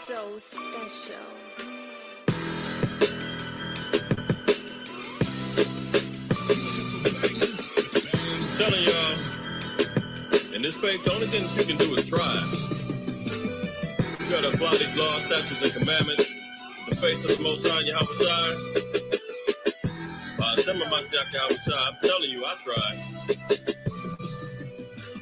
so special. I'm telling y'all, in this faith, the only thing that you can do is try. You gotta apply these laws, statutes, and commandments. The faith of the Most High, Yahweh. Some of my I'm telling you, I tried.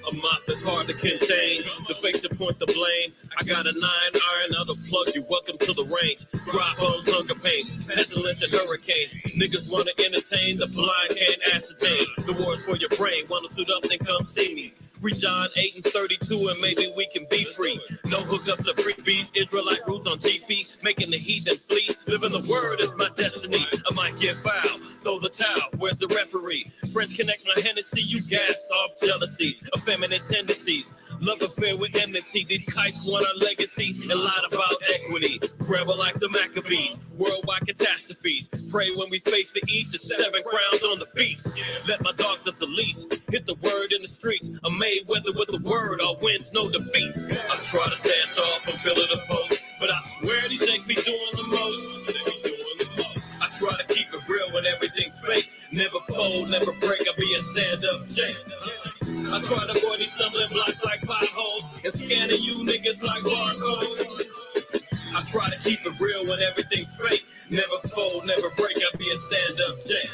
A mouth is hard to contain, the face to point the blame. I got a 9 iron, I'll plug you, welcome to the range. Dry bones, hunger pains, pestilence and hurricanes. Niggas wanna entertain, the blind can't ascertain. The war's for your brain, wanna suit up, then come see me. Read John 8 and 32 and maybe we can be free. No hookups or free beef, Israelite rules on GP. Making the heathen flee, living the word is my destiny. I might get foul, throw the towel, where's the referee? Friends connect my Hennessy, you gassed off jealousy. Effeminate tendencies, love affair with enmity. These kites want our legacy and lied about equity. Rebel like the Maccabees, worldwide catastrophes. Pray when we face the east, the 7 crowns on the beast. Let my dogs at the least hit the word in the streets. I'm Mayweather with the word, all wins, no defeats. I try to stand tall from pillar to post, but I swear these things be doing the most. I try to keep it real when everything's fake. Never fold, never break, I'll be a stand-up Jake. I try to avoid these stumbling blocks like potholes and scanning you niggas like barcodes. I try to keep it real when everything's fake. Never fold, never break, I'll be a stand-up Jake.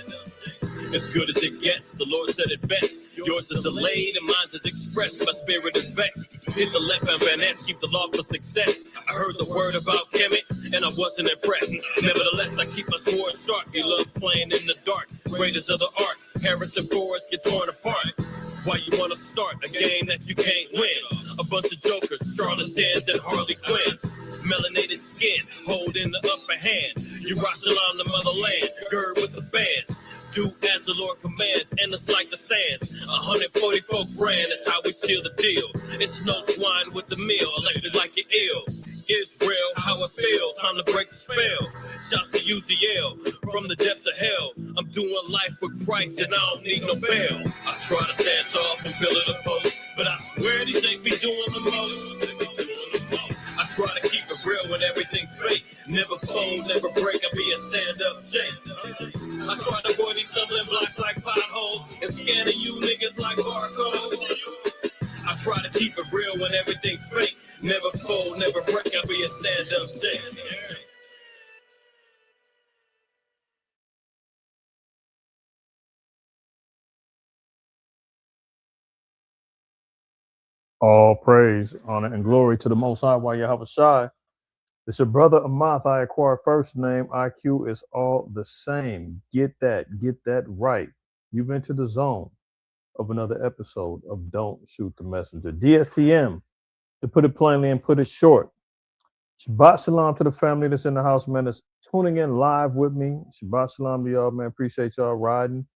As good as it gets, the Lord said it best. Yours is delayed and mine is expressed. My spirit is vexed. Hit the left and Van Ness, keep the law for success. I heard the word about Kemet and I wasn't impressed. Nevertheless, I keep my sword sharp. You love playing in the dark. Greatest of the art. Harrison Fords get torn apart. Why you wanna start a game that you can't win? A bunch of jokers, charlatans, and Harley Quinns. Melanated skin, holding the upper hand. You rustle on the motherland, gird with the bands. Do as the Lord commands, and it's like the sands. 144 grand is how we seal the deal. It's no swine with the meal, elected like you're ill. Israel, how it feels, time to break the spell. Shouts to UZL, from the depths of hell. I'm doing life with Christ and I don't need no bail. I try to stand tall from pillar to post, but I swear these ain't be doing the most. I try to keep it real when everything's fake. Never fold, never break, I'll be a stand-up Jake. I try to avoid these stumbling blocks like potholes and scanning you niggas like barcodes. I try to keep it real when everything's fake. Never fold, never break, I'll be a stand-up Jake. All praise, honor, and glory to the Most High, while Yahweh Shai. It's your brother IQAhmath. I acquired first name. IQ is all the same. Get that right. You've entered the zone of another episode of Don't Shoot the Messenger. DSTM, to put it plainly and put it short. Shabbat shalom to the family that's in the house, man, that's tuning in live with me. Shabbat shalom to y'all, man. Appreciate y'all riding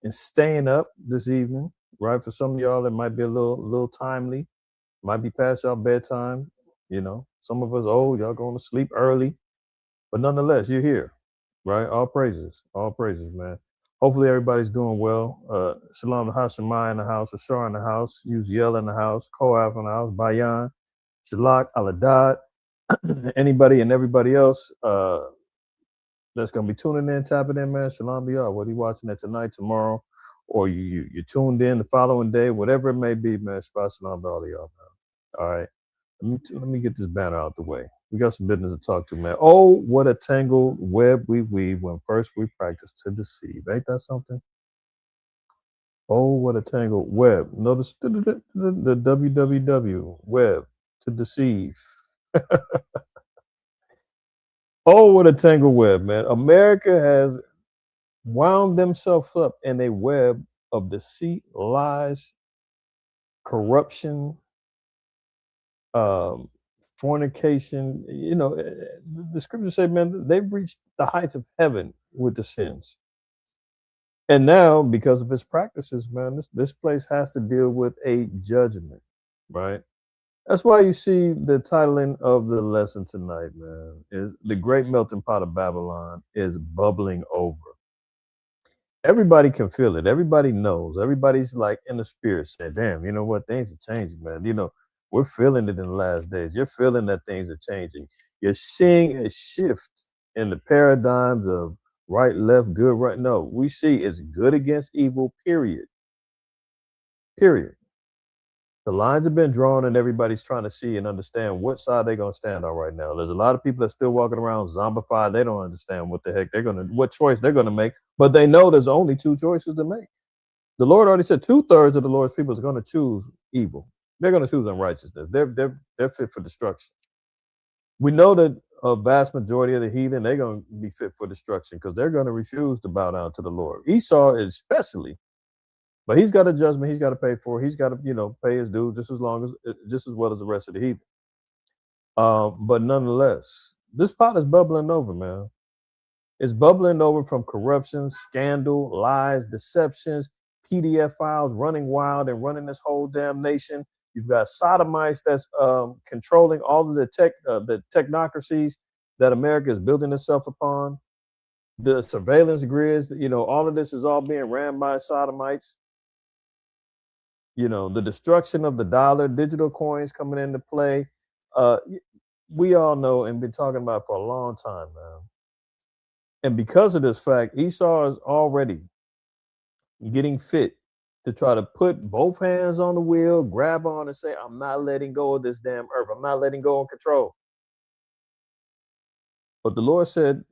and staying up this evening. Right, for some of y'all, it might be a little timely. Might be past y'all bedtime. You know, some of us old, y'all going to sleep early. But nonetheless, you're here, right? All praises, man. Hopefully everybody's doing well. Shalom to Hashemai in the house, Ashar in the house, Uziel in the house, Koaf in the house, Bayan, Shalak, Aladad, anybody and everybody else that's going to be tuning in, tapping in, man. Shalom to y'all. Whether you're watching it tonight, tomorrow, or you tuned in the following day, whatever it may be, man. Shabbat shalom to all of y'all, man. All right. Let me get this banner out the way. We got some business to talk to, man. Oh, what a tangled web we weave when first we practice to deceive. Ain't that something? Oh, what a tangled web. Notice the www web to deceive. Oh, what a tangled web, man. America has wound themselves up in a web of deceit, lies, corruption, fornication. You know, the scriptures say, man, they've reached the heights of heaven with the sins. And now, because of its practices, man, this place has to deal with a judgment, right? That's why you see the titling of the lesson tonight, man, is The Great Melting Pot of Babylon is bubbling over. Everybody can feel it. Everybody knows. Everybody's like in the spirit saying, damn, you know what? Things are changing, man. You know, we're feeling it in the last days. You're feeling that things are changing. You're seeing a shift in the paradigms of right, left, good, right. No, we see it's good against evil, period. Period. The lines have been drawn and everybody's trying to see and understand what side they're going to stand on right now. There's a lot of people that are still walking around zombified. They don't understand what the heck what choice they're going to make, but they know there's only two choices to make. The Lord already said 2/3 of the Lord's people is going to choose evil. They're going to choose unrighteousness. They're fit for destruction. We know that a vast majority of the heathen, they're going to be fit for destruction because they're going to refuse to bow down to the Lord. Esau especially, but he's got a judgment he's got to pay for. He's got to, pay his dues just as well as the rest of the heathen. But nonetheless, this pot is bubbling over, man. It's bubbling over from corruption, scandal, lies, deceptions, PDF files running wild and running this whole damn nation. You've got sodomites that's controlling all of the technocracies that America is building itself upon. The surveillance grids, all of this is all being ran by sodomites. The destruction of the dollar, digital coins coming into play. We all know and been talking about for a long time, man. And because of this fact, Esau is already getting fit to try to put both hands on the wheel, grab on and say, I'm not letting go of this damn earth. I'm not letting go of control. But the Lord said,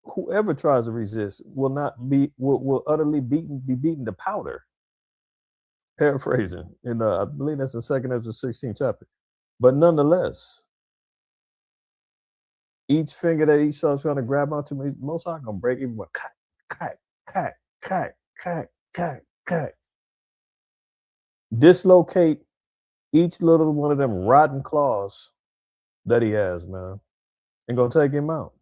whoever tries to resist will utterly be beaten to powder. Paraphrasing. And I believe that's the 2nd Ezra 16th chapter. But nonetheless, each finger that Esau's trying to grab onto, Most High gonna break even with dislocate each little one of them rotten claws that he has, man, and gonna take him out.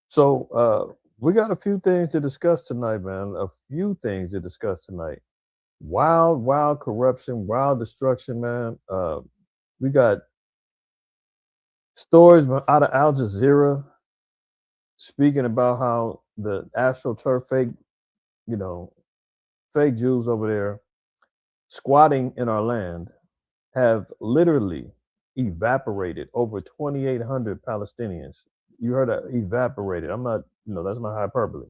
So we got a few things to discuss tonight, man. A few things to discuss tonight. Wild corruption, wild destruction, man. We got stories out of Al Jazeera speaking about how the AstroTurf fake Jews over there squatting in our land have literally evaporated over 2,800 Palestinians. You heard that, evaporated. I'm not, that's not hyperbole.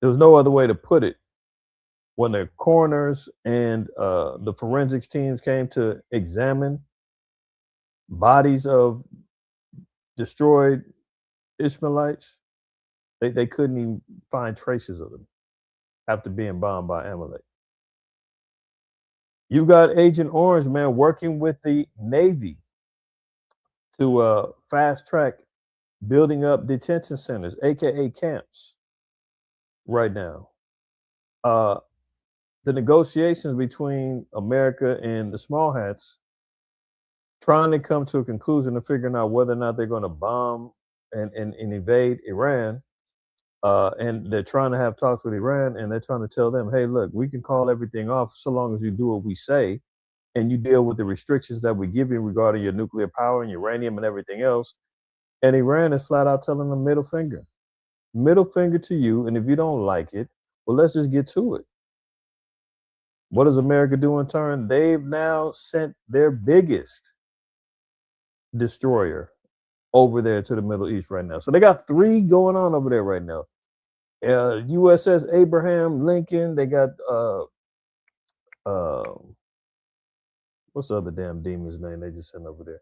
There was no other way to put it. When the coroners and the forensics teams came to examine bodies of destroyed Ishmaelites, they couldn't even find traces of them after being bombed by Amalek. You got Agent Orange, man, working with the Navy to fast track building up detention centers, aka camps, right now. The negotiations between America and the small hats trying to come to a conclusion of figuring out whether or not they're going to bomb and invade Iran. And they're trying to have talks with Iran, and they're trying to tell them, hey, look, we can call everything off so long as you do what we say and you deal with the restrictions that we give you regarding your nuclear power and uranium and everything else. And Iran is flat out telling them middle finger to you. And if you don't like it, well, let's just get to it. What does America do in turn? They've now sent their biggest destroyer over there to the Middle East right now. So they got 3 going on over there right now. USS Abraham Lincoln. They got what's the other damn demon's name they just sent over there?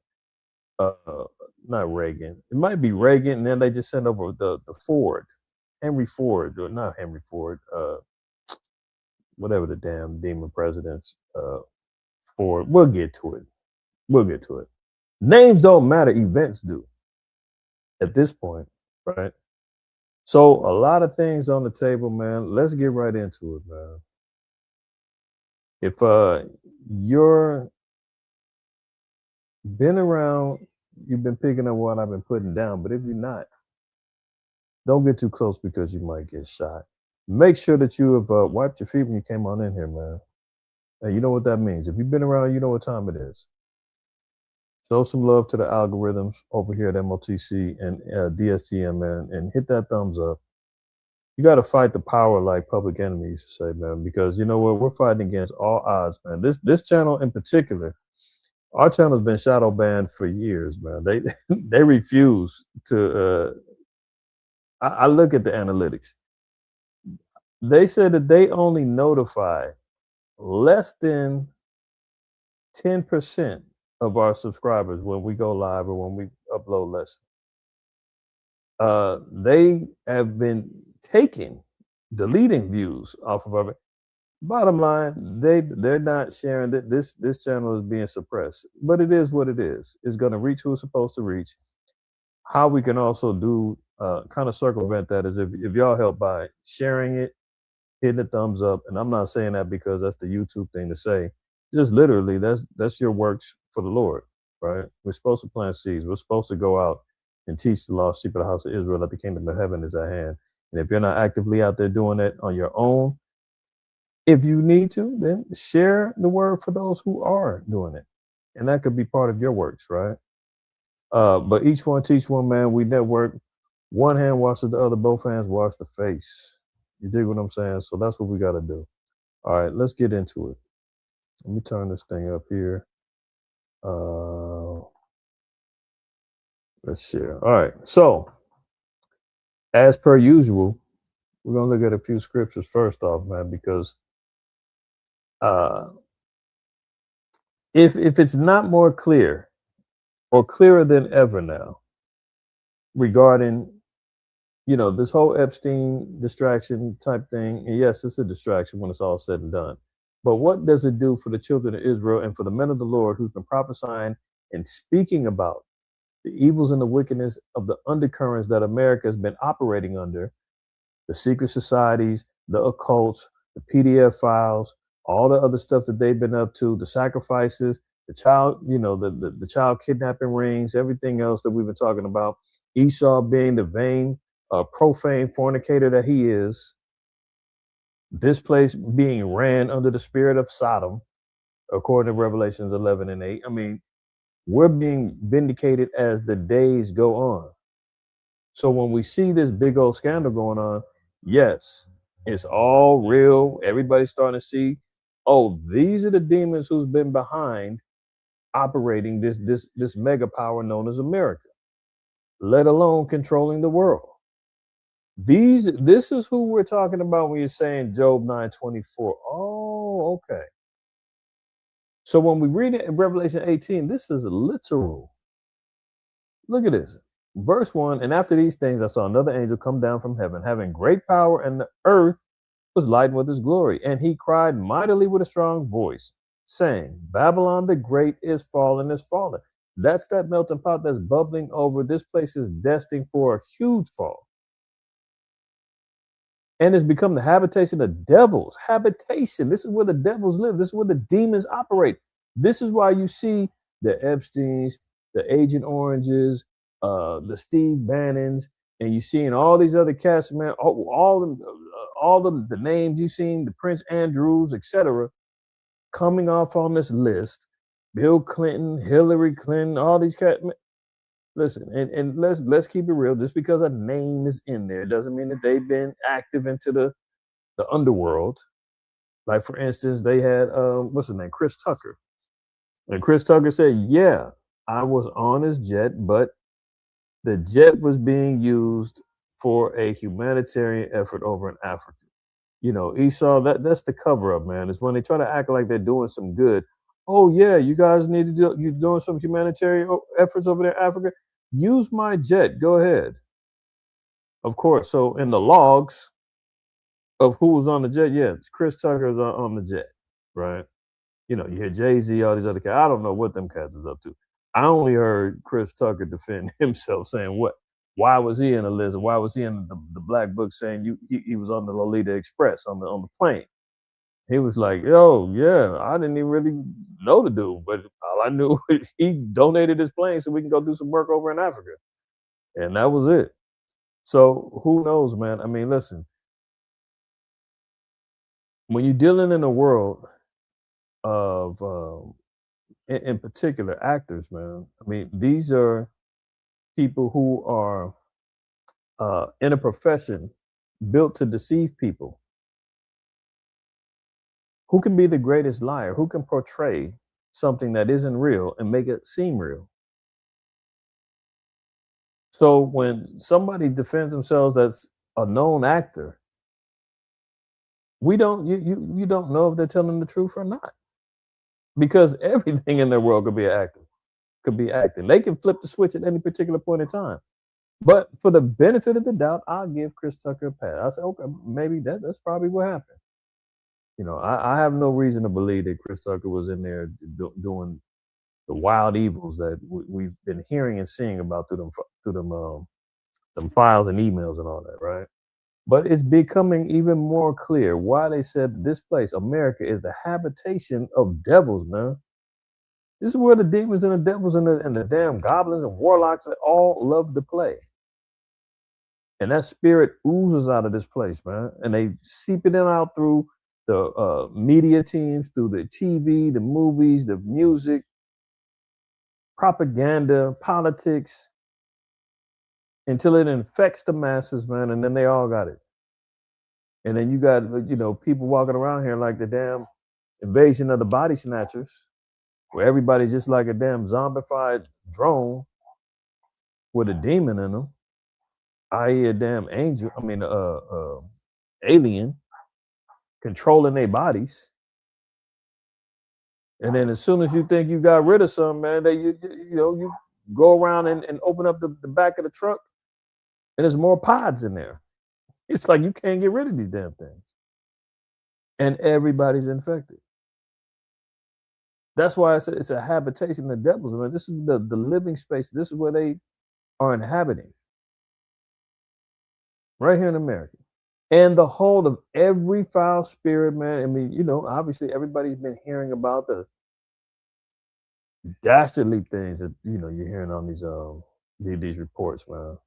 Not Reagan. It might be Reagan, and then they just sent over the Ford, Henry Ford, or not Henry Ford. Whatever the damn demon president's Ford. We'll get to it. Names don't matter. Events do. At this point, right? So a lot of things on the table, man. Let's get right into it, man. If you're been around, you've been picking up what I've been putting down, but if you're not, don't get too close because you might get shot. Make sure that you have wiped your feet when you came on in here, man. And you know what that means. If you've been around, you know what time it is. Show some love to the algorithms over here at MOTC and DSTM, man, and hit that thumbs up. You got to fight the power like Public Enemy used to say, man, because you know what? We're fighting against all odds, man. This channel in particular Our channel's been shadow banned for years, man. They they refuse to. I look at the analytics. They said that they only notify less than 10% of our subscribers when we go live or when we upload lessons. They have been deleting views off of our. Bottom line, they're not sharing that this channel is being suppressed, but it is what it is. It's going to reach who it's supposed to reach. How we can also do kind of circumvent that is if y'all help by sharing it, hitting the thumbs up, and I'm not saying that because that's the YouTube thing to say. Just literally, that's your works for the Lord, right? We're supposed to plant seeds. We're supposed to go out and teach the lost sheep of the house of Israel that the kingdom of heaven is at hand. And if you're not actively out there doing it on your own, if you need to, then share the word for those who are doing it. And that could be part of your works, right? But each one teach one, man. We network. One hand washes the other, both hands wash the face. You dig what I'm saying? So that's what we got to do. All right, let's get into it. Let me turn this thing up here. Let's share. All right, so as per usual, we're gonna look at a few scriptures first off, man, because if it's not more clear or clearer than ever now regarding this whole Epstein distraction type thing, and yes, it's a distraction when it's all said and done. But what does it do for the children of Israel and for the men of the Lord who've been prophesying and speaking about the evils and the wickedness of the undercurrents that America has been operating under, the secret societies, the occults, the PDF files, all the other stuff that they've been up to, the sacrifices, the child, the child kidnapping rings, everything else that we've been talking about. Esau being the vain, profane fornicator that he is. This place being ran under the spirit of Sodom, according to Revelations 11 and 8. I mean, we're being vindicated as the days go on. So when we see this big old scandal going on, yes, it's all real. Everybody's starting to see, oh, these are the demons who's been behind operating this mega power known as America, let alone controlling the world. This is who we're talking about when you're saying Job 9:24. Oh, okay. So when we read it in Revelation 18, this is literal. Look at this. Verse 1, and after these things, I saw another angel come down from heaven, having great power, and the earth was lightened with his glory. And he cried mightily with a strong voice, saying, Babylon the Great is fallen, is fallen. That's that melting pot that's bubbling over. This place is destined for a huge fall. And it's become the habitation of devils. Habitation. This is where the devils live. This is where the demons operate. This is why you see the Epsteins, the Agent Oranges, the Steve Bannons, and you seeing all these other cast, man, all of the names you seen, the Prince Andrews, etc., coming off on this list. Bill Clinton, Hillary Clinton, all these cats. Listen, and let's keep it real. Just because a name is in there doesn't mean that they've been active into the underworld. Like, for instance, they had what's his name, Chris Tucker, and Chris Tucker said, "Yeah, I was on his jet, but the jet was being used for a humanitarian effort over in Africa." Esau, that's the cover up, man. It's when they try to act like they're doing some good. Oh yeah, you guys need to do. You're doing some humanitarian efforts over there in Africa. Use my jet. Go ahead. Of course. So in the logs of who was on the jet, yeah, Chris Tucker is on the jet, right? You hear Jay-Z, all these other cats. I don't know what them cats is up to. I only heard Chris Tucker defend himself, saying what? Why was he in the list? Why was he in the black book saying he was on the Lolita Express on the plane? He was like, yo, yeah, I didn't even really know the dude, but all I knew is he donated his plane so we can go do some work over in Africa. And that was it. So who knows, man? I mean, listen, when you're dealing in a world of, in particular, actors, man, I mean, these are people who are in a profession built to deceive people. Who can be the greatest liar? Who can portray something that isn't real and make it seem real. So when somebody defends themselves as a known actor, we don't you don't know if they're telling the truth or not. Because everything in their world could be an actor, could be acting. They can flip the switch at any particular point in time. But for the benefit of the doubt, I'll give Chris Tucker a pass. I say, okay, maybe that's probably what happened. I have no reason to believe that Chris Tucker was in there doing the wild evils that we've been hearing and seeing about through them files and emails and all that, right? But it's becoming even more clear why they said this place, America, is the habitation of devils, man. This is where the demons and the devils and the damn goblins and warlocks all love to play. And that spirit oozes out of this place, man. And they seep it in out through the media teams, through the TV, the movies, the music, propaganda, politics, until it infects the masses, man. And then they all got it. And then you got, people walking around here like the damn invasion of the body snatchers, where everybody's just like a damn zombified drone with a demon in them, i.e. a damn alien controlling their bodies. And then as soon as you think you got rid of something, man, you go around and open up the back of the truck, and there's more pods in there. It's like you can't get rid of these damn things. And everybody's infected. That's why it's a habitation of devils. I mean, this is the living space. This is where they are inhabiting. Right here in America. And the hold of every foul spirit, man. I mean, obviously everybody's been hearing about the dastardly things that, you're hearing on these reports, man.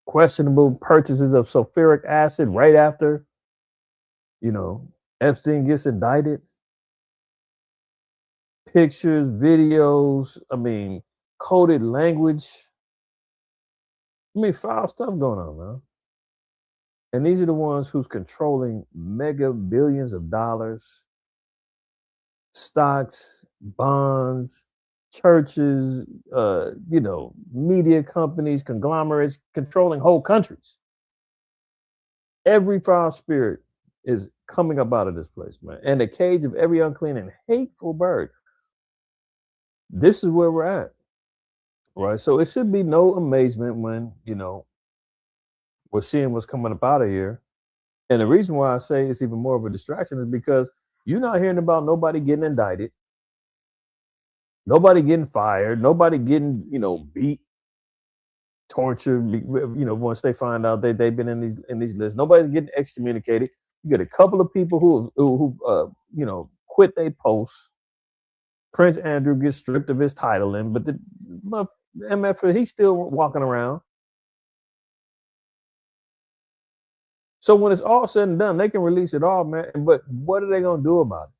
Questionable purchases of sulfuric acid right after, Epstein gets indicted. Pictures, videos, coded language. Foul stuff going on, man. And these are the ones who's controlling mega billions of dollars, stocks, bonds, churches, media companies, conglomerates, controlling whole countries. Every foul spirit is coming up out of this place, man. And the cage of every unclean and hateful bird. This is where we're at. Right. So it should be no amazement when, we're seeing what's coming up out of here. And the reason why I say it's even more of a distraction is because you're not hearing about nobody getting indicted, nobody getting fired, nobody getting, beat, tortured, once they find out they've been in these lists. Nobody's getting excommunicated. You get a couple of people who quit their posts. Prince Andrew gets stripped of his title, but the MF, he's still walking around. So when it's all said and done, they can release it all, man. But what are they gonna do about it?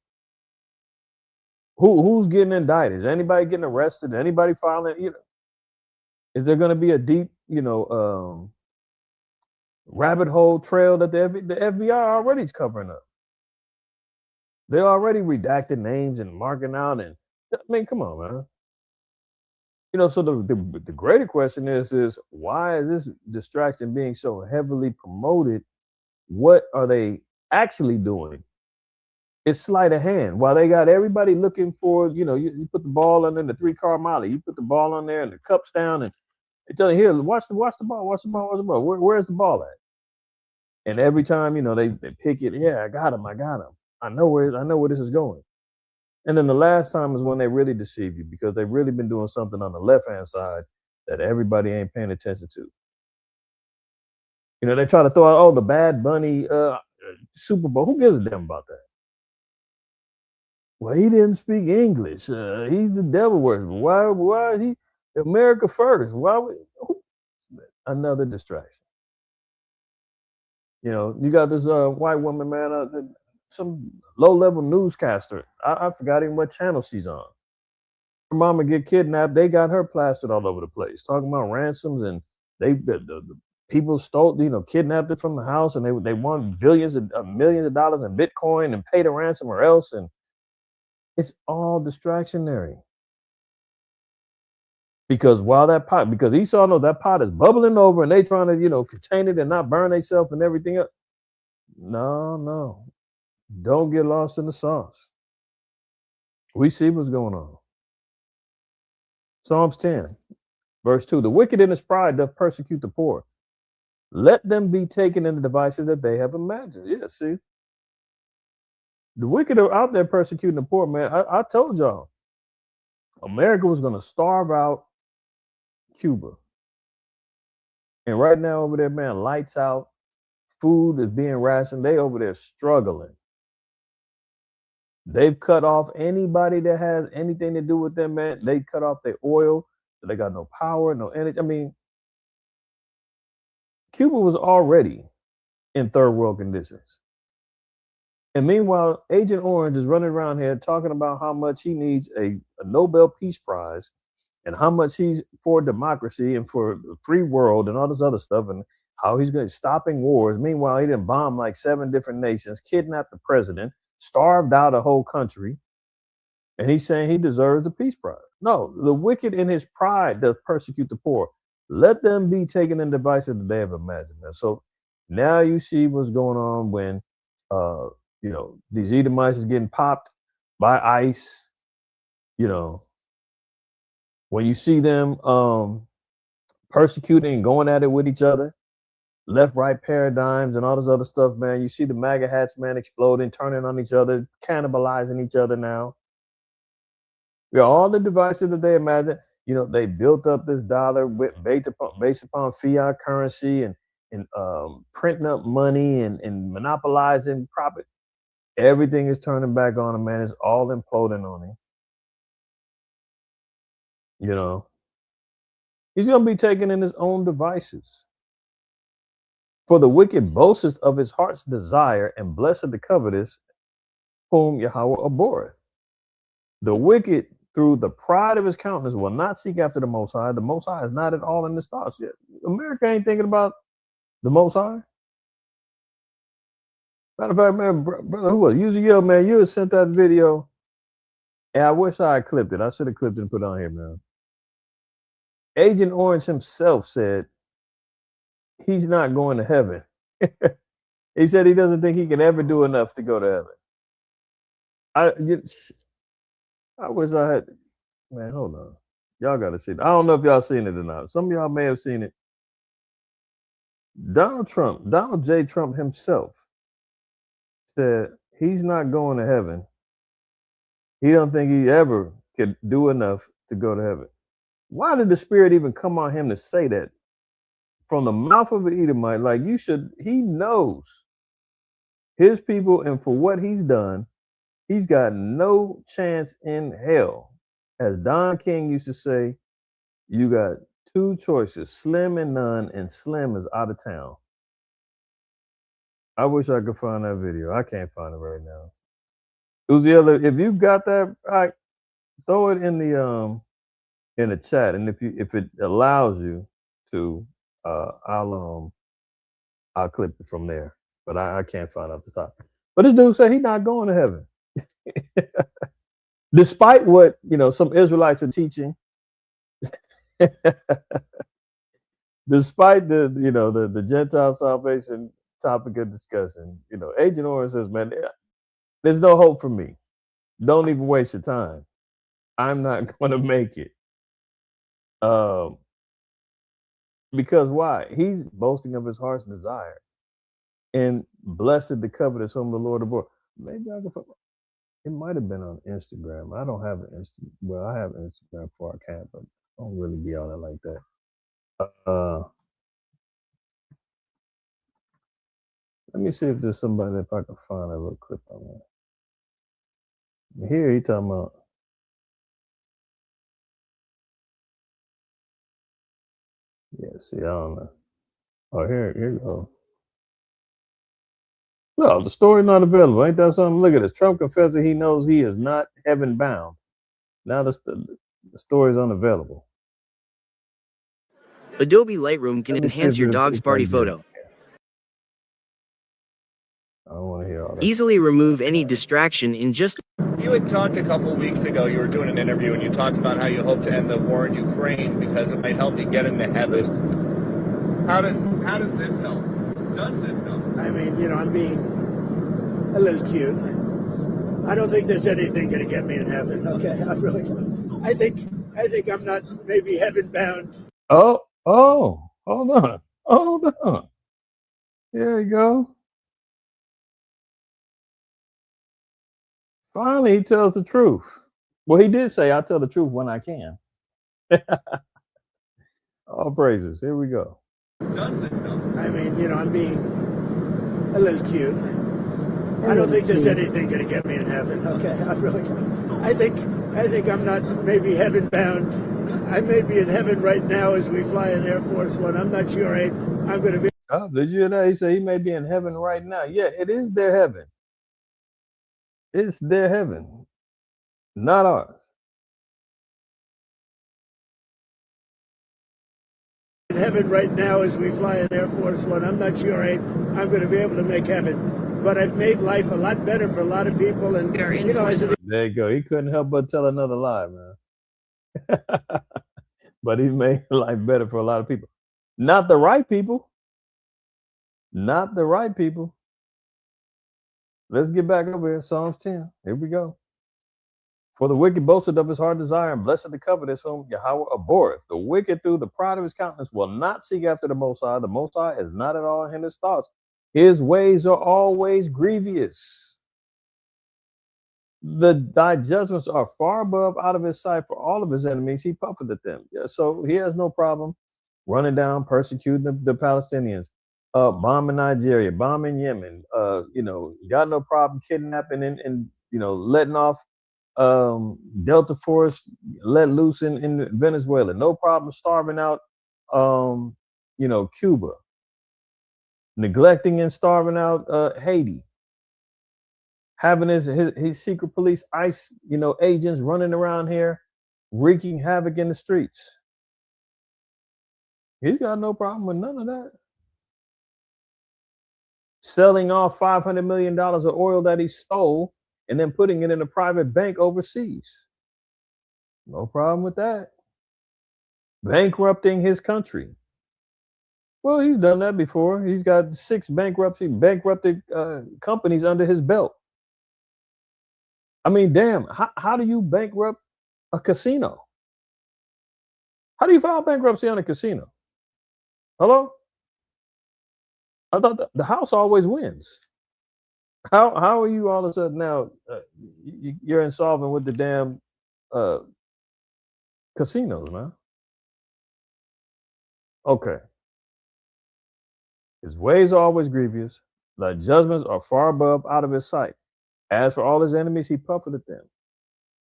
Who's getting indicted? Is anybody getting arrested? Is anybody filing? Is there gonna be a deep, rabbit hole trail that the FBI already is covering up? They already redacted names and marking out, and come on, man. So the greater question is why is this distraction being so heavily promoted? What are they actually doing? It's sleight of hand. While they got everybody looking for, you put the ball under the 3-car molly, you put the ball on there and the cup's down, and they tell you, here, watch the ball. Where's the ball at? And every time, they pick it, yeah, I got him. I know where this is going. And then the last time is when they really deceive you, because they've really been doing something on the left-hand side that everybody ain't paying attention to. They try to throw out, the Bad Bunny Super Bowl. Who gives a damn about that? Well, he didn't speak English. He's the devil worshiper. Why is he America first? Another distraction. You got this white woman, man, some low-level newscaster. I forgot even what channel she's on. Her mama get kidnapped. They got her plastered all over the place, talking about ransoms, and the people stole, kidnapped it from the house, and they won millions of dollars in Bitcoin and paid a ransom or else. And It's all distractionary. Because while that pot, because Esau knows that pot is bubbling over and they trying to, contain it and not burn themselves and everything else. No. Don't get lost in the sauce. We see what's going on. Psalms 10, verse 2. The wicked in his pride doth persecute the poor. Let them be taken in the devices that they have imagined. Yeah, see. The wicked are out there persecuting the poor, man. I told y'all, America was going to starve out Cuba. And right now over there, man, lights out, food is being rationed. They over there struggling. They've cut off anybody that has anything to do with them, man. They cut off their oil. So they got no power, no energy. I mean, Cuba was already in third world conditions. And meanwhile, Agent Orange is running around here talking about how much he needs a Nobel Peace Prize and how much he's for democracy and for the free world and all this other stuff and how he's going to stopping wars. Meanwhile, he didn't bomb like 7 different nations, kidnapped the president, starved out a whole country, and he's saying he deserves the Peace Prize. No, the wicked in his pride does persecute the poor. Let them be taken in devices that they have imagined. So now you see what's going on when these Edomites is getting popped by ICE. When you see them persecuting and going at it with each other, left-right paradigms and all this other stuff, man. You see the MAGA hats, man, exploding, turning on each other, cannibalizing each other now. All the devices that they imagine, they built up this dollar based upon fiat currency and printing up money and monopolizing profit. Everything is turning back on him, man. It's all imploding on him. He's going to be taken in his own devices. For the wicked boasteth of his heart's desire, and blessed the covetous, whom Yahweh abhorreth. The wicked, through the pride of his countenance, will not seek after the Most High. The Most High is not at all in his thoughts yet. America ain't thinking about the Most High. Matter of fact, man, brother, who was Uziel, man? You had sent that video, and I wish I had clipped it. I should have clipped it and put it on here, man. Agent Orange himself said he's not going to heaven. He said he doesn't think he can ever do enough to go to heaven. I wish I had. Man, hold on. Y'all got to see it. I don't know if y'all seen it or not. Some of y'all may have seen it. Donald J. Trump himself said he's not going to heaven. He don't think he ever could do enough to go to heaven. Why did the Spirit even come on him to say that from the mouth of an Edomite? Like, he knows his people, and for what he's done, he's got no chance in hell. As Don King used to say, you got 2 choices, Slim and none, and Slim is out of town. I wish I could find that video. I can't find it right now. Uziel, if you got that, throw it in the chat, and if it allows you to, I'll clip it from there. But I can't find it off the top. But this dude said he's not going to heaven. Despite what some Israelites are teaching, despite the Gentile salvation topic of discussion, Agent Orange says, man, there's no hope for me. Don't even waste your time. I'm not going to make it. Because why? He's boasting of his heart's desire, and blessed the covetous whom the Lord abhor. Maybe I can. It might have been on Instagram. I don't have an Instagram. Well, I have an Instagram for our camp, but I don't really be on it like that. Let me see if there's somebody, if I can find a little clip on that. Here he talking about. Yeah, see, I don't know. Oh, here you go. No, the story not available. Ain't that something? Look at this. Trump confesses he knows he is not heaven bound. Now the story is unavailable. Adobe Lightroom can enhance your dog's party photo. I don't want to hear all that. Easily remove any distraction in just You had talked a couple weeks ago, you were doing an interview, and you talked about how you hope to end the war in Ukraine because it might help you get into heaven. How does this help? Does this help? I mean, you know, I'm being a little cute. I don't think there's anything going to get me in heaven. Okay, I really don't. I think I'm not maybe heaven bound. Oh, hold on. There you go. Finally, he tells the truth. Well, he did say, "I tell the truth when I can." All praises. Here we go. Does this help? I mean, you know, I'm being a little cute. I don't think there's anything going to get me in heaven. Okay, I really don't. I think I'm not maybe heaven bound. I may be in heaven right now as we fly in Air Force One. I'm not sure I'm going to be. Oh, did you hear that? He said he may be in heaven right now. Yeah, it is their heaven. It's their heaven, not ours. In heaven right now as we fly in Air Force One. I'm not sure I'm going to be able to make heaven, but I've made life a lot better for a lot of people. And you know, there you go. He couldn't help but tell another lie, man. But he made life better for a lot of people. Not the right people. Not the right people. Let's get back over here. Psalms 10. Here we go. For the wicked boasted of his heart desire, and blessed the covetous whom Yahweh abhorreth. The wicked through the pride of his countenance will not seek after the Most High. The Most High is not at all in his thoughts. His ways are always grievous. Thy judgments are far above out of his sight. For all of his enemies he buffeteth them. Yeah, so he has no problem running down, persecuting the Palestinians, bombing Nigeria, bombing Yemen, got no problem kidnapping and letting off Delta Force let loose in Venezuela. No problem starving out Cuba, neglecting and starving out Haiti, having his secret police ICE agents running around here wreaking havoc in the streets. He's got no problem with none of that. Selling off $500 million of oil that he stole and then putting it in a private bank overseas. No problem with that. Bankrupting his country. Well, he's done that before. He's got 6 bankrupted companies under his belt. I mean, damn, how do you bankrupt a casino? How do you file bankruptcy on a casino? Hello? I thought the house always wins. How are you all of a sudden now you're insolvent with the damn casinos, man? Okay. His ways are always grievous. Thy judgments are far above out of his sight. As for all his enemies, he buffeteth them.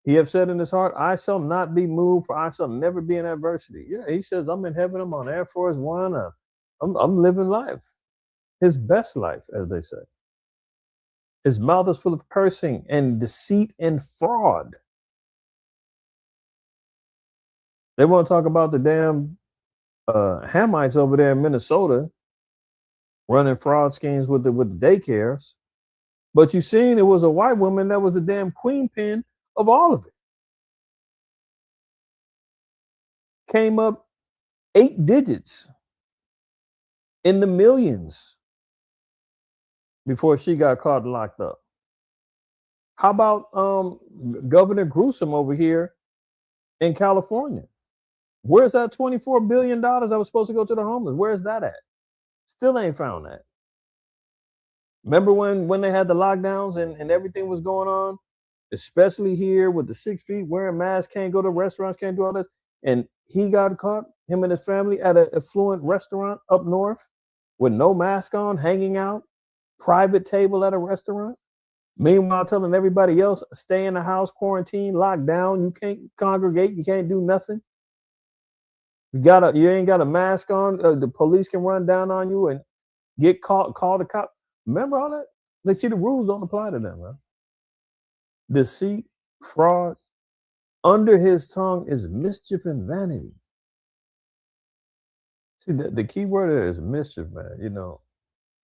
He have said in his heart, I shall not be moved, for I shall never be in adversity. Yeah, he says, I'm in heaven, I'm on Air Force One, I'm living life. His best life, as they say. His mouth is full of cursing and deceit and fraud. They want to talk about the damn Hamites over there in Minnesota running fraud schemes with the daycares. But you seen it was a white woman that was the damn queen pin of all of it. Came up 8 digits in the millions before she got caught and locked up. How about Governor Newsom over here in California? Where's that $24 billion that was supposed to go to the homeless? Where's that at? Still ain't found that. Remember when they had the lockdowns and everything was going on, especially here with the 6 feet, wearing masks, can't go to restaurants, can't do all this. And he got caught, him and his family, at an affluent restaurant up north with no mask on, hanging out, private table at a restaurant. Meanwhile, telling everybody else, stay in the house, quarantine, locked down. You can't congregate. You can't do nothing. You ain't got a mask on. The police can run down on you and get caught, call the cop. Remember all that? They see the rules don't apply to them, man. Deceit, fraud. Under his tongue is mischief and vanity. See, the key word there is mischief, man. You know,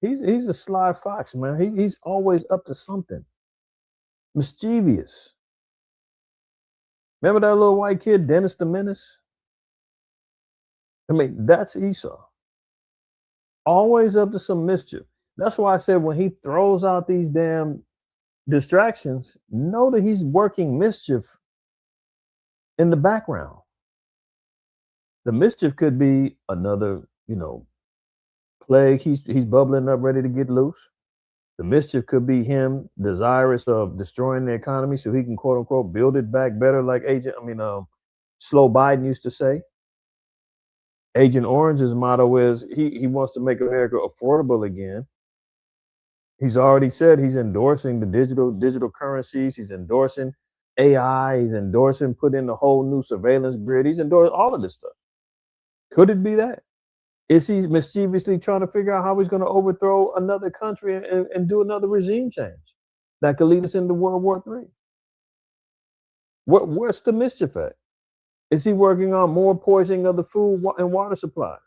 he's a sly fox, man. He's always up to something. Mischievous. Remember that little white kid, Dennis the Menace? I mean, that's Esau. Always up to some mischief. That's why I said when he throws out these damn distractions, know that he's working mischief in the background. The mischief could be another, plague. He's bubbling up, ready to get loose. The mischief could be him desirous of destroying the economy so he can quote unquote build it back better, like Slow Biden used to say. Agent Orange's motto is he wants to make America affordable again. He's already said he's endorsing the digital currencies. He's endorsing AI. He's endorsing putting a whole new surveillance grid. He's endorsing all of this stuff. Could it be that? Is he mischievously trying to figure out how he's going to overthrow another country and do another regime change that could lead us into World War III? What's the mischief at? Is he working on more poisoning of the food and water supplies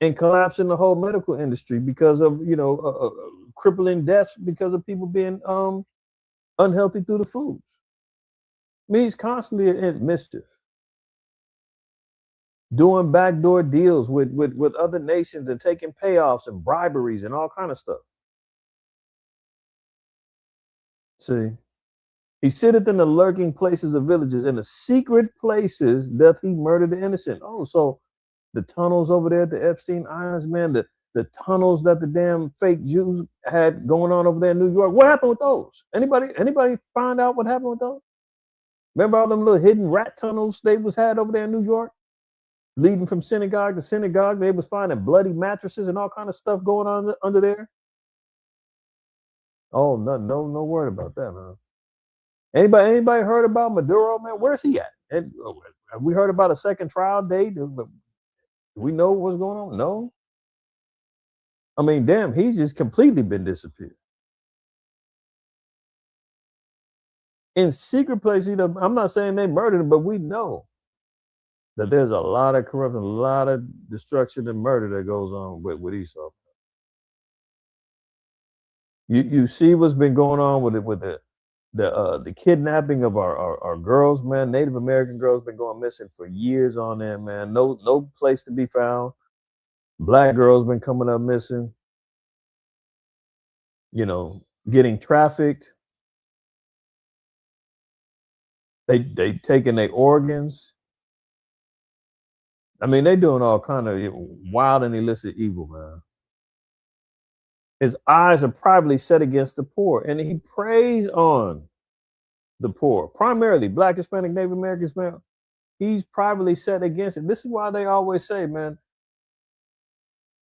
and collapsing the whole medical industry because of crippling deaths because of people being unhealthy through the foods? I mean, he's constantly in mischief, doing backdoor deals with other nations and taking payoffs and briberies and all kind of stuff. See, he sitteth in the lurking places of villages, in the secret places doth he murder the innocent. Oh, so the tunnels over there at the Epstein Islands, man, the tunnels that the damn fake Jews had going on over there in New York. What happened with those? Anybody find out what happened with those? Remember all them little hidden rat tunnels they had over there in New York? Leading from synagogue to synagogue, they was finding bloody mattresses and all kind of stuff going on under there. Oh, no word about that, man. Anybody heard about Maduro, man? Where's he at? And have we heard about a second trial date? Do we know what's going on? No. I mean, damn, he's just completely been disappeared. In secret places, I'm not saying they murdered him, but we know that there's a lot of corruption, a lot of destruction and murder that goes on with Esau. You see what's been going on with the kidnapping of our girls, man. Native American girls been going missing for years on end, man. No place to be found. Black girls been coming up missing. Getting trafficked. They taking their organs. I mean, they doing all kind of wild and illicit evil, man. His eyes are privately set against the poor, and he preys on the poor, primarily Black, Hispanic, Native Americans, man. He's privately set against it. This is why they always say, man,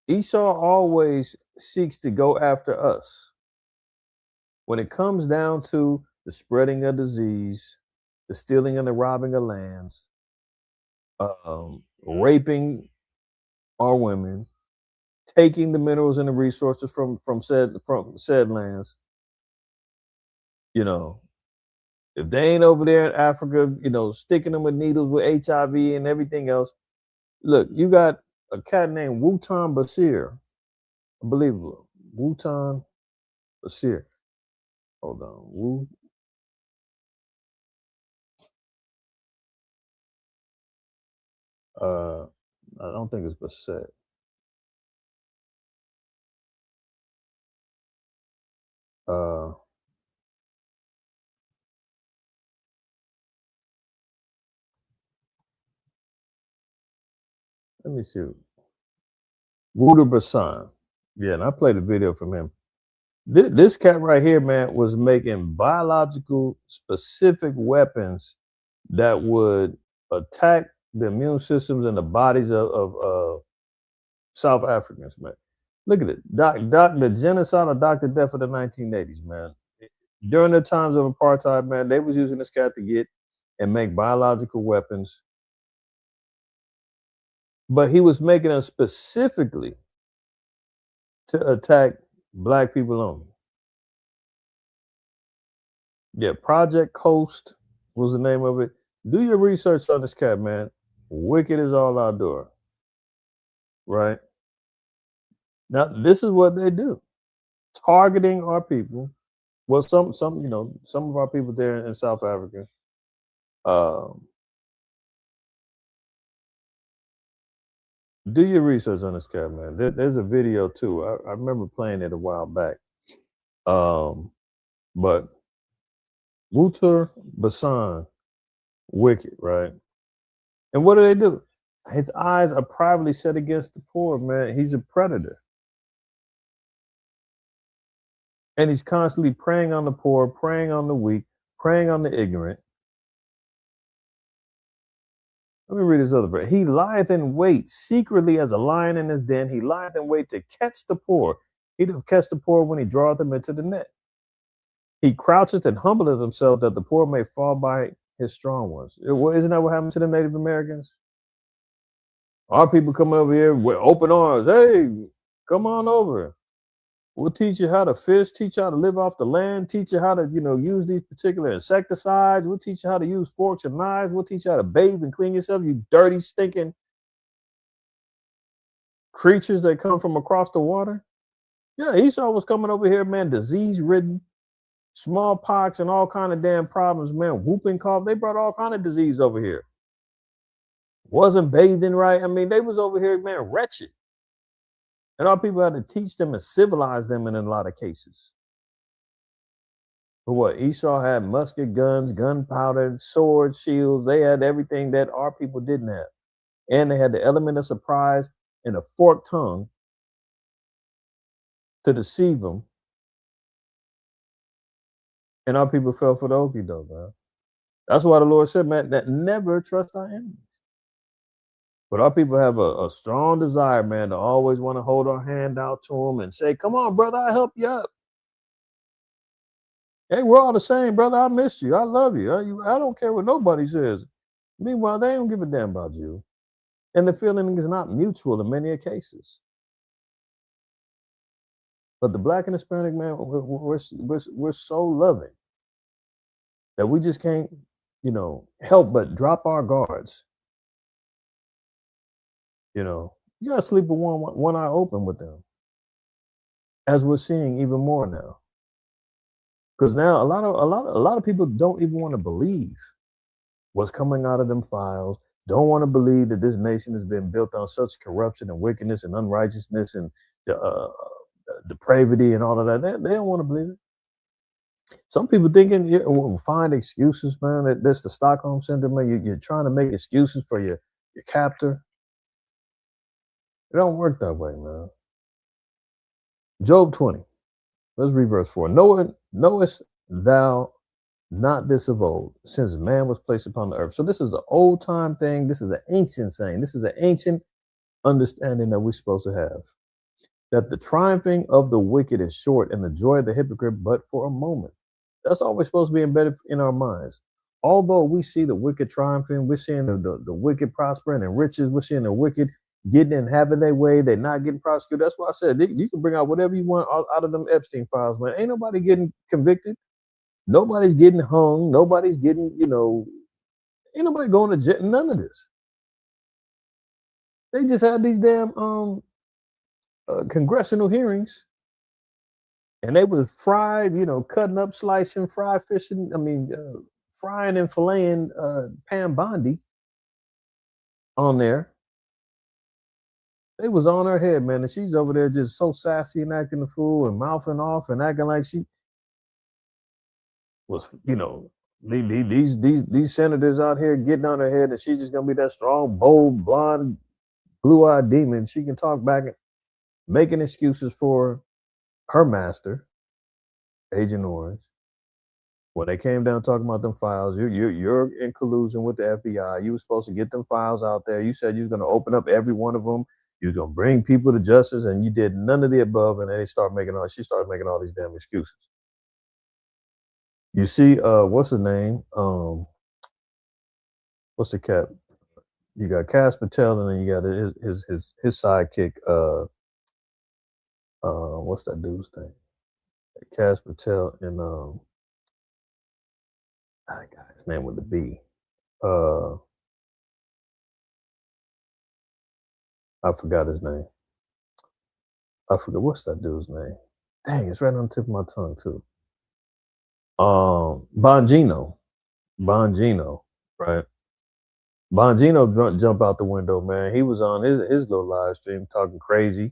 Esau always seeks to go after us. When it comes down to the spreading of disease, the stealing and the robbing of lands, raping our women, taking the minerals and the resources from said lands, if they ain't over there in Africa, sticking them with needles with HIV and everything else. Look, you got a cat named Wutan Basir. Unbelievable. Wutan Basir. Hold on. I don't think it's Basir. Let me see. Wouter Bassan. Yeah, and I played a video from him. This cat right here, man, was making biological specific weapons that would attack the immune systems and the bodies of South Africans, man. Look at it. The genocide of Dr. Death of the 1980s, man. During the times of apartheid, man, they was using this cat to get and make biological weapons. But he was making them specifically to attack Black people only. Yeah, Project Coast was the name of it. Do your research on this cat, man. Wicked as all outdoor. Right? Now, this is what they do. Targeting our people. Well, some of our people there in South Africa. Do your research on this cat, man. There's a video too. I remember playing it a while back. But Wouter Bassan, wicked, right? And what do? His eyes are privately set against the poor, man. He's a predator. And he's constantly preying on the poor, preying on the weak, preying on the ignorant. Let me read this other verse. He lieth in wait secretly as a lion in his den. He lieth in wait to catch the poor. He doth catch the poor when he draweth them into the net. He croucheth and humbleth himself that the poor may fall by his strong ones. Isn't that what happened to the Native Americans? Our people come over here with open arms. Hey, come on over. We'll teach you how to fish, teach you how to live off the land, teach you how to, use these particular insecticides. We'll teach you how to use forks and knives. We'll teach you how to bathe and clean yourself, you dirty, stinking creatures that come from across the water. Yeah, Esau was coming over here, man, disease-ridden, smallpox and all kind of damn problems, man, whooping cough. They brought all kind of disease over here. Wasn't bathing right. I mean, they was over here, man, wretched. And our people had to teach them and civilize them in a lot of cases. But what? Esau had musket guns, gunpowder, swords, shields. They had everything that our people didn't have. And they had the element of surprise and a forked tongue to deceive them. And our people fell for the okie doke, man. That's why the Lord said, man, that never trust our enemies. But our people have a strong desire, man, to always want to hold our hand out to them and say, come on, brother, I'll help you up. Hey, we're all the same, brother. I miss you. I love you. I don't care what nobody says. Meanwhile, they don't give a damn about you. And the feeling is not mutual in many cases. But the Black and Hispanic, man, we're so loving that we just can't, help but drop our guards. You gotta sleep with one eye open with them, as we're seeing even more now. Because now a lot of people don't even want to believe what's coming out of them files. Don't want to believe that this nation has been built on such corruption and wickedness and unrighteousness and depravity and all of that. They don't want to believe it. Some people thinking find excuses, man. That's the Stockholm syndrome. Man. You're trying to make excuses for your captor. It don't work that way, man. Job 20. Let's read verse 4. Knowest thou not this of old, since man was placed upon the earth? So this is an old time thing. This is an ancient saying. This is an ancient understanding that we're supposed to have. That the triumphing of the wicked is short and the joy of the hypocrite but for a moment. That's always supposed to be embedded in our minds. Although we see the wicked triumphing, we're seeing the wicked prospering and riches, we're seeing the wicked getting and having their way, they're not getting prosecuted. That's why I said you can bring out whatever you want out of them Epstein files, man. Ain't nobody getting convicted. Nobody's getting hung. Nobody's getting, ain't nobody going to jail. None of this. They just had these damn congressional hearings, and they was fried, cutting up, slicing, fried fishing. Frying and filleting Pam Bondi on there. They was on her head, man, and she's over there just so sassy and acting the fool and mouthing off and acting like she was, these senators out here getting on her head, and she's just gonna be that strong, bold, blonde, blue-eyed demon. She can talk back and making excuses for her master, Agent Orange. When they came down talking about them files, you're in collusion with the FBI. You were supposed to get them files out there. You said you was gonna open up every one of them. You're gonna bring people to justice, and you did none of the above, and then she started making all these damn excuses. You see, what's his name? What's the cat? You got Cass Patel, and then you got his sidekick. What's that dude's name? Cass Patel and I got his name with the B. I forgot his name. I forgot what's that dude's name. Dang, it's right on the tip of my tongue too. Bongino. right? Bongino jump out the window, man. He was on his little live stream talking crazy,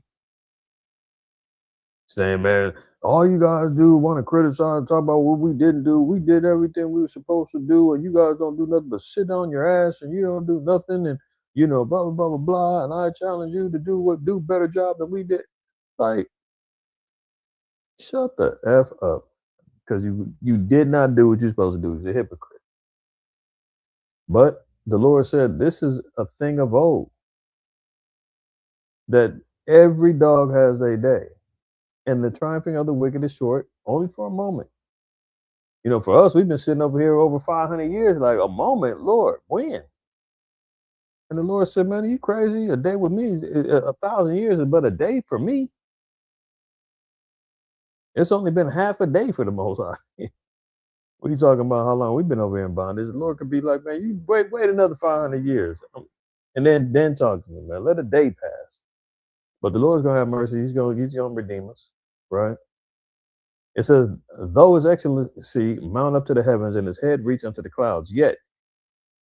saying, man, all you guys do want to criticize, talk about what we didn't do. We did everything we were supposed to do, and you guys don't do nothing but sit on your ass, and you don't do nothing, and blah blah blah blah blah. And I challenge you to do better job than we did. Like, shut the F up, because you did not do what you're supposed to do. You're a hypocrite. But the Lord said, this is a thing of old, that every dog has a day, and the triumphing of the wicked is short, only for a moment. For us, we've been sitting over here over 500 years, like, a moment, Lord, when? And the Lord said, man, are you crazy? A day with me, 1,000 years is but a day for me. It's only been half a day for the Most High. What are you talking about? How long we've been over here in bondage? The Lord could be like, man, you wait another 500 years, and then talk to me, man. Let a day pass. But the Lord's gonna have mercy. He's gonna redeem us, right? It says, though his excellency mount up to the heavens and his head reach unto the clouds, yet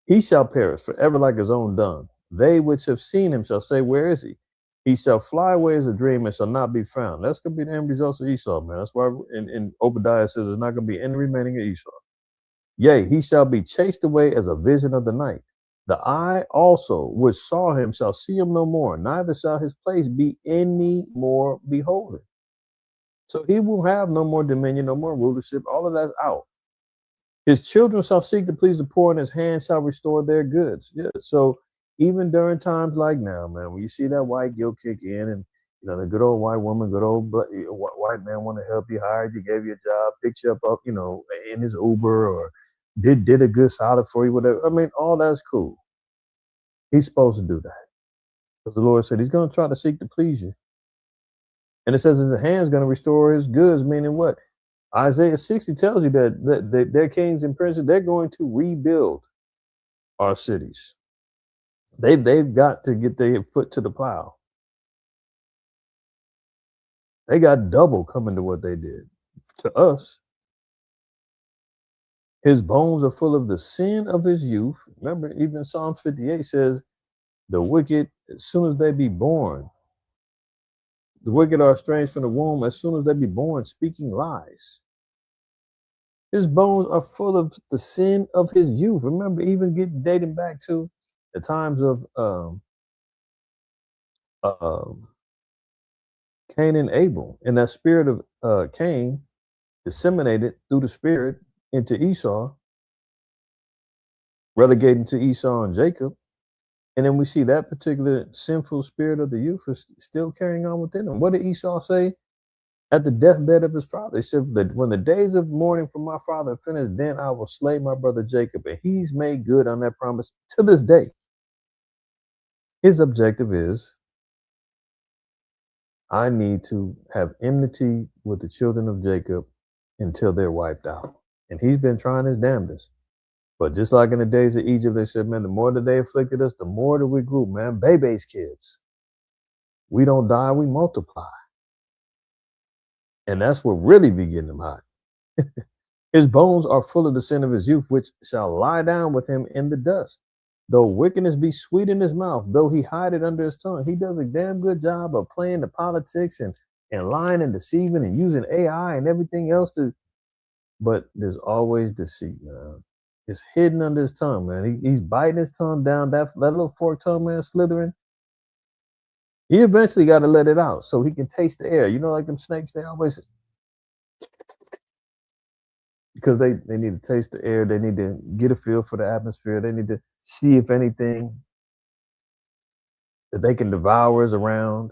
he shall perish forever like his own dung. They which have seen him shall say, where is he? He shall fly away as a dream and shall not be found. That's going to be the end results of Esau, man. That's why in Obadiah says there's not going to be any remaining of Esau. Yea, he shall be chased away as a vision of the night. The eye also which saw him shall see him no more, neither shall his place be any more beholden. So he will have no more dominion, no more rulership. All of that's out. His children shall seek to please the poor, and his hand shall restore their goods. Yeah. So even during times like now, man, when you see that white guilt kick in, and the good old white woman, good old white man want to help you, hired you, gave you a job, picked you up, in his Uber, or did a good solid for you, whatever. I mean, all that's cool. He's supposed to do that, because the Lord said he's going to try to seek to please you. And it says his hand's going to restore his goods, meaning what? Isaiah 60 tells you that their kings and princes, they're going to rebuild our cities. They've got to get their foot to the plow. They got double coming to what they did to us. His bones are full of the sin of his youth. Remember, even Psalm 58 says, the wicked, as soon as they be born, the wicked are estranged from the womb as soon as they be born, speaking lies. His bones are full of the sin of his youth. Remember, even dating back to the times of Cain and Abel, and that spirit of Cain disseminated through the spirit into Esau, relegating to Esau and Jacob. And then we see that particular sinful spirit of the youth is still carrying on within him. What did Esau say at the deathbed of his father? He said that when the days of mourning for my father are finished, then I will slay my brother Jacob. And he's made good on that promise to this day. His objective is, I need to have enmity with the children of Jacob until they're wiped out. And he's been trying his damnedest. But just like in the days of Egypt, they said, man, the more that they afflicted us, the more that we grew, man. Baby's kids. We don't die, we multiply. And that's what really be getting him hot. His bones are full of the sin of his youth, which shall lie down with him in the dust. Though wickedness be sweet in his mouth, though he hide it under his tongue. He does a damn good job of playing the politics and lying and deceiving and using AI and everything else but there's always deceit, man. It's hidden under his tongue, man. He's biting his tongue down. That little forked tongue, man, slithering. He eventually got to let it out so he can taste the air. Like them snakes, they always, because they need to taste the air. They need to get a feel for the atmosphere. They need to see if anything that they can devour is around.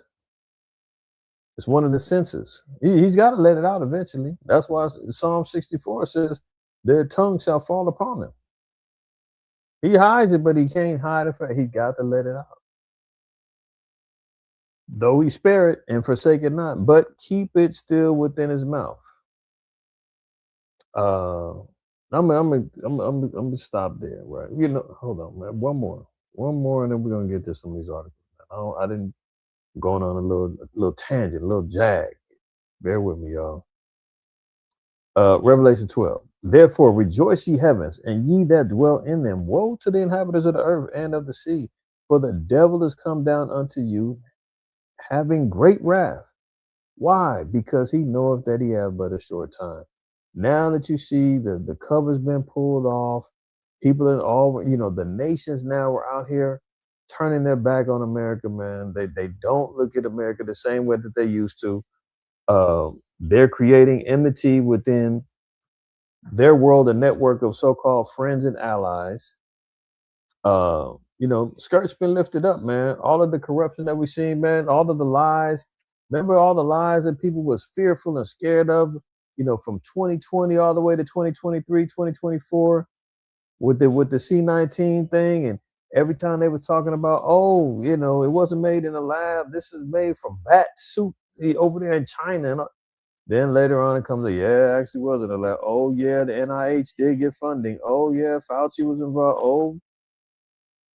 It's one of the senses. He's got to let it out eventually. That's why Psalm 64 says, their tongue shall fall upon them. He hides it, but he can't hide it. He got to let it out. Though he spare it and forsake it not, but keep it still within his mouth. I'm gonna stop there, right? Hold on, man. One more, and then we're gonna get to some of these articles. I didn't going on a little tangent, a little jag. Bear with me, y'all. Revelation 12. Therefore, rejoice, ye heavens, and ye that dwell in them. Woe to the inhabitants of the earth and of the sea, for the devil is come down unto you, having great wrath. Why? Because he knoweth that he have but a short time. Now that you see the cover's been pulled off, people in all, the nations now are out here turning their back on America, man. They don't look at America the same way that they used to. They're creating enmity within their world, a network of so-called friends and allies. Skirt's been lifted up, man. All of the corruption that we seen, man, all of the lies. Remember all the lies that people was fearful and scared of, from 2020 all the way to 2023, 2024, with the C19 thing. And every time they were talking about, it wasn't made in a lab. This is made from bat soup over there in China. And then later on, it comes it actually wasn't a lab. Oh, yeah, the NIH did get funding. Oh, yeah, Fauci was involved. Oh,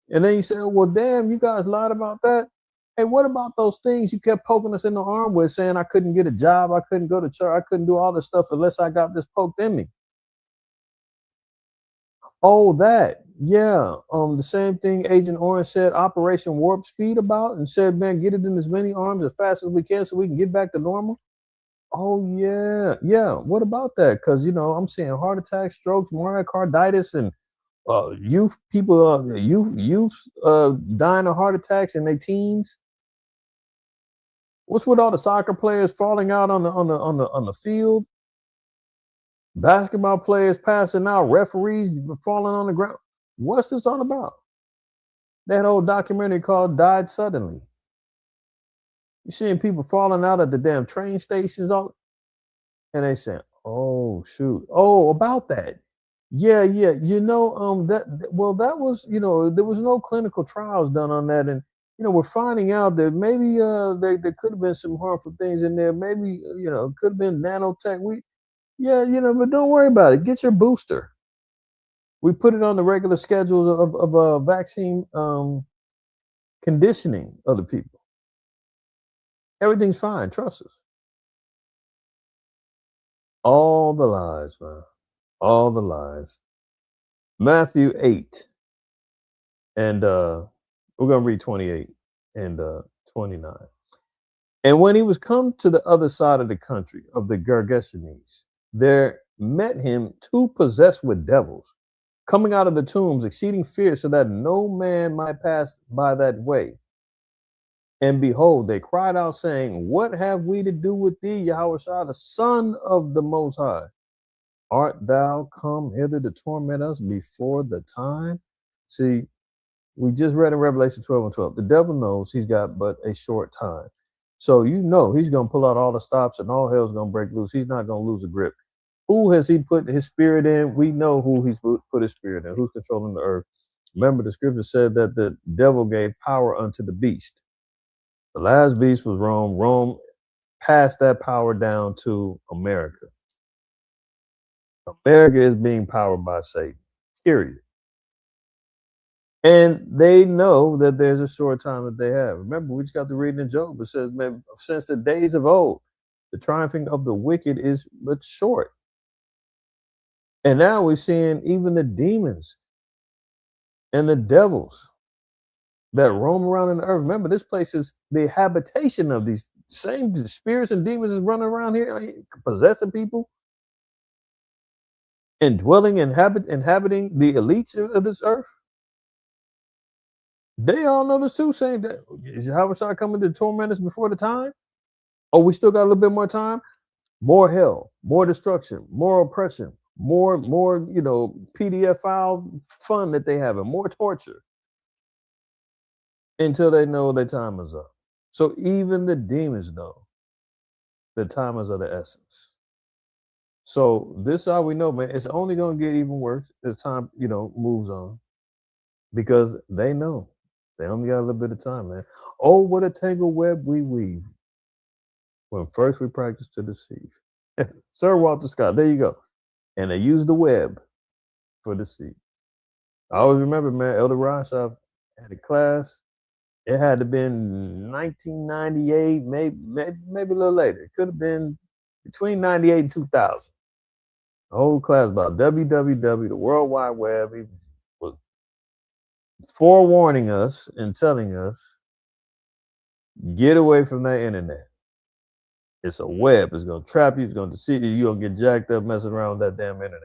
and then you say, well, damn, you guys lied about that. Hey, what about those things you kept poking us in the arm with, saying I couldn't get a job, I couldn't go to church, I couldn't do all this stuff unless I got this poked in me? Oh, that. Yeah. The same thing Agent Orange said Operation Warp Speed about, and said, man, get it in as many arms as fast as we can so we can get back to normal. Oh, yeah. Yeah. What about that? Because, I'm seeing heart attacks, strokes, myocarditis, and youth dying of heart attacks in their teens. What's with all the soccer players falling out on the field? Basketball players passing out, referees falling on the ground. What's this all about? That old documentary called Died Suddenly. You're seeing people falling out at the damn train stations, and they saying, oh, shoot. Oh, about that. Yeah. That was, there was no clinical trials done on that. And, we're finding out that maybe there could have been some harmful things in there. Maybe, it could have been nanotech. But don't worry about it. Get your booster. We put it on the regular schedule of vaccine conditioning other people. Everything's fine. Trust us. All the lies, man. All the lies. Matthew 8. And we're going to read 28 and 29. And when he was come to the other side of the country of the Gergesenes, there met him two possessed with devils, coming out of the tombs, exceeding fierce, so that no man might pass by that way. And behold, they cried out, saying, what have we to do with thee, Yahushua, the Son of the Most High? Art thou come hither to torment us before the time? See, we just read in Revelation 12 and 12. The devil knows he's got but a short time. So he's going to pull out all the stops and all hell's going to break loose. He's not going to lose a grip. Who has he put his spirit in? We know who he's put his spirit in. Who's controlling the earth? Remember, the scripture said that the devil gave power unto the beast. The last beast was Rome. Rome passed that power down to America. America is being powered by Satan, period. And they know that there's a short time that they have. Remember, we just got to read in Job. It says, man, since the days of old, the triumphing of the wicked is but short. And now we're seeing even the demons and the devils that roam around in the earth. Remember, this place is the habitation of these same spirits and demons is running around here, possessing people and dwelling, inhabiting the elites of this earth. They all know this too, saying that is Yahushua coming to torment us before the time? Oh, we still got a little bit more time? More hell, more destruction, more oppression, more PDF file fun that they have, and more torture until they know their time is up. So even the demons know the time is of the essence. So this is how we know, man. It's only going to get even worse as time, moves on, because they know. They only got a little bit of time, man. Oh, what a tangled web we weave when first we practice to deceive. Sir Walter Scott, there you go. And they use the web for deceit. I always remember, man, Elder Rashov had a class. It had to have been 1998, maybe a little later. It could have been between 98 and 2000. A whole class about www, the World Wide Web. He was forewarning us and telling us, get away from that internet. It's a web. It's going to trap you. It's going to deceive you. You're going to get jacked up messing around with that damn internet.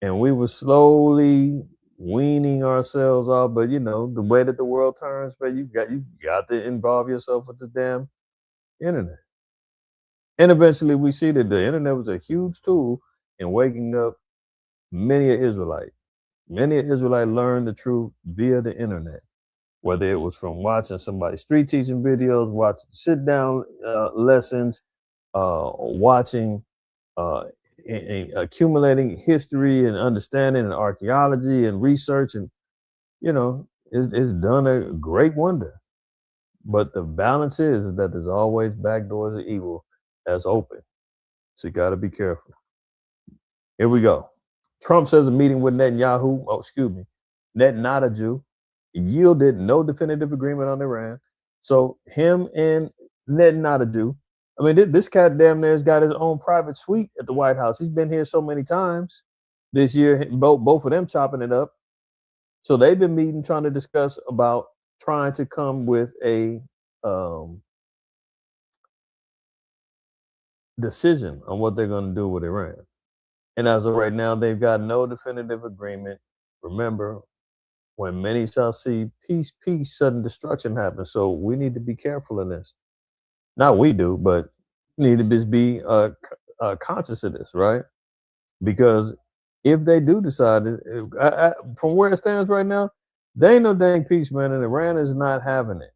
And we were slowly weaning ourselves off. But, you know, the way that the world turns, man, you got to involve yourself with this damn internet. And eventually we see that the internet was a huge tool in waking up many an Israelite. Many an Israelite learned the truth via the internet, whether it was from watching somebody street teaching videos, watching sit-down lessons, watching, accumulating history and understanding and archaeology and research. And, you know, it's done a great wonder. But the balance is that there's always back doors of evil that's open. So you got to be careful. Here we go. Trump says a meeting with Netanyahu, yielded no definitive agreement on Iran. So him and Netanyahu, I mean, this cat damn near has got his own private suite at the White House. He's been here so many times this year, both of them chopping it up. So they've been meeting, trying to discuss about trying to come with a decision on what they're going to do with Iran. And as of right now, they've got no definitive agreement. Remember, when many shall see peace, sudden destruction happens. So we need to be careful in this. Not we do, but we need to just be conscious of this, right? Because if they do decide, from where it stands right now, there ain't no dang peace, man, and Iran is not having it.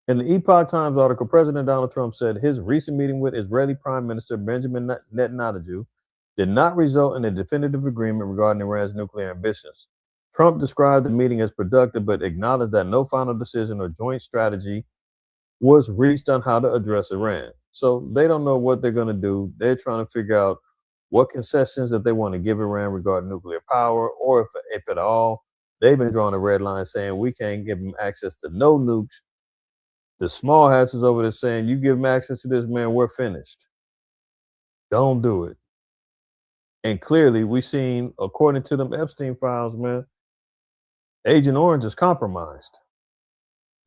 In the Epoch Times article, President Donald Trump said his recent meeting with Israeli Prime Minister Benjamin Netanyahu did not result in a definitive agreement regarding Iran's nuclear ambitions. Trump described the meeting as productive, but acknowledged that no final decision or joint strategy was reached on how to address Iran. So they don't know what they're going to do. They're trying to figure out what concessions that they want to give Iran regarding nuclear power, or if at all. They've been drawing a red line saying we can't give them access to no nukes. The small hats is over there saying, you give them access to this, man, we're finished. Don't do it. And clearly, we've seen, according to them Epstein files, man, Agent Orange is compromised.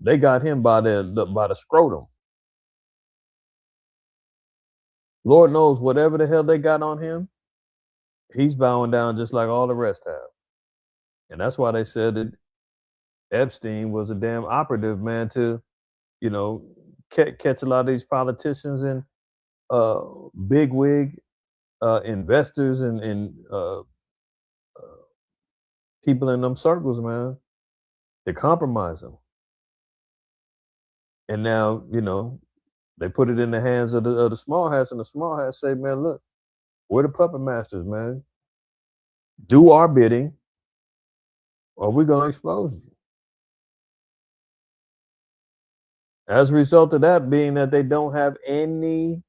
They got him by the scrotum. Lord knows whatever the hell they got on him, he's bowing down just like all the rest have. And that's why they said that Epstein was a damn operative, man, to, you know, catch a lot of these politicians and bigwig investors and people in them circles, man. They compromise them. And now, you know, they put it in the hands of the small hats, and the small hats say, man, look, we're the puppet masters, man. Do our bidding, or we're going to expose you. As a result of that being that they don't have any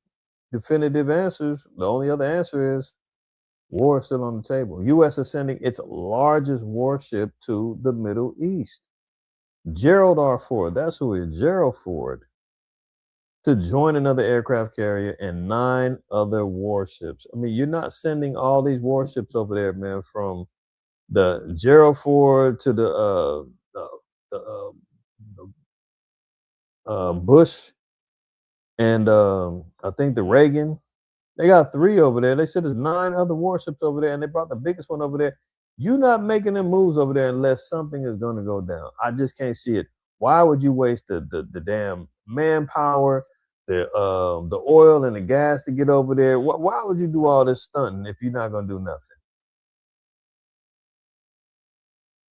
definitive answers, the only other answer is war is still on the table. U.S. is sending its largest warship to the Middle East. Gerald R. Ford, that's who he is, Gerald Ford, to join another aircraft carrier and 9 other warships. I mean, you're not sending all these warships over there, man, from the Gerald Ford to the Bush and I think the Reagan. They got 3 over there. They said there's 9 other warships over there, and they brought the biggest one over there. You're not making them moves over there unless something is going to go down. I just can't see it. Why would you waste the damn manpower, the oil and the gas to get over there? Why would you do all this stunting if you're not going to do nothing?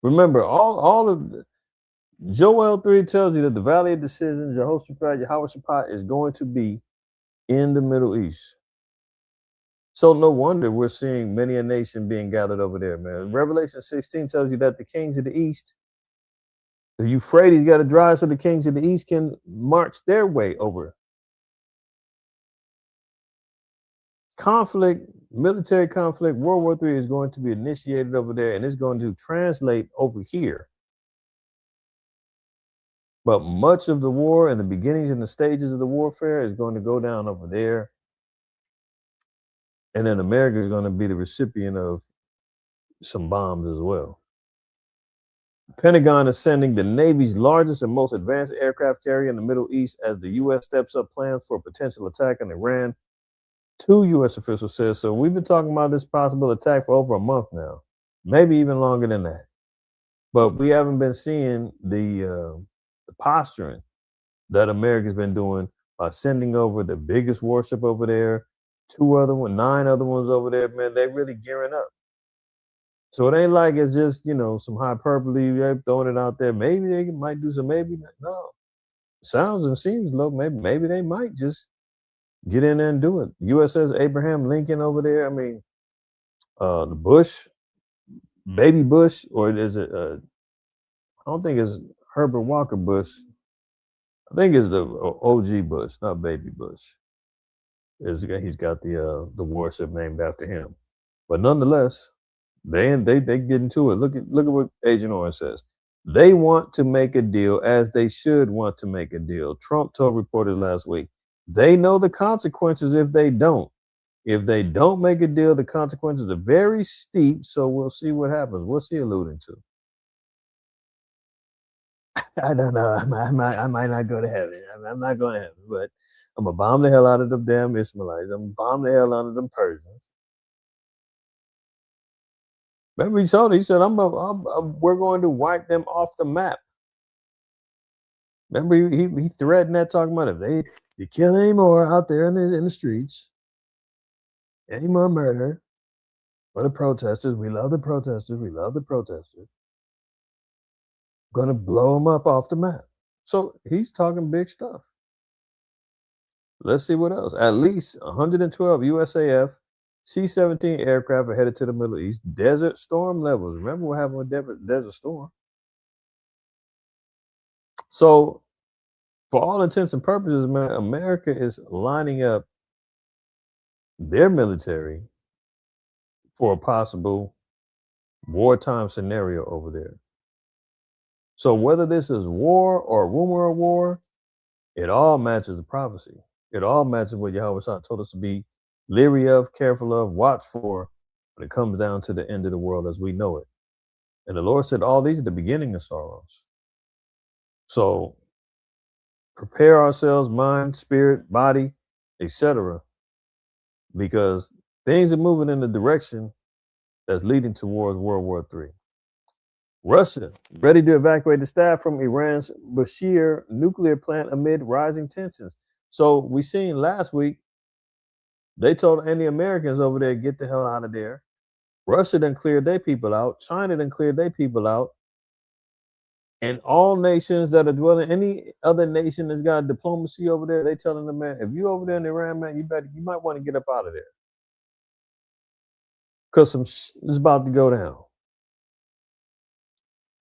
Remember, all of Joel 3 tells you that the Valley of Decision, Jehoshaphat, Yahweh is going to be in the Middle East. So no wonder we're seeing many a nation being gathered over there, man. Revelation 16 tells you that the kings of the east, the Euphrates got to dry so the kings of the east can march their way over. Conflict, military conflict, World War III is going to be initiated over there, and it's going to translate over here. But much of the war and the beginnings and the stages of the warfare is going to go down over there. And then America is going to be the recipient of some bombs as well. Pentagon is sending the Navy's largest and most advanced aircraft carrier in the Middle East as the U.S. steps up plans for a potential attack on Iran. 2 U.S. officials said so. We've been talking about this possible attack for over a month now, maybe even longer than that. But we haven't been seeing the posturing that America's been doing by sending over the biggest warship over there, 9 other ones over there. Man, they really gearing up. So it ain't like it's just, some hyperbole, they're throwing it out there. Maybe they might do some, maybe not. No. Sounds and seems low. Maybe they might just get in there and do it. USS Abraham Lincoln over there. I mean, the Bush, baby Bush, or is it, I don't think it's Herbert Walker Bush. I think it's the OG Bush, not baby Bush. He's got the warship named after him. But nonetheless, they get into it. Look at what Agent Orange says. They want to make a deal as they should want to make a deal. Trump told reporters last week, they know the consequences if they don't. If they don't make a deal, the consequences are very steep. So we'll see what happens. What's he alluding to? I don't know. I might not go to heaven. I'm not going to heaven, but I'm going to bomb the hell out of them damn Ishmaelites. I'm going to bomb the hell out of them Persians. Remember, he said, we're going to wipe them off the map. Remember, he threatened that, talking about if they kill any more out there in the streets, any more murder for the protesters. We love the protesters. We love the protesters. Going to blow them up off the map. So he's talking big stuff. Let's see what else. At least 112 USAF C-17 aircraft are headed to the Middle East. Desert Storm levels. Remember what happened with Desert Storm? So, for all intents and purposes, man, America is lining up their military for a possible wartime scenario over there. So whether this is war or rumor of war, it all matches the prophecy. It all matches what Yahweh told us to be leery of, careful of, watch for when it comes down to the end of the world as we know it. And the Lord said, all these are the beginning of sorrows. So prepare ourselves, mind, spirit, body, etc., because things are moving in the direction that's leading towards World War III. Russia ready to evacuate the staff from Iran's Bushehr nuclear plant amid rising tensions. So we seen last week, they told any Americans over there, get the hell out of there. Russia done cleared their people out. China done cleared their people out. And all nations that are dwelling, any other nation that's got diplomacy over there, they telling them, man, if you over there in Iran, man, you might want to get up out of there. Because it's about to go down.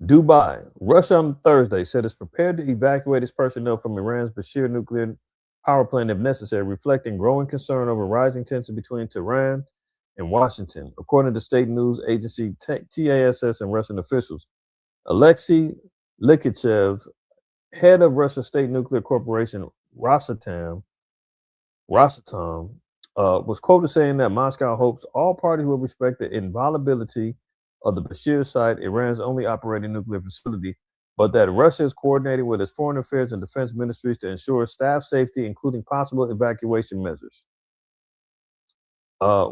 Dubai, Russia on Thursday said it's prepared to evacuate its personnel from Iran's Bushehr nuclear power plant if necessary, reflecting growing concern over rising tension between Tehran and Washington, according to state news agency TASS and Russian officials. Alexei Likichev, head of Russian state nuclear corporation Rosatom, was quoted saying that Moscow hopes all parties will respect the inviolability of the Bushehr site, Iran's only operating nuclear facility, but that Russia is coordinating with its foreign affairs and defense ministries to ensure staff safety, including possible evacuation measures.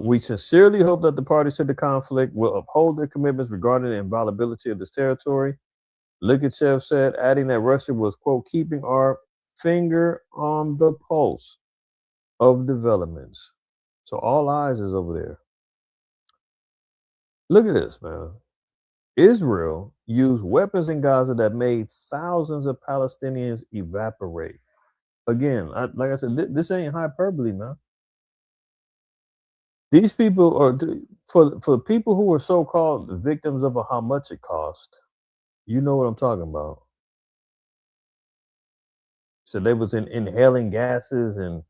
We sincerely hope that the parties to the conflict will uphold their commitments regarding the inviolability of this territory, Likichev said, adding that Russia was, quote, keeping our finger on the pulse of developments. So all eyes is over there. Look at this, man. Israel used weapons in Gaza that made thousands of Palestinians evaporate. Again, like I said, this ain't hyperbole, man. These people are, for people who are so-called victims of how much it cost, you know what I'm talking about. So they was inhaling gases and,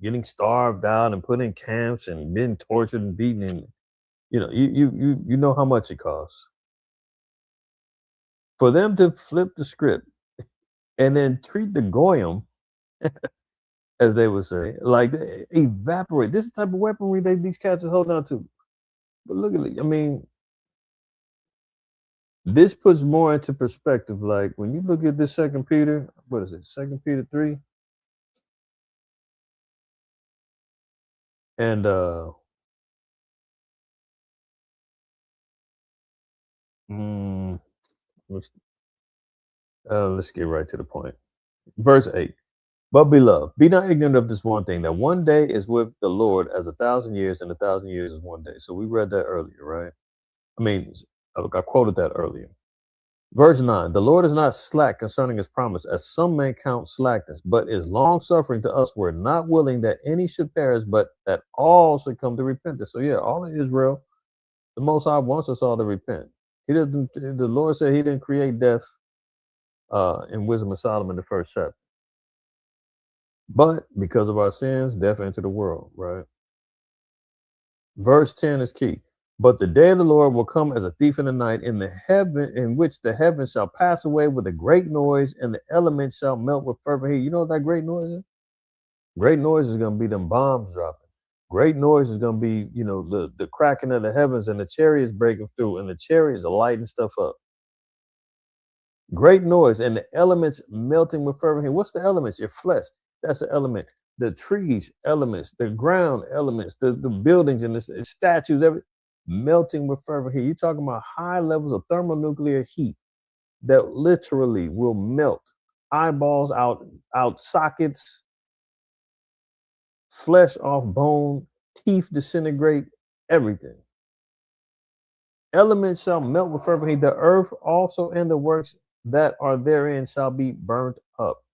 getting starved out and put in camps and being tortured and beaten. And, you know how much it costs. For them to flip the script and then treat the Goyim as they would say. Like, they evaporate. This is the type of weaponry these cats are holding on to. But look at it. I mean, this puts more into perspective. Like, when you look at this Second Peter, what is it? 2 Peter 3. And let's get right to the point. Verse 8. But beloved, be not ignorant of this one thing, that one day is with the Lord as 1,000 years, and 1,000 years is one day. So we read that earlier, right? I mean, I quoted that earlier. Verse 9, the Lord is not slack concerning his promise, as some men count slackness, but is long suffering to us, we're not willing that any should perish, but that all should come to repentance. So yeah, all of Israel, the Most High wants us all to repent. He didn't. The Lord said he didn't create death in Wisdom of Solomon, the first chapter. But because of our sins, death entered the world, right? Verse 10 is key. But the day of the Lord will come as a thief in the night, in which the heavens shall pass away with a great noise, and the elements shall melt with fervent heat. You know what that great noise is? Great noise is going to be them bombs dropping. Great noise is going to be, the cracking of the heavens and the chariots breaking through, and the chariots are lighting stuff up. Great noise, and the elements melting with fervent heat. What's the elements? Your flesh. That's the element. The trees, elements. The ground, elements. The buildings and the statues, everything. Melting with fervent heat. You're talking about high levels of thermonuclear heat that literally will melt eyeballs out sockets, flesh off bone, teeth disintegrate, everything. Elements shall melt with fervent heat. The earth also and the works that are therein shall be burnt up.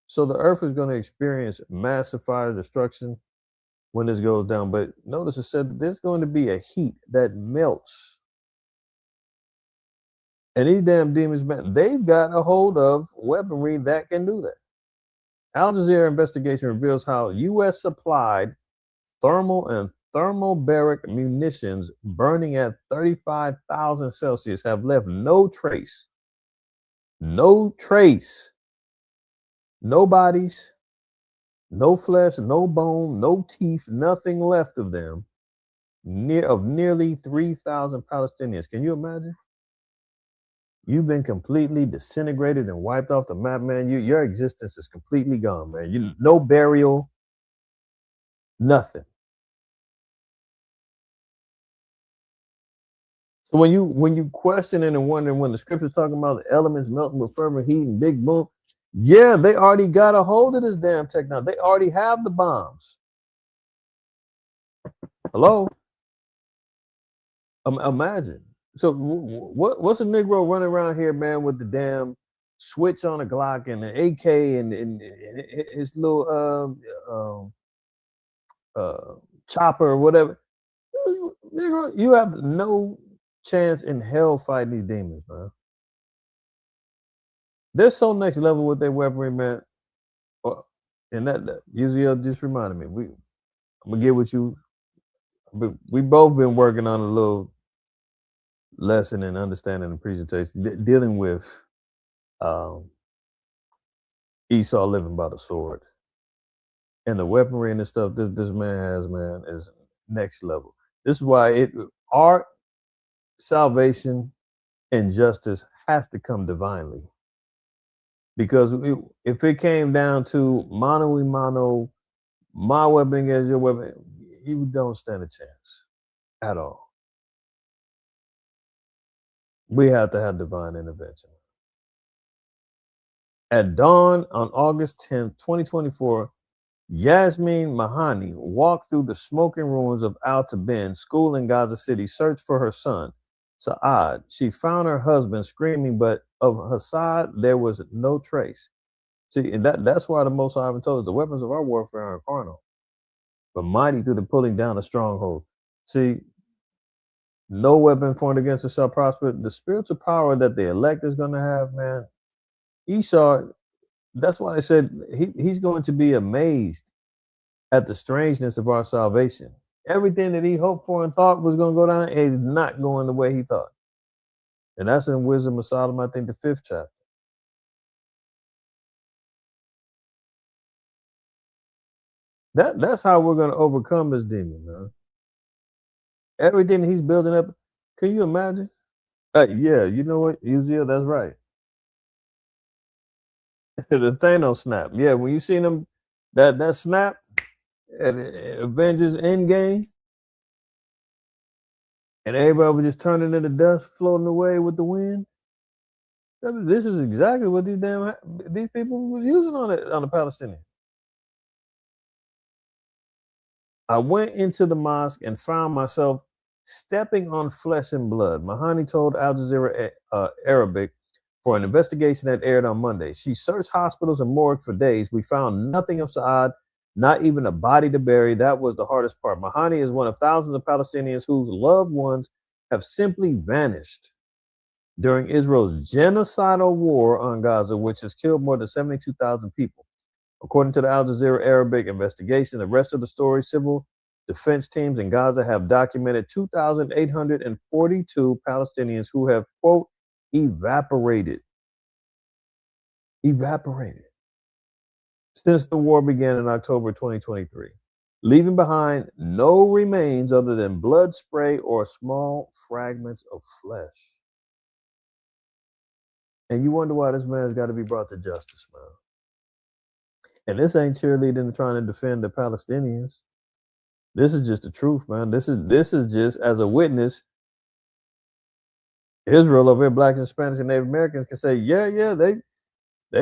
So the earth is going to experience massive fire destruction when this goes down. But notice it said that there's going to be a heat that melts. And these damn demons, man, they've got a hold of weaponry that can do that. Al Jazeera investigation reveals how U.S. supplied thermal and thermobaric munitions burning at 35,000 Celsius have left no trace, no bodies, no flesh, no bone, no teeth, nothing left of them, nearly 3,000 Palestinians. Can you imagine? You've been completely disintegrated and wiped off the map, man. Your existence is completely gone, man. No burial, nothing. So when you questioning and wondering when the scripture's talking about the elements melting with fervent heat and big boom, yeah, they already got a hold of this damn technology. They already have the bombs. Hello? Imagine. So what's a Negro running around here, man, with the damn switch on a Glock and an AK and his little chopper or whatever? Negro, you have no chance in hell fighting these demons, man. They're so next level with their weaponry, man. And that Uziel just reminded me. I'm gonna get with you. We both been working on a little lesson and understanding the presentation, dealing with Esau living by the sword, and the weaponry and the stuff this man has, man, is next level. This is why our salvation and justice has to come divinely. Because if it came down to mano y mano, my weapon against your weapon, you don't stand a chance at all. We have to have divine intervention. At dawn on August 10th, 2024, Yasmin Mahani walked through the smoking ruins of Al Tabin school in Gaza City, searched for her son, Saad. She found her husband screaming, but of Hassad, there was no trace. See, and that's why the Most High told us the weapons of our warfare are carnal, but mighty through the pulling down of strongholds. See, no weapon formed against us shall prosper. The spiritual power that the elect is going to have, man, Esau, that's why I said he's going to be amazed at the strangeness of our salvation. Everything that he hoped for and thought was going to go down is not going the way he thought. And that's in Wisdom of Solomon, I think the 5th chapter. That's how we're going to overcome this demon, man. Everything he's building up. Can you imagine? Yeah, you know what, Uzziah, that's right. The Thanos snap. Yeah, when you seen him, that snap at Avengers Endgame, and everybody was just turning into dust, floating away with the wind. This is exactly what these people was using on the Palestinians. I went into the mosque and found myself stepping on flesh and blood. Mahani told Al Jazeera Arabic for an investigation that aired on Monday. She searched hospitals and morgues for days. We found nothing of Saad, not even a body to bury. That was the hardest part. Mahani is one of thousands of Palestinians whose loved ones have simply vanished during Israel's genocidal war on Gaza, which has killed more than 72,000 people. According to the Al Jazeera Arabic investigation, the rest of the story, civil defense teams in Gaza have documented 2,842 Palestinians who have, quote, evaporated since the war began in October 2023, leaving behind no remains other than blood spray or small fragments of flesh. And you wonder why this man's got to be brought to justice, man. And this ain't cheerleading and trying to defend the Palestinians. This is just the truth, man. This is just as a witness. Israel over here, blacks and Hispanics and Native Americans can say, yeah, they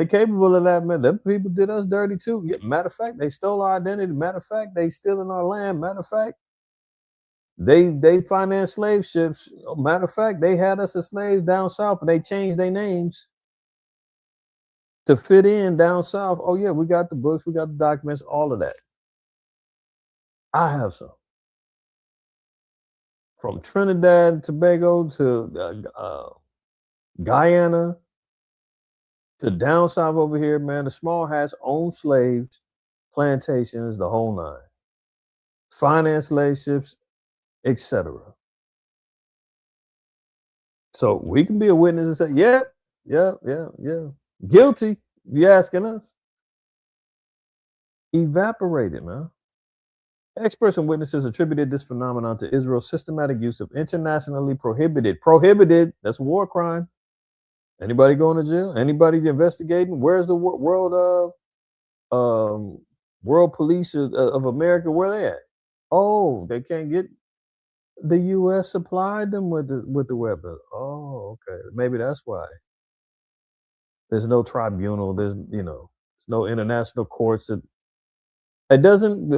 capable of that, man. Them people did us dirty too. Yeah, matter of fact, they stole our identity. Matter of fact, they stealing our land. Matter of fact, they financed slave ships. Matter of fact, they had us as slaves down south, and they changed their names to fit in down south. Oh yeah, we got the books, we got the documents, all of that. I have some. From Trinidad and Tobago to Guyana to down south over here, man, the small hats own slaves, plantations, the whole nine. Finance slave ships, etc. So we can be a witness and say, yeah. Guilty, you asking us. Evaporated, man. Experts and witnesses attributed this phenomenon to Israel's systematic use of internationally prohibited, that's a war crime. Anybody going to jail? Anybody investigating? Where's the world police of America? Where they at? Oh, they can't get. The U.S. supplied them with the weapons. Oh, okay. Maybe that's why. There's no tribunal. There's no international courts. It doesn't.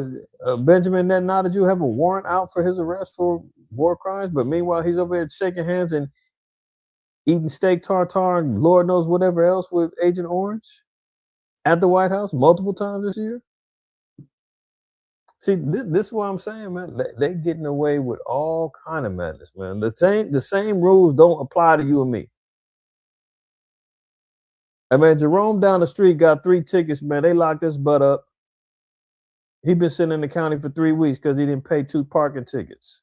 Benjamin Netanyahu have a warrant out for his arrest for war crimes, but meanwhile he's over here shaking hands and eating steak tartare and Lord knows whatever else with Agent Orange at the White House multiple times this year. See, this is what I'm saying, man. They getting away with all kind of madness, man. The same rules don't apply to you and me. I mean, Jerome down the street got 3 tickets, man. They locked his butt up. He been sitting in the county for 3 weeks because he didn't pay 2 parking tickets.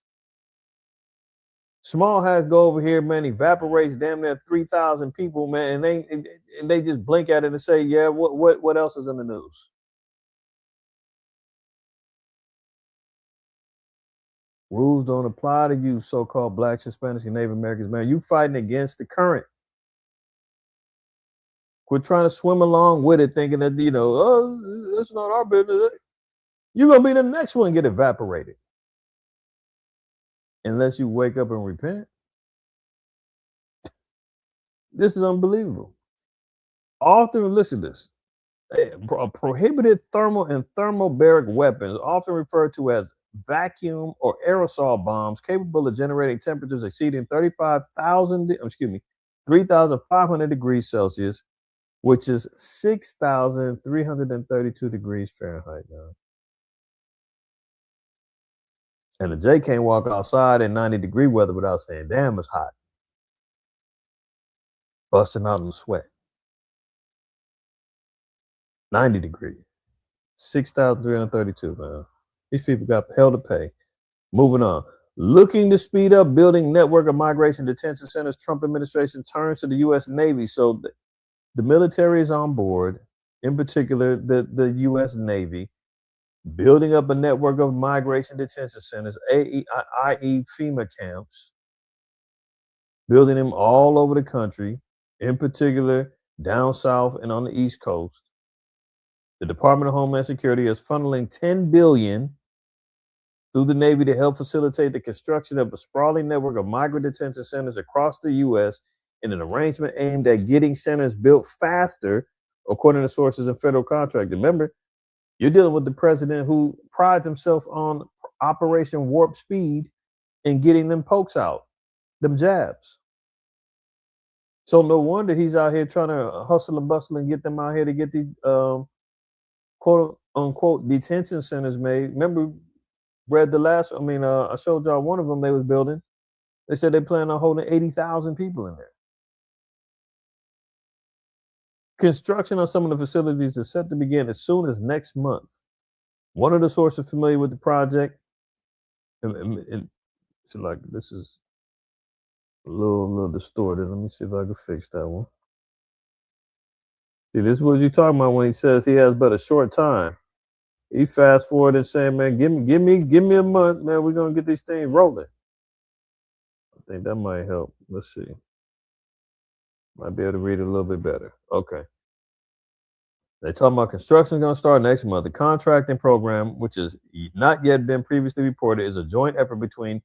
Small hats go over here, man, evaporates damn near 3,000 people, man, and they just blink at it and say, yeah, what else is in the news? Rules don't apply to you, so-called blacks, Hispanics, and Native Americans, man. You fighting against the current. Quit trying to swim along with it, thinking that, it's not our business. You're going to be the next one get evaporated. Unless you wake up and repent. This is unbelievable. Often, listen to this. Prohibited thermal and thermobaric weapons, often referred to as vacuum or aerosol bombs, capable of generating temperatures exceeding 3,500 degrees Celsius, which is 6,332 degrees Fahrenheit now. And the J can't walk outside in 90-degree weather without saying, damn, it's hot. Busting out in sweat. 90 degrees. 6,332, man. These people got hell to pay. Moving on. Looking to speed up building network of migration detention centers, Trump administration turns to the U.S. Navy. So the military is on board, in particular the U.S. Navy. building up a network of migration detention centers, i.e. FEMA camps, building them all over the country, in particular down south and on the East Coast. The Department of Homeland Security is funneling $10 billion through the Navy to help facilitate the construction of a sprawling network of migrant detention centers across the U.S. in an arrangement aimed at getting centers built faster, according to sources and federal contractors. Remember, you're dealing with the president who prides himself on Operation Warp Speed and getting them pokes out, them jabs. So no wonder he's out here trying to hustle and bustle and get them out here to get these quote unquote detention centers made. Remember, read the last, I showed y'all one of them they was building. They said they plan on holding 80,000 people in there. Construction on some of the facilities is set to begin as soon as next month. One of the sources familiar with the project, and so like this is a little distorted. Let me see if I can fix that one. See, this is what you're talking about when he says he has but a short time. He fast forward and saying, man, give me a month, man. We're gonna get these things rolling. I think that might help. Let's see. Might be able to read it a little bit better. Okay. They're talking about construction is going to start next month. The contracting program, which has not yet been previously reported, is a joint effort between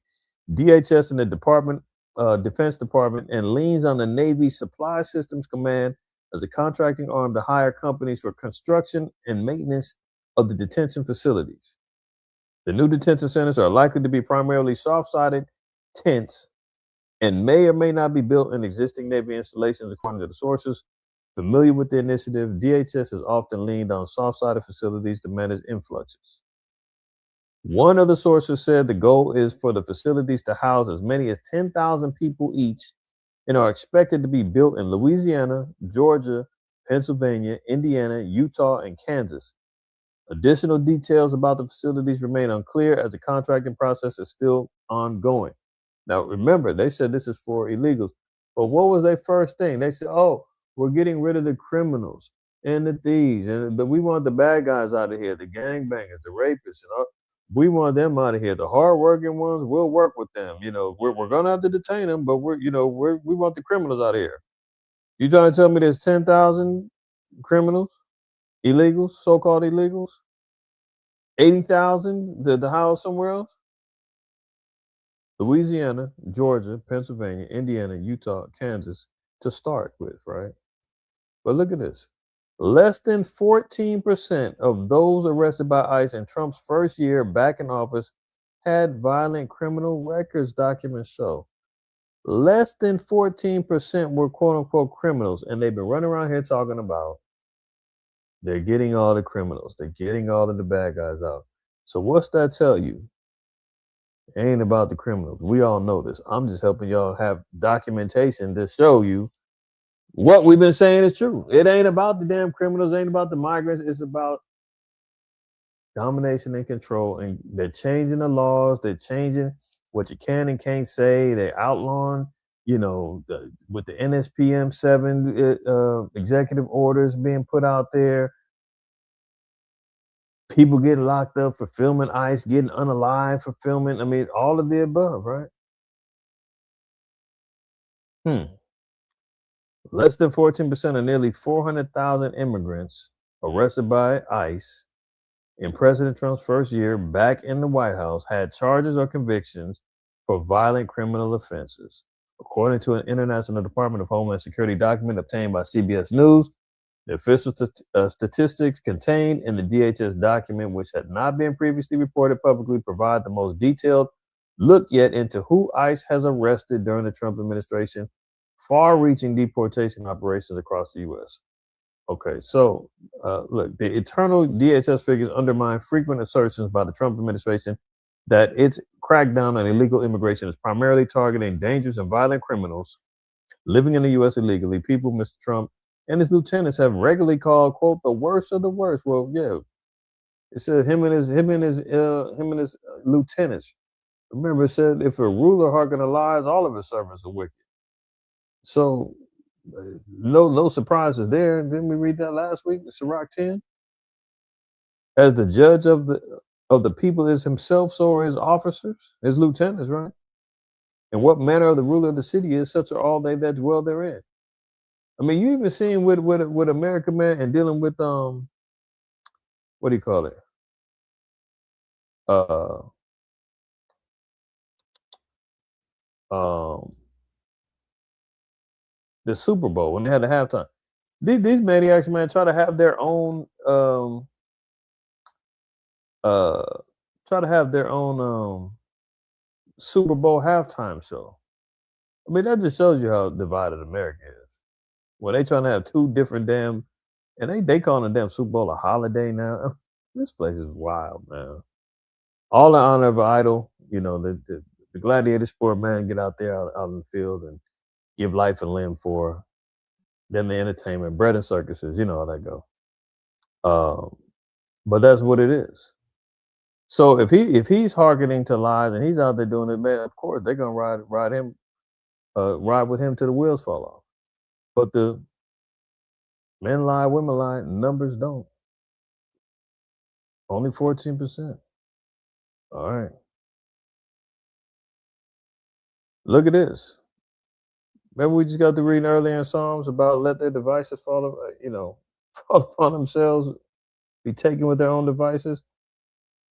DHS and the Defense Department and leans on the Navy Supply Systems Command as a contracting arm to hire companies for construction and maintenance of the detention facilities. The new detention centers are likely to be primarily soft-sided tents and may or may not be built in existing Navy installations, according to the sources familiar with the initiative. DHS has often leaned on soft-sided facilities to manage influxes. One of the sources said the goal is for the facilities to house as many as 10,000 people each and are expected to be built in Louisiana, Georgia, Pennsylvania, Indiana, Utah, and Kansas. Additional details about the facilities remain unclear as the contracting process is still ongoing. Now, remember, they said this is for illegals. But what was their first thing? They said, oh, we're getting rid of the criminals and the thieves, but we want the bad guys out of here, the gangbangers, the rapists, we want them out of here. The hardworking ones, we'll work with them. We're gonna have to detain them, but we want the criminals out of here. You trying to tell me there's 10,000 criminals, illegals, so-called illegals, 80,000 the house somewhere else? Louisiana, Georgia, Pennsylvania, Indiana, Utah, Kansas to start with, right? But look at this. Less than 14% of those arrested by ICE in Trump's first year back in office had violent criminal records, documents show. Less than 14% were quote-unquote criminals, and they've been running around here talking about they're getting all the criminals. They're getting all of the bad guys out. So what's that tell you? It ain't about the criminals. We all know this. I'm just helping y'all have documentation to show you what we've been saying is true. It ain't about the damn criminals. It ain't about the migrants. It's about domination and control. And they're changing the laws. They're changing what you can and can't say. They're outlawing, with the NSPM 7 executive orders being put out there. People getting locked up for filming ICE, getting unalived for filming. All of the above, right? Less than 14% of nearly 400,000 immigrants arrested by ICE in President Trump's first year back in the White House had charges or convictions for violent criminal offenses. According to an International Department of Homeland Security document obtained by CBS News, the official statistics contained in the DHS document, which had not been previously reported publicly, provide the most detailed look yet into who ICE has arrested during the Trump administration, far-reaching deportation operations across the U.S. Okay, so look, the eternal DHS figures undermine frequent assertions by the Trump administration that its crackdown on illegal immigration is primarily targeting dangerous and violent criminals living in the U.S. illegally, people Mr. Trump and his lieutenants have regularly called, quote, the worst of the worst. Well, yeah, it said him and his lieutenants. Remember, it said if a ruler hearken to lies, all of his servants are wicked. So, no surprises there. Didn't we read that last week, Sirach 10? as the judge of the people is himself, so are his officers, his lieutenants, right? And what manner of the ruler of the city is, such are all they that dwell therein. I mean, you even seen with America, man, and dealing with what do you call it? Um, the Super Bowl when they had the halftime. These maniacs, man, try to have their own Super Bowl halftime show. I mean, that just shows you how divided America is. Well, they trying to have two different damn, and they calling the damn Super Bowl a holiday now. This place is wild, man. All in honor of an idol, you know, the gladiator sport, man, get out there out in the field and give life and limb for. Then the entertainment, bread and circuses, you know how that go. But that's what it is. So if he's hearkening to lies and he's out there doing it, man, of course they're gonna ride with him till the wheels fall off. But the men lie, women lie, numbers don't. Only 14%. All right. Look at this. Remember we just got to reading earlier in Psalms about let their devices fall upon themselves, be taken with their own devices.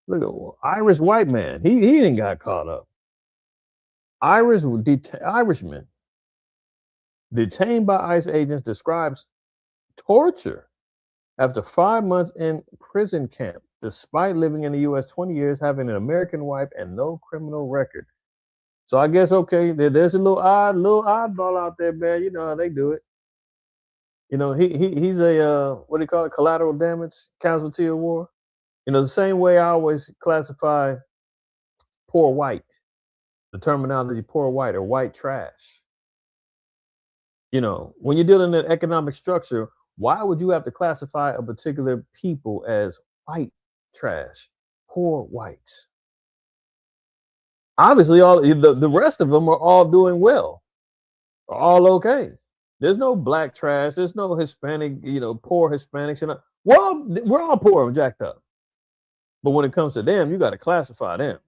Look at Irish white man. He didn't got caught up. Irishman detained by ICE agents describes torture after 5 months in prison camp, despite living in the U.S. 20 years, having an American wife and no criminal record. So I guess okay, there's a little oddball out there, man. You know how they do it. You know, he's a what do you call it? Collateral damage, casualty of war. You know, the same way I always classify poor white, the terminology poor white or white trash. You know, when you're dealing in economic structure, why would you have to classify a particular people as white trash, poor whites? Obviously, all the rest of them are all doing well, are all okay. There's no black trash. There's no Hispanic, poor Hispanics. We're all poor and jacked up. But when it comes to them, you got to classify them.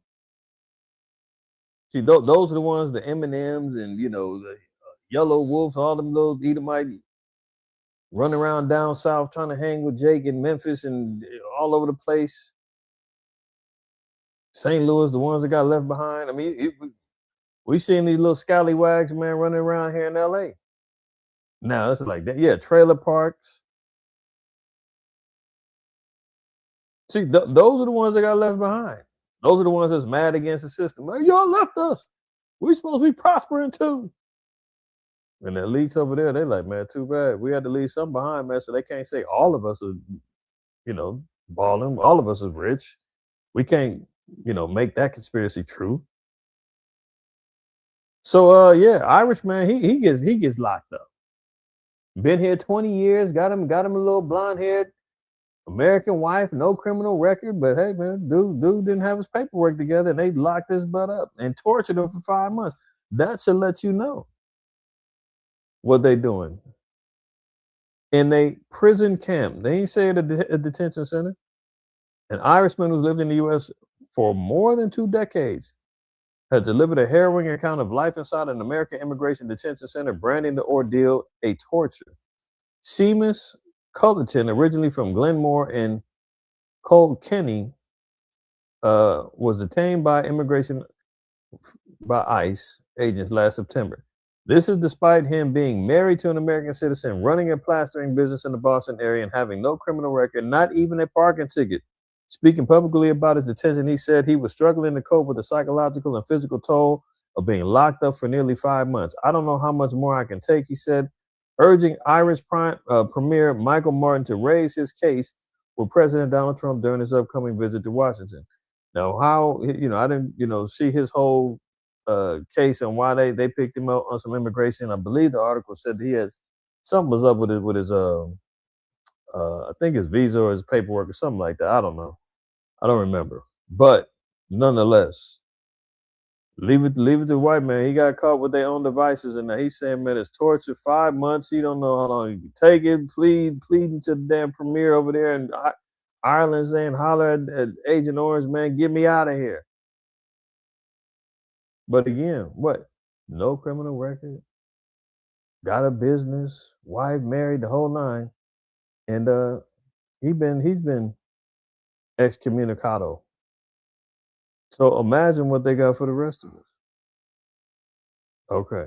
See, those are the ones, the M&Ms and, the yellow wolves, all them little Edomite run around down south trying to hang with Jake in Memphis and all over the place. St. Louis, the ones that got left behind. I mean, we seen these little scallywags, man, running around here in L.A. Now, it's like that. Yeah, trailer parks. See, those are the ones that got left behind. Those are the ones that's mad against the system. Like, y'all left us. We supposed to be prospering too. And the elites over there, they like, man, too bad. We had to leave some behind, man, so they can't say all of us are, balling. All of us is rich. We can't, make that conspiracy true. So, Irish man, he gets locked up. Been here 20 years, got him a little blonde-haired American wife, no criminal record, but hey, man, dude didn't have his paperwork together, and they locked his butt up and tortured him for 5 months. That should let you know what they doing in a prison camp. They ain't say it a detention center. An Irishman who's lived in the U.S. for more than 2 decades has delivered a harrowing account of life inside an American immigration detention center, branding the ordeal a torture. Seamus Cullerton, originally from Glenmore in Kilkenny, was detained by ICE agents last September. This is despite him being married to an American citizen, running a plastering business in the Boston area, and having no criminal record, not even a parking ticket. Speaking publicly about his detention, he said he was struggling to cope with the psychological and physical toll of being locked up for nearly 5 months. I don't know how much more I can take, he said, urging Irish Premier Michael Martin to raise his case with President Donald Trump during his upcoming visit to Washington. Now, how, I didn't, see his whole case and why they picked him up on some immigration. I believe the article said he has something was up with his I think his visa or his paperwork or something like that. I don't know. I don't remember. But nonetheless, leave it to the white man. He got caught with their own devices, and he's saying, man, it's torture. 5 months. He don't know how long he can take it. Pleading to the damn premier over there. And Ireland saying, holler at Agent Orange, man, get me out of here. But again, what? No criminal record, got a business, wife, married, the whole nine. And he's been excommunicado. So imagine what they got for the rest of us. Okay.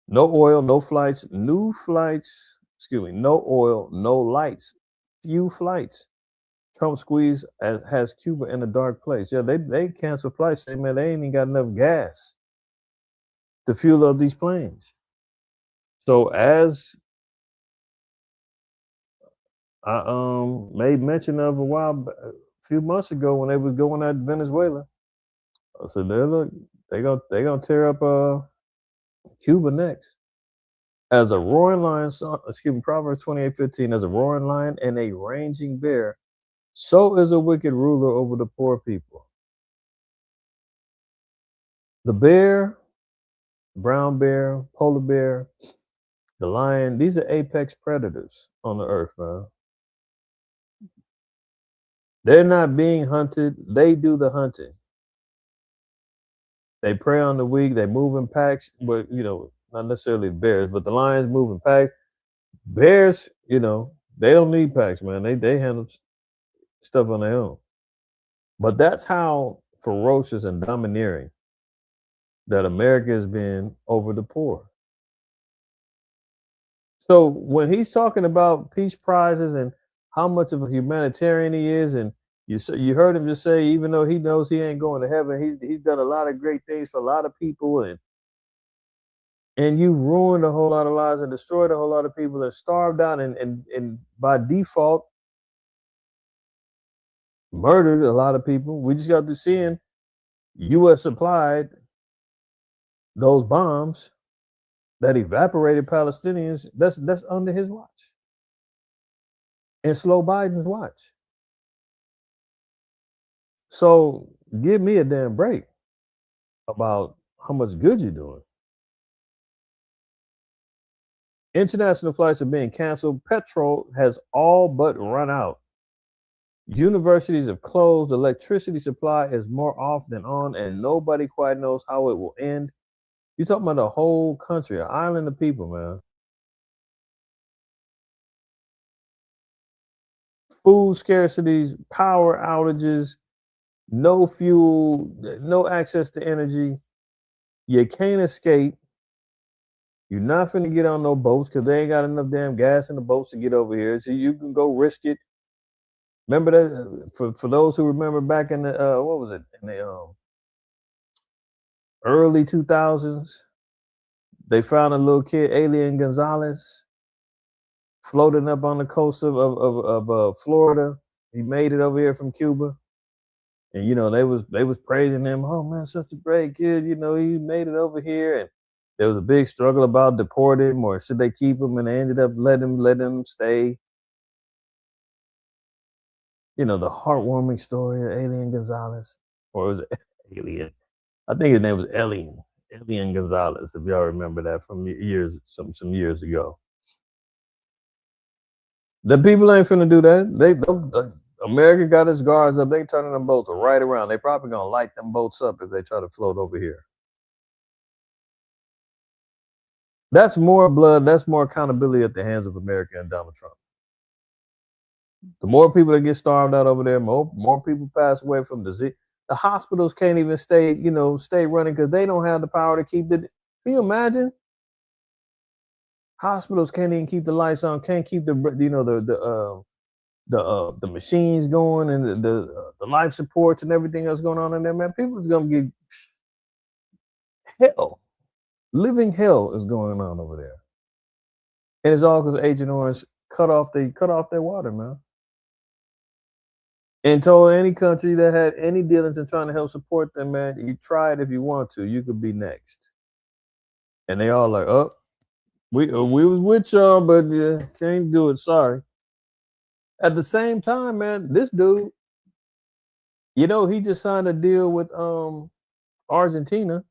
No oil, no flights, no oil, no lights, few flights. Trump squeeze has Cuba in a dark place. Yeah, they cancel flights. Say, man, they ain't even got enough gas to fuel up these planes. So as I made mention of a few months ago when they was going at Venezuela, I said, they gonna tear up Cuba next. As a roaring lion, Proverbs 28:15, as a roaring lion and a raging bear, so is a wicked ruler over the poor people. The bear, brown bear, polar bear, the lion, these are apex predators on the earth, man. They're not being hunted, they do the hunting. They prey on the weak, they move in packs, but not necessarily bears, but the lions move in packs. Bears, they don't need packs, man. They handle stuff on their own. But that's how ferocious and domineering that America has been over the poor. So when he's talking about peace prizes and how much of a humanitarian he is, and you heard him just say, even though he knows he ain't going to heaven, he's done a lot of great things for a lot of people, and you ruined a whole lot of lives and destroyed a whole lot of people that starved out and by default murdered a lot of people. We just got through seeing U.S. supplied those bombs that evaporated Palestinians. That's under his watch and slow Biden's watch. So give me a damn break about how much good you're doing. International flights are being canceled. Petrol has all but run out. Universities have closed. Electricity supply is more off than on, and nobody quite knows how it will end. You're talking about the whole country, an island of people, man. Food scarcities, power outages, no fuel, no access to energy. You can't escape. You're not finna get on no boats because they ain't got enough damn gas in the boats to get over here. So you can go risk it. Remember that for those who remember back in the in the early 2000s, they found a little kid, Alien Gonzalez, floating up on the coast of Florida. He made it over here from Cuba, and they was praising him. Oh man, such a great kid! He made it over here, and there was a big struggle about deporting him or should they keep him, and they ended up letting him stay. The heartwarming story of Alien Gonzalez, or was it Alien? I think his name was Alien Gonzalez, if y'all remember that from some years ago. The people ain't finna do that. America got its guards up. They turning them boats right around. They probably gonna light them boats up if they try to float over here. That's more blood. That's more accountability at the hands of America and Donald Trump. The more people that get starved out over there, more people pass away from disease. The hospitals can't even stay running because they don't have the power to keep it. Can you imagine? Hospitals can't even keep the lights on, can't keep the machines going and the life supports and everything else going on in there, man. People is gonna get hell. Living hell is going on over there. And it's all because Agent Orange cut off their water, man. And told any country that had any dealings in trying to help support them, man, you try it if you want to. You could be next. And they all like, oh, we was with y'all, but can't do it. Sorry. At the same time, man, this dude, he just signed a deal with Argentina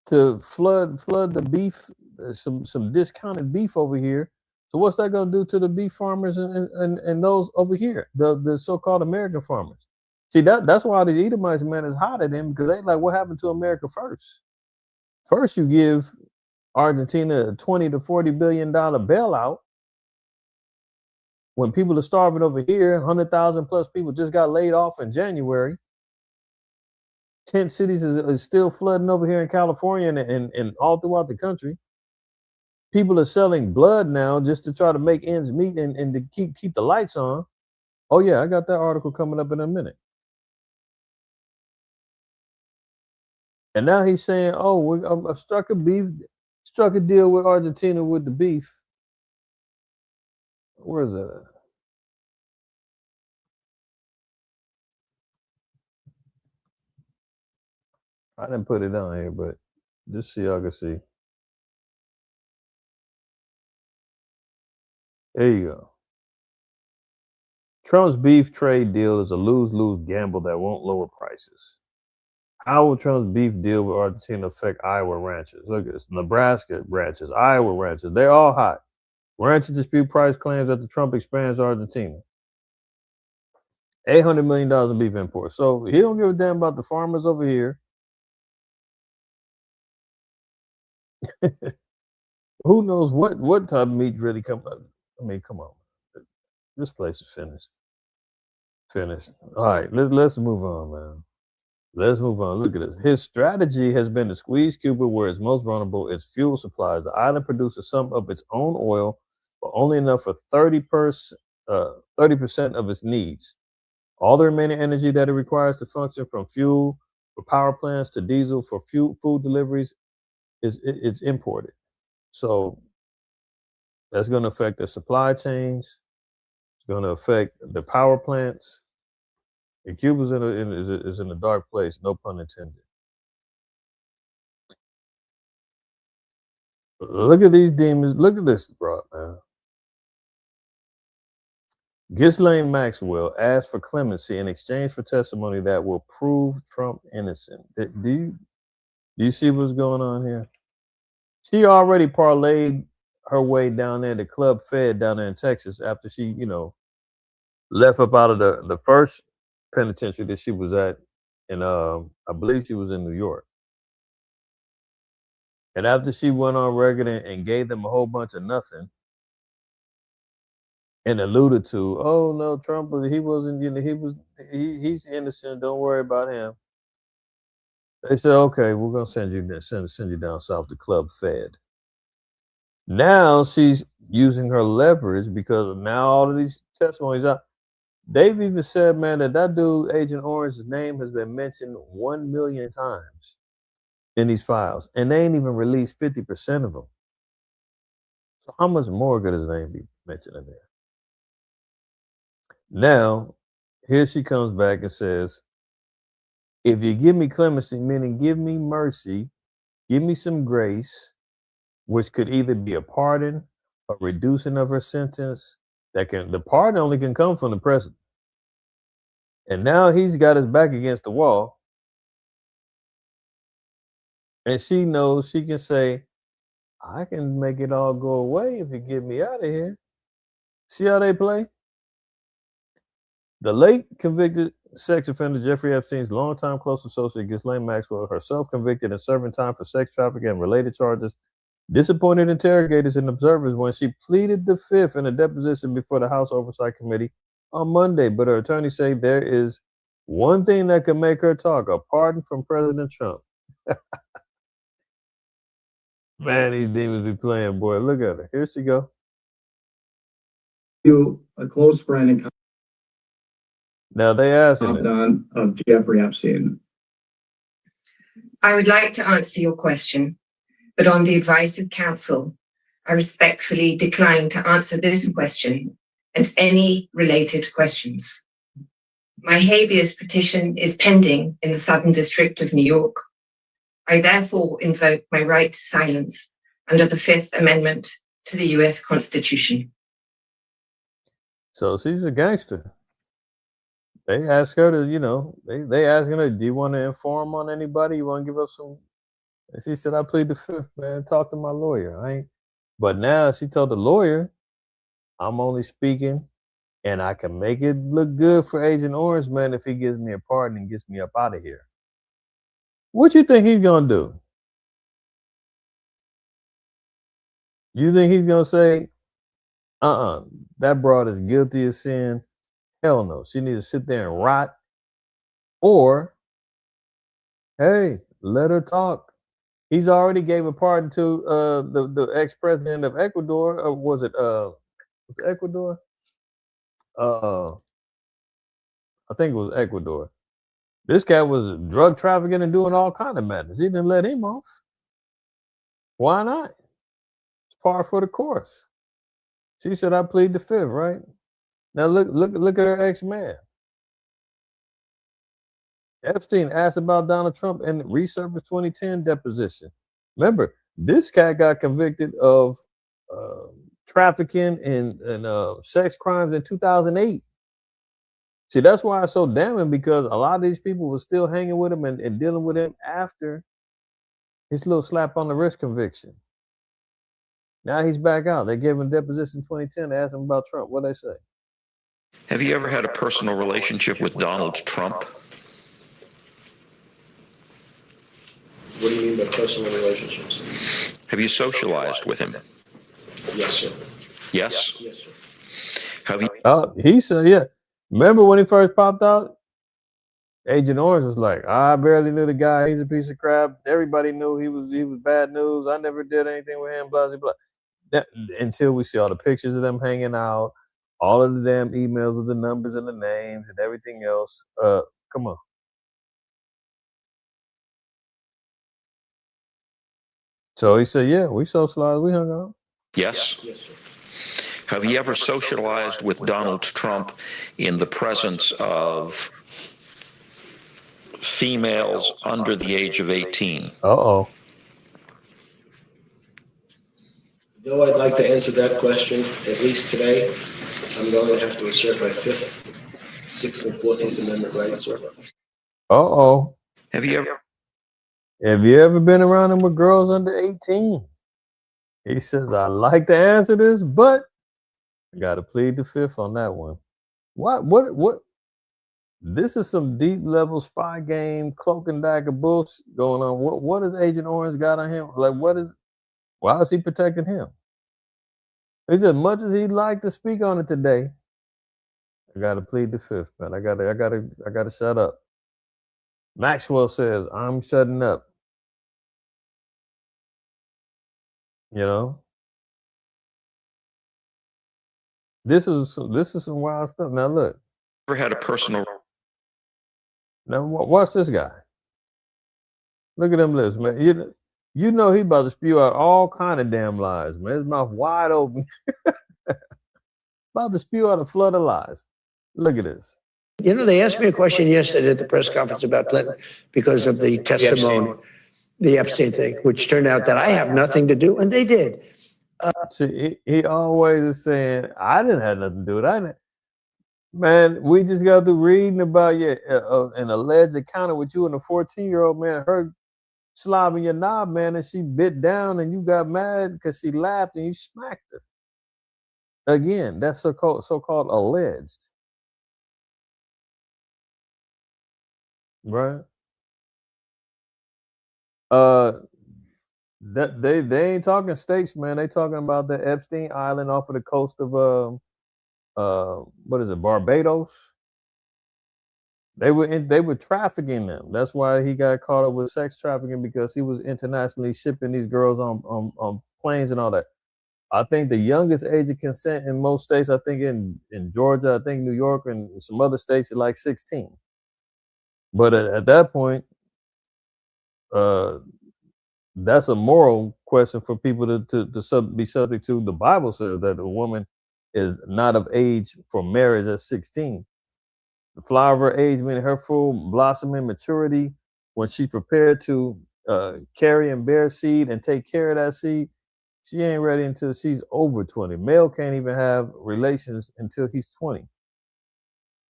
to flood the beef, some discounted beef over here, So what's that going to do to the beef farmers and those over here, the so-called American farmers? See, that's why these Edomites, man, is hot at them, because they like, what happened to America first? First, you give Argentina a $20 to $40 billion bailout when people are starving over here. 100,000 plus people just got laid off in January. Tent cities is still flooding over here in California and all throughout the country. People are selling blood now just to try to make ends meet and to keep the lights on. Oh yeah, I got that article coming up in a minute. And now he's saying, "Oh, I struck a deal with Argentina with the beef." Where is that at? I didn't put it on here, but just so y'all can see. There you go. Trump's beef trade deal is a lose-lose gamble that won't lower prices. How will Trump's beef deal with Argentina affect Iowa ranchers? Look at this. Nebraska ranchers, Iowa ranchers, they're all hot. Ranchers dispute price claims that the Trump expands Argentina. $800 million in beef imports. So he don't give a damn about the farmers over here. Who knows what type of meat really come up? I mean, come on. This place is finished. All right, let's move on, man. Let's move on. Look at this. His strategy has been to squeeze Cuba where it's most vulnerable, its fuel supplies. The island produces some of its own oil, but only enough for 30% of its needs. All the remaining energy that it requires to function, from fuel for power plants to diesel for food deliveries, is imported. So that's going to affect the supply chains. It's going to affect the power plants. And Cuba's is in a dark place, no pun intended. Look at these demons. Look at this, bro, man. Ghislaine Maxwell asked for clemency in exchange for testimony that will prove Trump innocent. Do you see what's going on here? She already parlayed her way down there to Club Fed down there in Texas after she, left up out of the first penitentiary that she was at, and I believe she was in New York. And after she went on record and gave them a whole bunch of nothing and alluded to, oh no, Trump, he wasn't, he's innocent, don't worry about him. They said, okay, we're gonna send you down south to Club Fed. Now she's using her leverage because now all of these testimonies out. They've even said, man, that dude, Agent Orange's name has been mentioned 1 million times in these files, and they ain't even released 50% of them. So how much more could his name be mentioned in there? Now, here she comes back and says, if you give me clemency, meaning give me mercy, give me some grace, which could either be a pardon, a reducing of her sentence, the pardon only can come from the president. And now he's got his back against the wall. And she knows she can say, I can make it all go away if you get me out of here. See how they play? The late convicted sex offender Jeffrey Epstein's longtime close associate Ghislaine Maxwell, herself convicted and serving time for sex trafficking and related charges, disappointed interrogators and observers when she pleaded the fifth in a deposition before the House Oversight Committee on Monday. But her attorneys say there is one thing that could make her talk: a pardon from President Trump. Man, these demons be playing, boy. Look at her. Here she go. You, a close friend and Now they asking confidant of Jeffrey Epstein. I would like to answer your question, but on the advice of counsel, I respectfully decline to answer this question and any related questions. My habeas petition is pending in the Southern District of New York. I therefore invoke my right to silence under the Fifth Amendment to the U.S. Constitution. So she's a gangster. They ask her to, they asking her, do you want to inform on anybody? You want to give up some? And she said, I plead the fifth, man. Talk to my lawyer. But now she told the lawyer I'm only speaking, and I can make it look good for Agent Orange Man if he gives me a pardon and gets me up out of here. What you think he's gonna do? You think he's gonna say, that broad is guilty of sin? Hell no. She needs to sit there and rot. Or, hey, let her talk. He's already gave a pardon to the ex-president of Ecuador. Or was it Ecuador? I think it was Ecuador. This guy was drug trafficking and doing all kind of madness. He didn't let him off. Why not? It's par for the course. She said, "I plead the fifth," right? Now look at her ex-man. Epstein asked about Donald Trump and resurfaced 2010 deposition. Remember, this guy got convicted of trafficking and sex crimes in 2008. See, that's why it's so damning, because a lot of these people were still hanging with him and dealing with him after his little slap on the wrist conviction. Now he's back out. They gave him deposition 2010 to ask him about Trump. What'd they say? Have you ever had a personal relationship with Donald Trump? What do you mean by personal relationships? Have you socialized with him? Yes, sir. Yes? Yes, sir. Have you? He said, yeah. Remember when he first popped out? Agent Orange was like, I barely knew the guy. He's a piece of crap. Everybody knew he was bad news. I never did anything with him, blah, blah, blah. Until we see all the pictures of them hanging out, all of the damn emails with the numbers and the names and everything else. Come on. So he said, yeah, we socialized, we hung out. Yes. Yes, sir. Have you ever socialized with Donald Trump in the presence of females under the age of 18? Uh-oh. Though I'd like to answer that question, at least today, I'm going to have to assert my 5th, 6th, and 14th Amendment rights. Uh-oh. Have you ever been around him with girls under 18? He says, I like to answer this, but I got to plead the fifth on that one. What? This is some deep level spy game, cloak and dagger bullshit going on. What has Agent Orange got on him? Like, why is he protecting him? He said, as much as he'd like to speak on it today, I got to plead the fifth, man. I gotta shut up. Maxwell says, I'm shutting up. You know? This is some wild stuff. Now look. ever had a personal? Now watch this guy. Look at them lips, man. You know he about to spew out all kind of damn lies, man. His mouth wide open. About to spew out a flood of lies. Look at this. You know, they asked me a question yesterday at the press conference about Clinton because of the testimony, the Epstein thing, which turned out that I have nothing to do, and they did. See, he always is saying, I didn't have nothing to do with it. Man, we just got through reading about an alleged encounter with you and a 14-year-old, man, her slobbing your knob, man, and she bit down and you got mad because she laughed and you smacked her. Again, that's so-called alleged. Right? That they ain't talking states, man. They talking about the Epstein Island off of the coast of what is it, Barbados? They were trafficking them. That's why he got caught up with sex trafficking, because he was internationally shipping these girls on planes and all that. I think the youngest age of consent in most states, I think in Georgia, I think New York and some other states, is like 16. But at that point, that's a moral question for people to be subject to. The Bible says that a woman is not of age for marriage at 16. The flower of her age, meaning her full blossoming maturity, when she's prepared to carry and bear seed and take care of that seed, she ain't ready until she's over 20. Male can't even have relations until he's 20.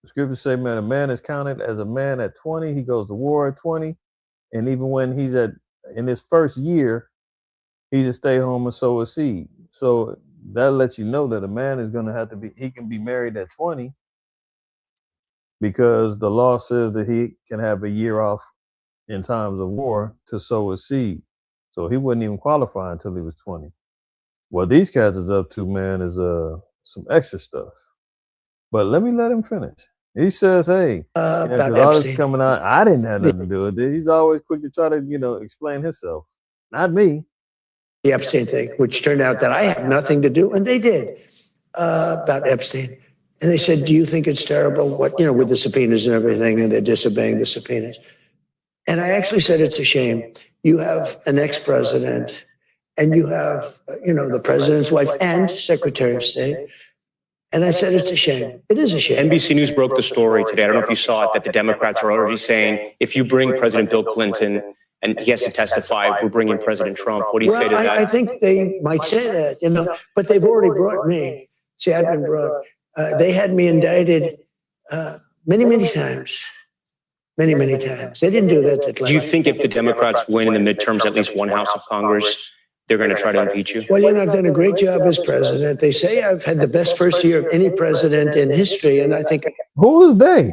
The scriptures say, man, a man is counted as a man at 20. He goes to war at 20. And even when he's in his first year, he just stay home and sow a seed. So that lets you know that a man is going to have to be, he can be married at 20 because the law says that he can have a year off in times of war to sow a seed. So he wouldn't even qualify until he was 20. What these cats is up to, man, is some extra stuff. But let him finish. He says, hey, about all this Epstein. coming out, I didn't have nothing to do with it. He's always quick to try to, explain himself. Not me. The Epstein thing, which turned out that I had nothing to do, and they did, about Epstein. And they said, do you think it's terrible what, with the subpoenas and everything, and they're disobeying the subpoenas? And I actually said, it's a shame. You have an ex-president, and you have, the president's wife and Secretary of State. And I said, it's a shame. It is a shame. NBC News broke the story today. I don't know if you saw it, that the Democrats are already saying, if you bring President Bill Clinton and he has to testify, we're bringing President Trump. What do you say to that? I think they might say that, but they've already brought me. See, I've been brought. They had me indicted many, many times. Many, many times. They didn't do that. Do you think if the Democrats win in the midterms, at least one house of Congress, they're going to try to impeach you? Well, I've done a great job as president. They say I've had the best first year of any president in history, and I think... Who is they?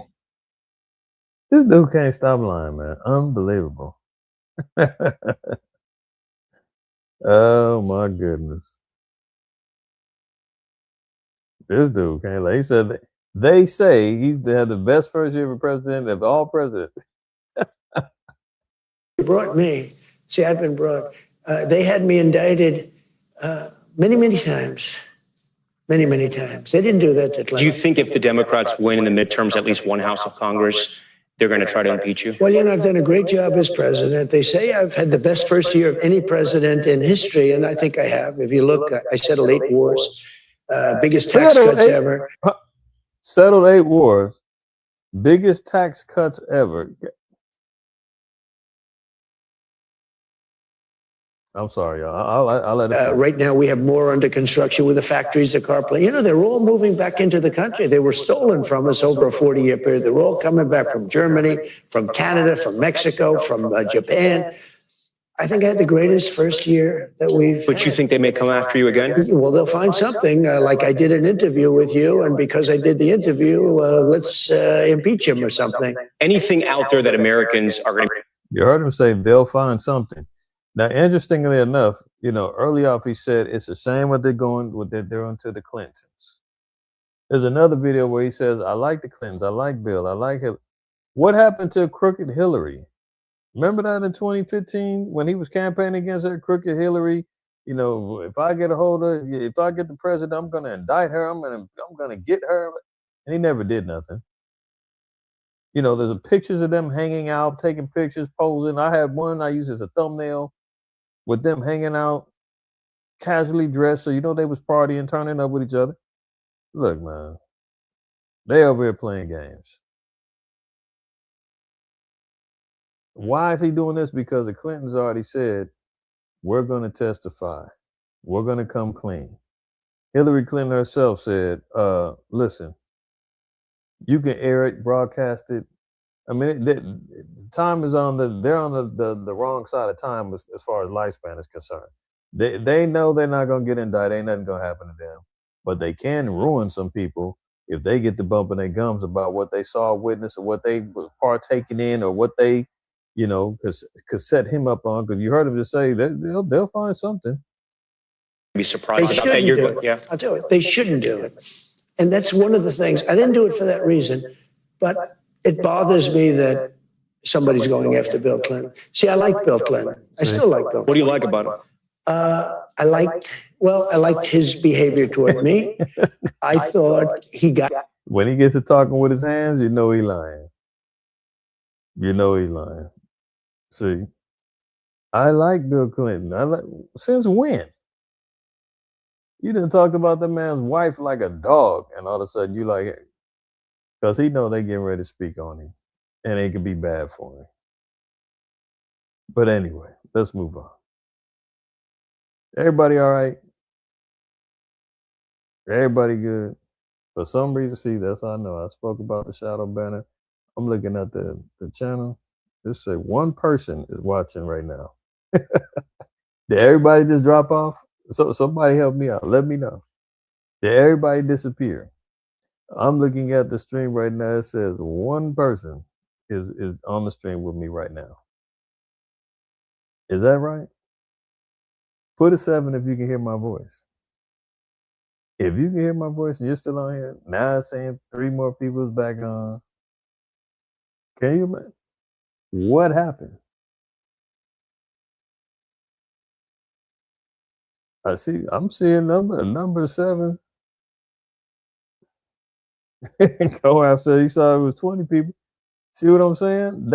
This dude can't stop lying, man. Unbelievable. Oh, my goodness. This dude can't lie. He said they say he's had the best first year of a president of all presidents. They brought me. See, I've been brought... they had me indicted many, many times. Many, many times. They didn't do that to Clinton. Do you think if the Democrats win in the midterms, at least one house of Congress, they're going to try to impeach you? Well, I've done a great job as president. They say I've had the best first year of any president in history, and I think I have. If you look, I settled 8 wars, biggest tax cuts ever. Settled 8 wars, biggest tax cuts ever. I'm sorry, y'all. I'll let it. Right now, we have more under construction with the factories, the car plant. They're all moving back into the country. They were stolen from us over a 40-year period. They're all coming back from Germany, from Canada, from Mexico, from Japan. I think I had the greatest first year that we've But you think they may come after you again? Well, they'll find something. Like I did an interview with you, and because I did the interview, let's impeach him or something. Anything out there that Americans are going to... You heard him say they'll find something. Now, interestingly enough, early off he said it's a shame what they're doing to the Clintons. There's another video where he says, I like the Clintons, I like Bill, I like him. What happened to crooked Hillary? Remember that in 2015 when he was campaigning against her, crooked Hillary? If I get the president, I'm going to indict her. I'm going to get her. And he never did nothing. There's pictures of them hanging out, taking pictures, posing. I had one I used as a thumbnail with them hanging out, casually dressed. So, they was partying, turning up with each other. Look, man, they over here playing games. Why is he doing this? Because the Clintons already said, we're going to testify. We're going to come clean. Hillary Clinton herself said, listen, you can air it, broadcast it. I mean, time is they're on the wrong side of time as far as lifespan is concerned. They know they're not going to get indicted. Ain't nothing going to happen to them. But they can ruin some people if they get the bump in their gums about what they saw, witnessed, or what they were partaking in, or what they, could set him up on. Because you heard him just say they'll find something. Be surprised about that. Yeah, I'll tell you, they shouldn't do it. And that's one of the things. I didn't do it for that reason, but it bothers me that somebody's going after Bill Clinton. See, I like Bill Clinton. I still like Bill Clinton. What do you like about him? I liked his behavior toward me. I thought he got... When he gets to talking with his hands, he lying. He's lying. See, I like Bill Clinton. Since when? You done talked about that man's wife like a dog, and all of a sudden you like it. Because he know they getting ready to speak on him. And it could be bad for him. But anyway, let's move on. Everybody all right? Everybody good? For some reason, see, that's how I know. I spoke about the shadow banner. I'm looking at the channel. Just say one person is watching right now. Did everybody just drop off? So somebody help me out. Let me know. Did everybody disappear? I'm looking at the stream right now. It says one person is on the stream with me right now. Is that right? Put a 7 if you can hear my voice. If you can hear my voice and you're still on here, now it's saying 3 more people is back on. Can you imagine? What happened? I'm seeing number 7. Coab said he saw it was 20 people. See what I'm saying?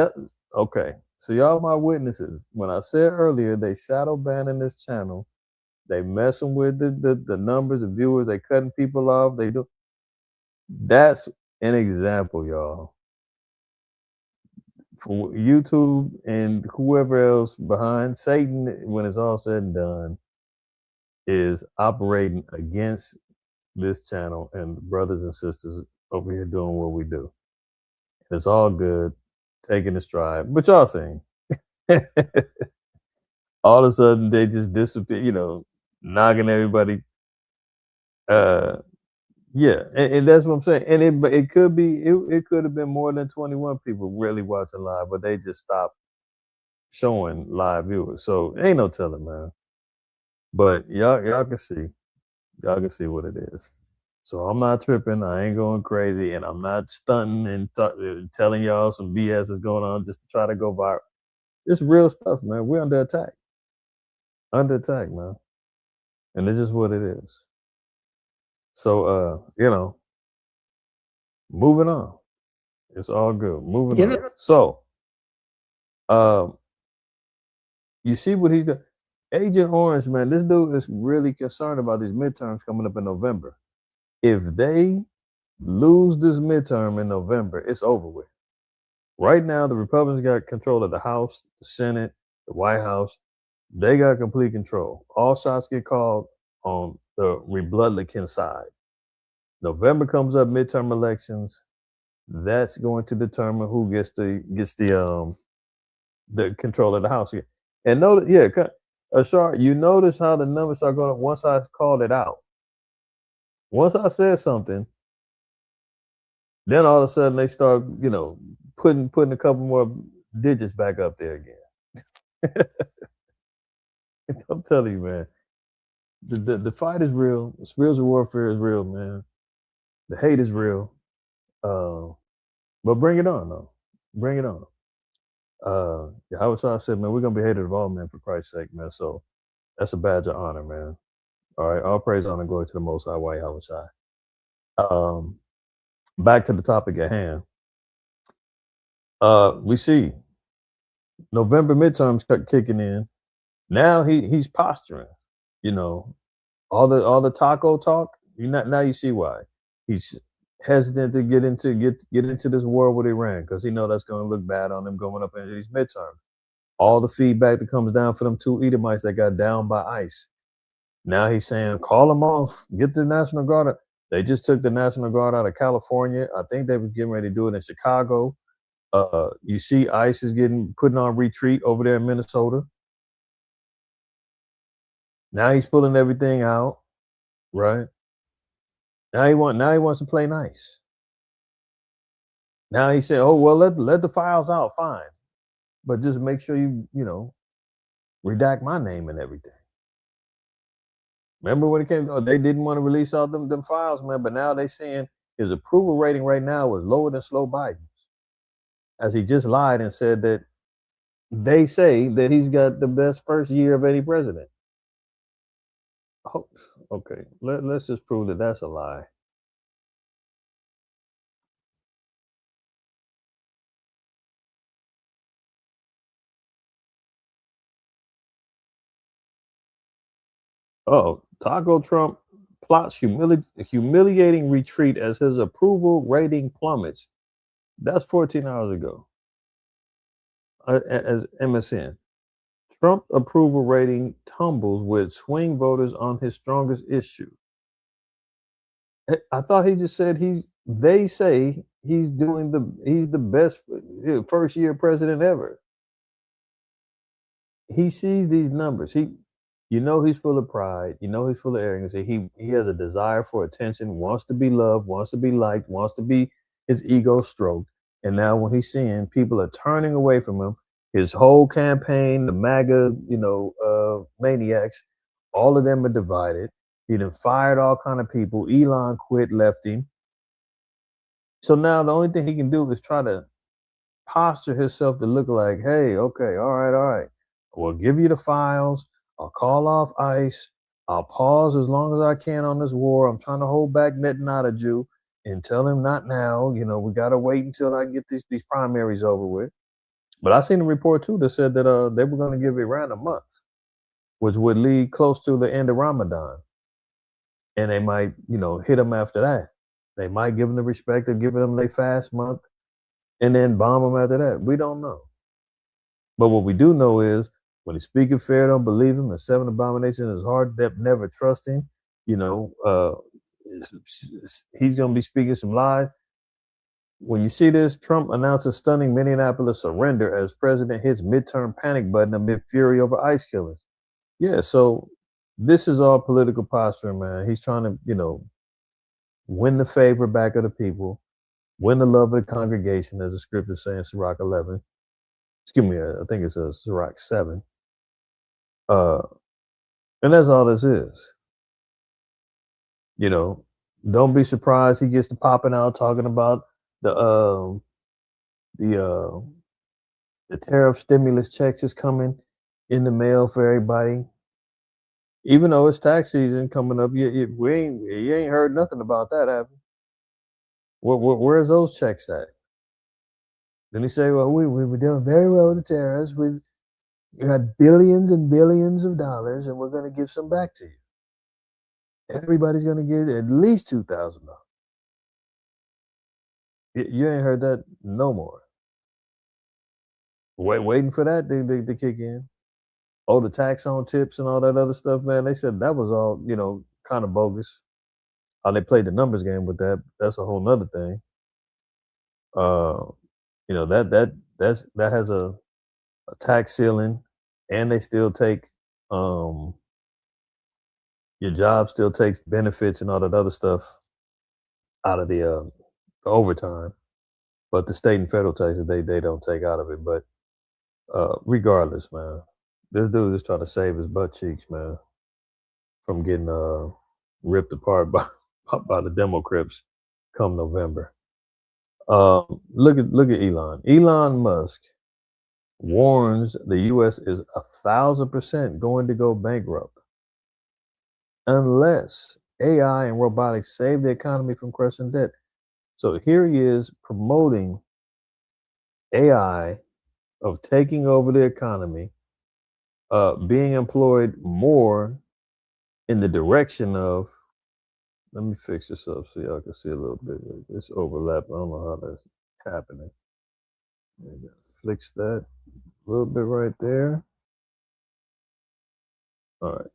Okay. So y'all my witnesses. When I said earlier they shadow banning this channel, they messing with the numbers of viewers, they cutting people off, they do. That's an example, y'all. For YouTube and whoever else behind, Satan, when it's all said and done, is operating against this channel and brothers and sisters over here doing what we do. It's all good, taking a stride. But y'all saying, all of a sudden they just disappear, knocking everybody. Yeah, and that's what I'm saying. And it could be, it could have been more than 21 people really watching live, but they just stopped showing live viewers. So ain't no telling, man. But y'all can see what it is. So I'm not tripping. I ain't going crazy, and I'm not stunting and telling y'all some BS is going on just to try to go viral. It's real stuff, man. We're under attack. Under attack, man. And this is what it is. So moving on. It's all good. Moving on. So you see what he's doing. Agent Orange, man, this dude is really concerned about these midterms coming up in November. If they lose this midterm in November, it's over with. Right now, the Republicans got control of the House, the Senate, the White House. They got complete control. All shots get called on the Republican side. November comes up, midterm elections. That's going to determine who gets the control of the House here. And notice, Ashar, you notice how the numbers are going up once I called it out. Once I said something, then all of a sudden they start, putting a couple more digits back up there again. I'm telling you, man, the fight is real. The spiritual warfare is real, man. The hate is real. But bring it on, though. Bring it on. Yahweh said, man, we're gonna be hated of all men for Christ's sake, man. So that's a badge of honor, man. All right, all praise, honor, and glory to the Most High, Yahweh Shai. Back to the topic at hand. We see November midterms kicking in. Now he's posturing. All the taco talk. Now you see why he's hesitant to get into this war with Iran, because he know that's going to look bad on them going up into these midterms. All the feedback that comes down for them 2 Edomites that got down by ICE. Now he's saying, call them off, get the National Guard. They just took the National Guard out of California. I think they were getting ready to do it in Chicago. You see ICE is putting on retreat over there in Minnesota. Now he's pulling everything out, right? Now he wants to play nice. Now he said, "Oh well, let the files out, fine, but just make sure you redact my name and everything." Remember when it came? They didn't want to release all them files, man. But now they saying his approval rating right now was lower than Slow Biden's, as he just lied and said that they say that he's got the best first year of any president. Oh, okay, let's just prove that that's a lie. Oh, Taco Trump plots humiliating retreat as his approval rating plummets. That's 14 hours ago. As MSN. Trump approval rating tumbles with swing voters on his strongest issue. I thought he just said they say he's the best first year president ever. He sees these numbers. You know he's full of pride. You know he's full of arrogance. He has a desire for attention, wants to be loved, wants to be liked, wants to be his ego stroked. And now when he's seeing people are turning away from him, his whole campaign, the MAGA, maniacs, all of them are divided. He done fired all kind of people. Elon quit, left him. So now the only thing he can do is try to posture himself to look like, hey, okay, all right. We'll give you the files. I'll call off ICE. I'll pause as long as I can on this war. I'm trying to hold back Netanyahu and tell him not now. We got to wait until I get these primaries over with. But I seen a report too that said that they were going to give Iran a month, which would lead close to the end of Ramadan. And they might, hit them after that. They might give them the respect of giving them their fast month and then bomb them after that. We don't know. But what we do know is when he's speaking fair, don't believe him. The 7 abominations is hard, never trust him. He's going to be speaking some lies. When you see this, Trump announces stunning Minneapolis surrender as president hits midterm panic button amid fury over ICE killers. Yeah, so this is all political posturing, man. He's trying to, win the favor back of the people, win the love of the congregation, as the scripture says in Sirach 11. Excuse me, I think it's Sirach 7. And that's all this is. Don't be surprised he gets to popping out talking about the tariff stimulus checks is coming in the mail for everybody. Even though it's tax season coming up, you ain't heard nothing about that, have you? Where's those checks at? Then he say, well, we were doing very well with the tariffs. We had billions and billions of dollars, and we're going to give some back to you. Everybody's going to get at least $2,000. You ain't heard that no more. Waiting for that to kick in. Oh, the tax on tips and all that other stuff, man. They said that was all, kind of bogus. How they played the numbers game with that. That's a whole nother thing. That has a tax ceiling, and they still take your job still takes benefits and all that other stuff out of the overtime, but the state and federal taxes they don't take out of it. But regardless, man, this dude is trying to save his butt cheeks, man, from getting ripped apart by the Democrats come November. Look at Elon. Elon Musk warns the U.S. is 1,000% going to go bankrupt unless AI and robotics save the economy from crushing debt. So here he is promoting AI of taking over the economy, being employed more in the direction of, let me fix this up so y'all can see a little bit. This overlap, I don't know how that's happening. Fix that a little bit right there. All right.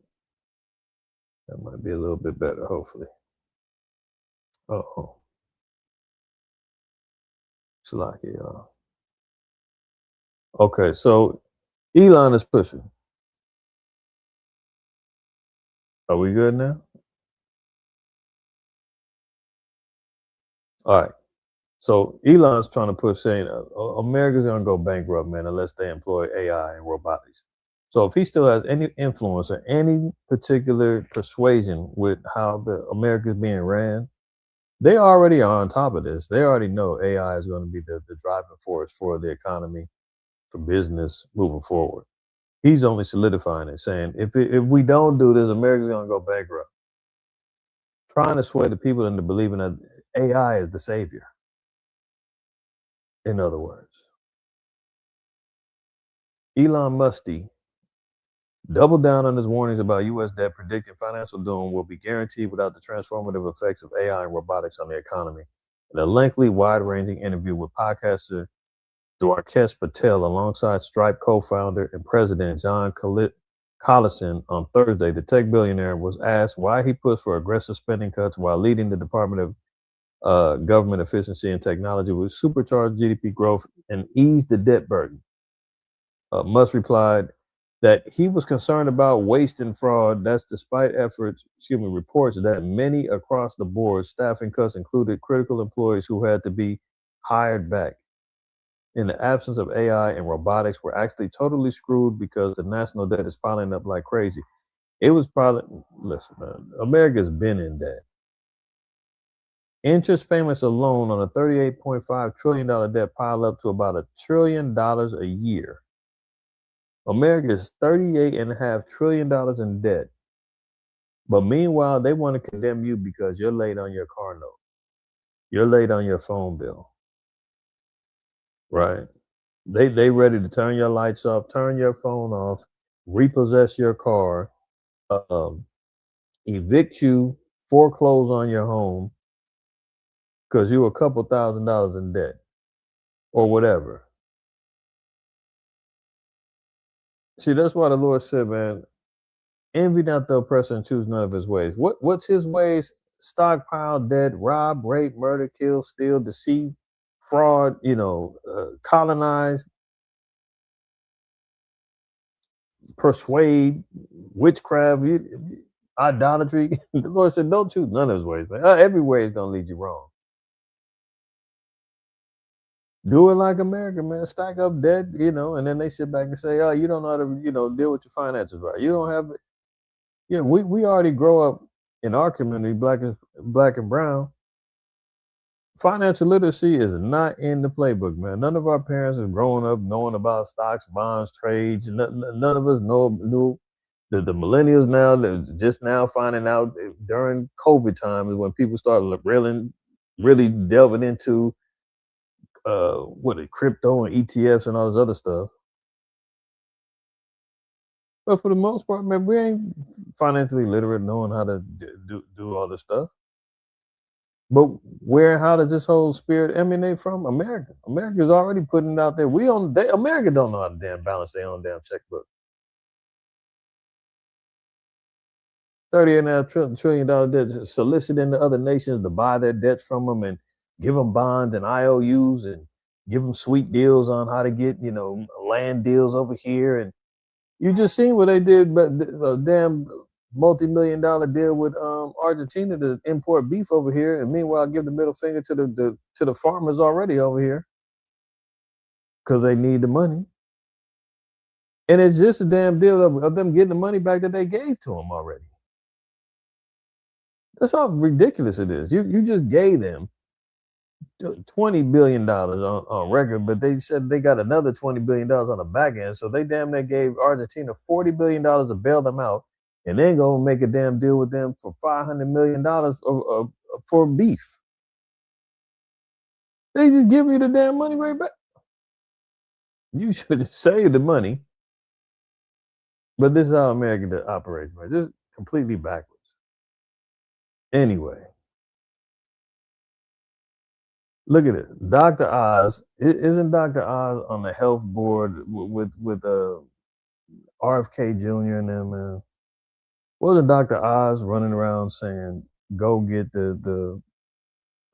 That might be a little bit better, hopefully. Uh-oh. It's lucky, y'all. Okay, so Elon is pushing. Are we good now? All right. So Elon's trying to push saying America's going to go bankrupt, man, unless they employ AI and robotics. So if he still has any influence or any particular persuasion with how the America is being ran, they already are on top of this. They already know AI is going to be the driving force for the economy, for business moving forward. He's only solidifying it, saying if we don't do this, America's going to go bankrupt. Trying to sway the people into believing that AI is the savior. In other words, Elon Musty doubled down on his warnings about U.S. debt, predicting financial doom will be guaranteed without the transformative effects of AI and robotics on the economy. In a lengthy, wide-ranging interview with podcaster Dwarkesh Patel alongside Stripe co-founder and president John Collison on Thursday, the tech billionaire was asked why he pushed for aggressive spending cuts while leading the Department of Government Efficiency and Technology with supercharged GDP growth and ease the debt burden. Musk replied, that he was concerned about waste and fraud. That's despite reports that many across the board staffing cuts included critical employees who had to be hired back. In the absence of AI and robotics, we're actually totally screwed because the national debt is piling up like crazy. It was probably, listen, man, America's been in debt. Interest payments alone on a $38.5 trillion debt pile up to about $1 trillion a year. America is $38.5 trillion in debt. But meanwhile, they want to condemn you because you're late on your car note. You're late on your phone bill. Right? They ready to turn your lights off, turn your phone off, repossess your car, evict you, foreclose on your home because you were a couple $1,000s in debt or whatever. See, that's why the Lord said, man, envy not the oppressor and choose none of his ways. What's his ways? Stockpile debt, rob, rape, murder, kill, steal, deceive, fraud, colonize, persuade, witchcraft, idolatry. The Lord said, don't choose none of his ways. Man. Every way is going to lead you wrong. Do it like America, man. Stack up debt, and then they sit back and say, oh, you don't know how to, deal with your finances right. You don't have it. Yeah, we already grow up in our community, black and brown. Financial literacy is not in the playbook, man. None of our parents have grown up knowing about stocks, bonds, trades. None of us knew. The millennials now, they're just now finding out during COVID time is when people started really delving into crypto and ETFs and all this other stuff. But for the most part, man, we ain't financially literate knowing how to do all this stuff. But how does this whole spirit emanate from? America. America's already putting it out there. America don't know how to damn balance their own damn checkbook. $38.5 trillion debt, soliciting the other nations to buy their debts from them and give them bonds and IOUs and give them sweet deals on how to get, land deals over here. And you just seen what they did, but a damn multi-million-dollar deal with Argentina to import beef over here, and meanwhile give the middle finger to the farmers already over here because they need the money. And it's just a damn deal of them getting the money back that they gave to them already. That's how ridiculous it is. You just gave them $20 billion on record, but they said they got another $20 billion on the back end. So they damn near gave Argentina $40 billion to bail them out, and then go make a damn deal with them for $500 million for beef. They just give you the damn money right back. You should have saved the money. But this is how America operates, man. Just completely backwards. Anyway, look at it. Dr. Oz, isn't Dr. Oz on the health board with RFK Jr. and them, man? Wasn't Dr. Oz running around saying, go get the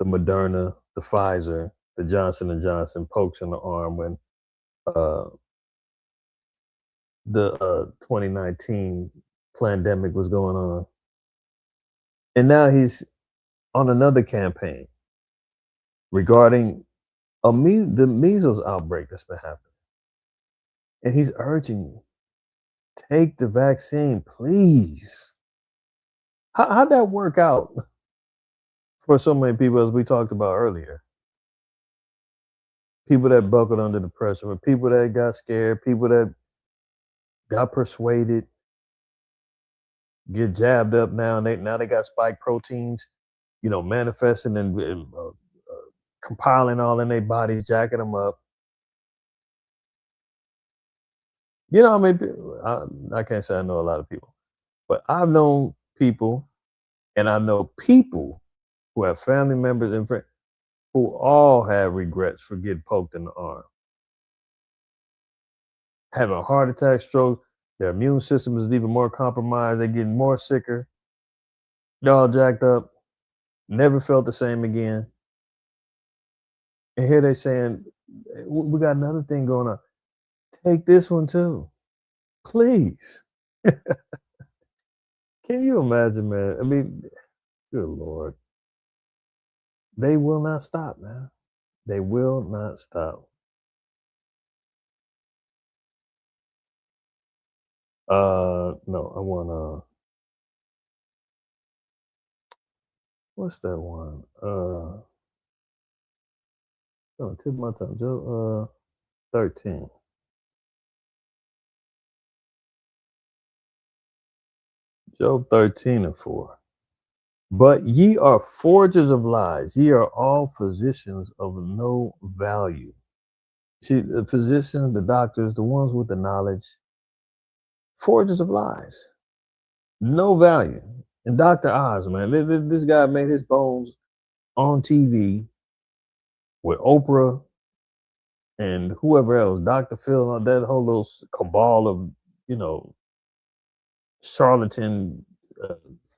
Moderna, the Pfizer, the Johnson & Johnson pokes in the arm when the 2019 pandemic was going on? And now he's on another campaign regarding the measles outbreak that's been happening. And he's urging you, take the vaccine, please. How'd that work out for so many people, as we talked about earlier? People that buckled under the pressure, people that got scared, people that got persuaded, get jabbed up now, and now they got spike proteins, manifesting and compiling all in their bodies, jacking them up. I can't say I know a lot of people, but I've known people, and I know people who have family members and friends who all have regrets for getting poked in the arm. Having a heart attack, stroke, their immune system is even more compromised, they're getting more sicker, they're all jacked up, never felt the same again. And here they saying, we got another thing going on. Take this one too. Please. Can you imagine, man? I mean, good Lord. They will not stop, man. They will not stop. No, I want what's that one? Oh, tip my tongue. Job 13. Job 13:4. But ye are forgers of lies, ye are all physicians of no value. See, the physicians, the doctors, the ones with the knowledge, forgers of lies, no value. And Dr. Oz, man, this guy made his bones on TV with Oprah and whoever else, Dr. Phil, that whole little cabal of, you know, charlatan,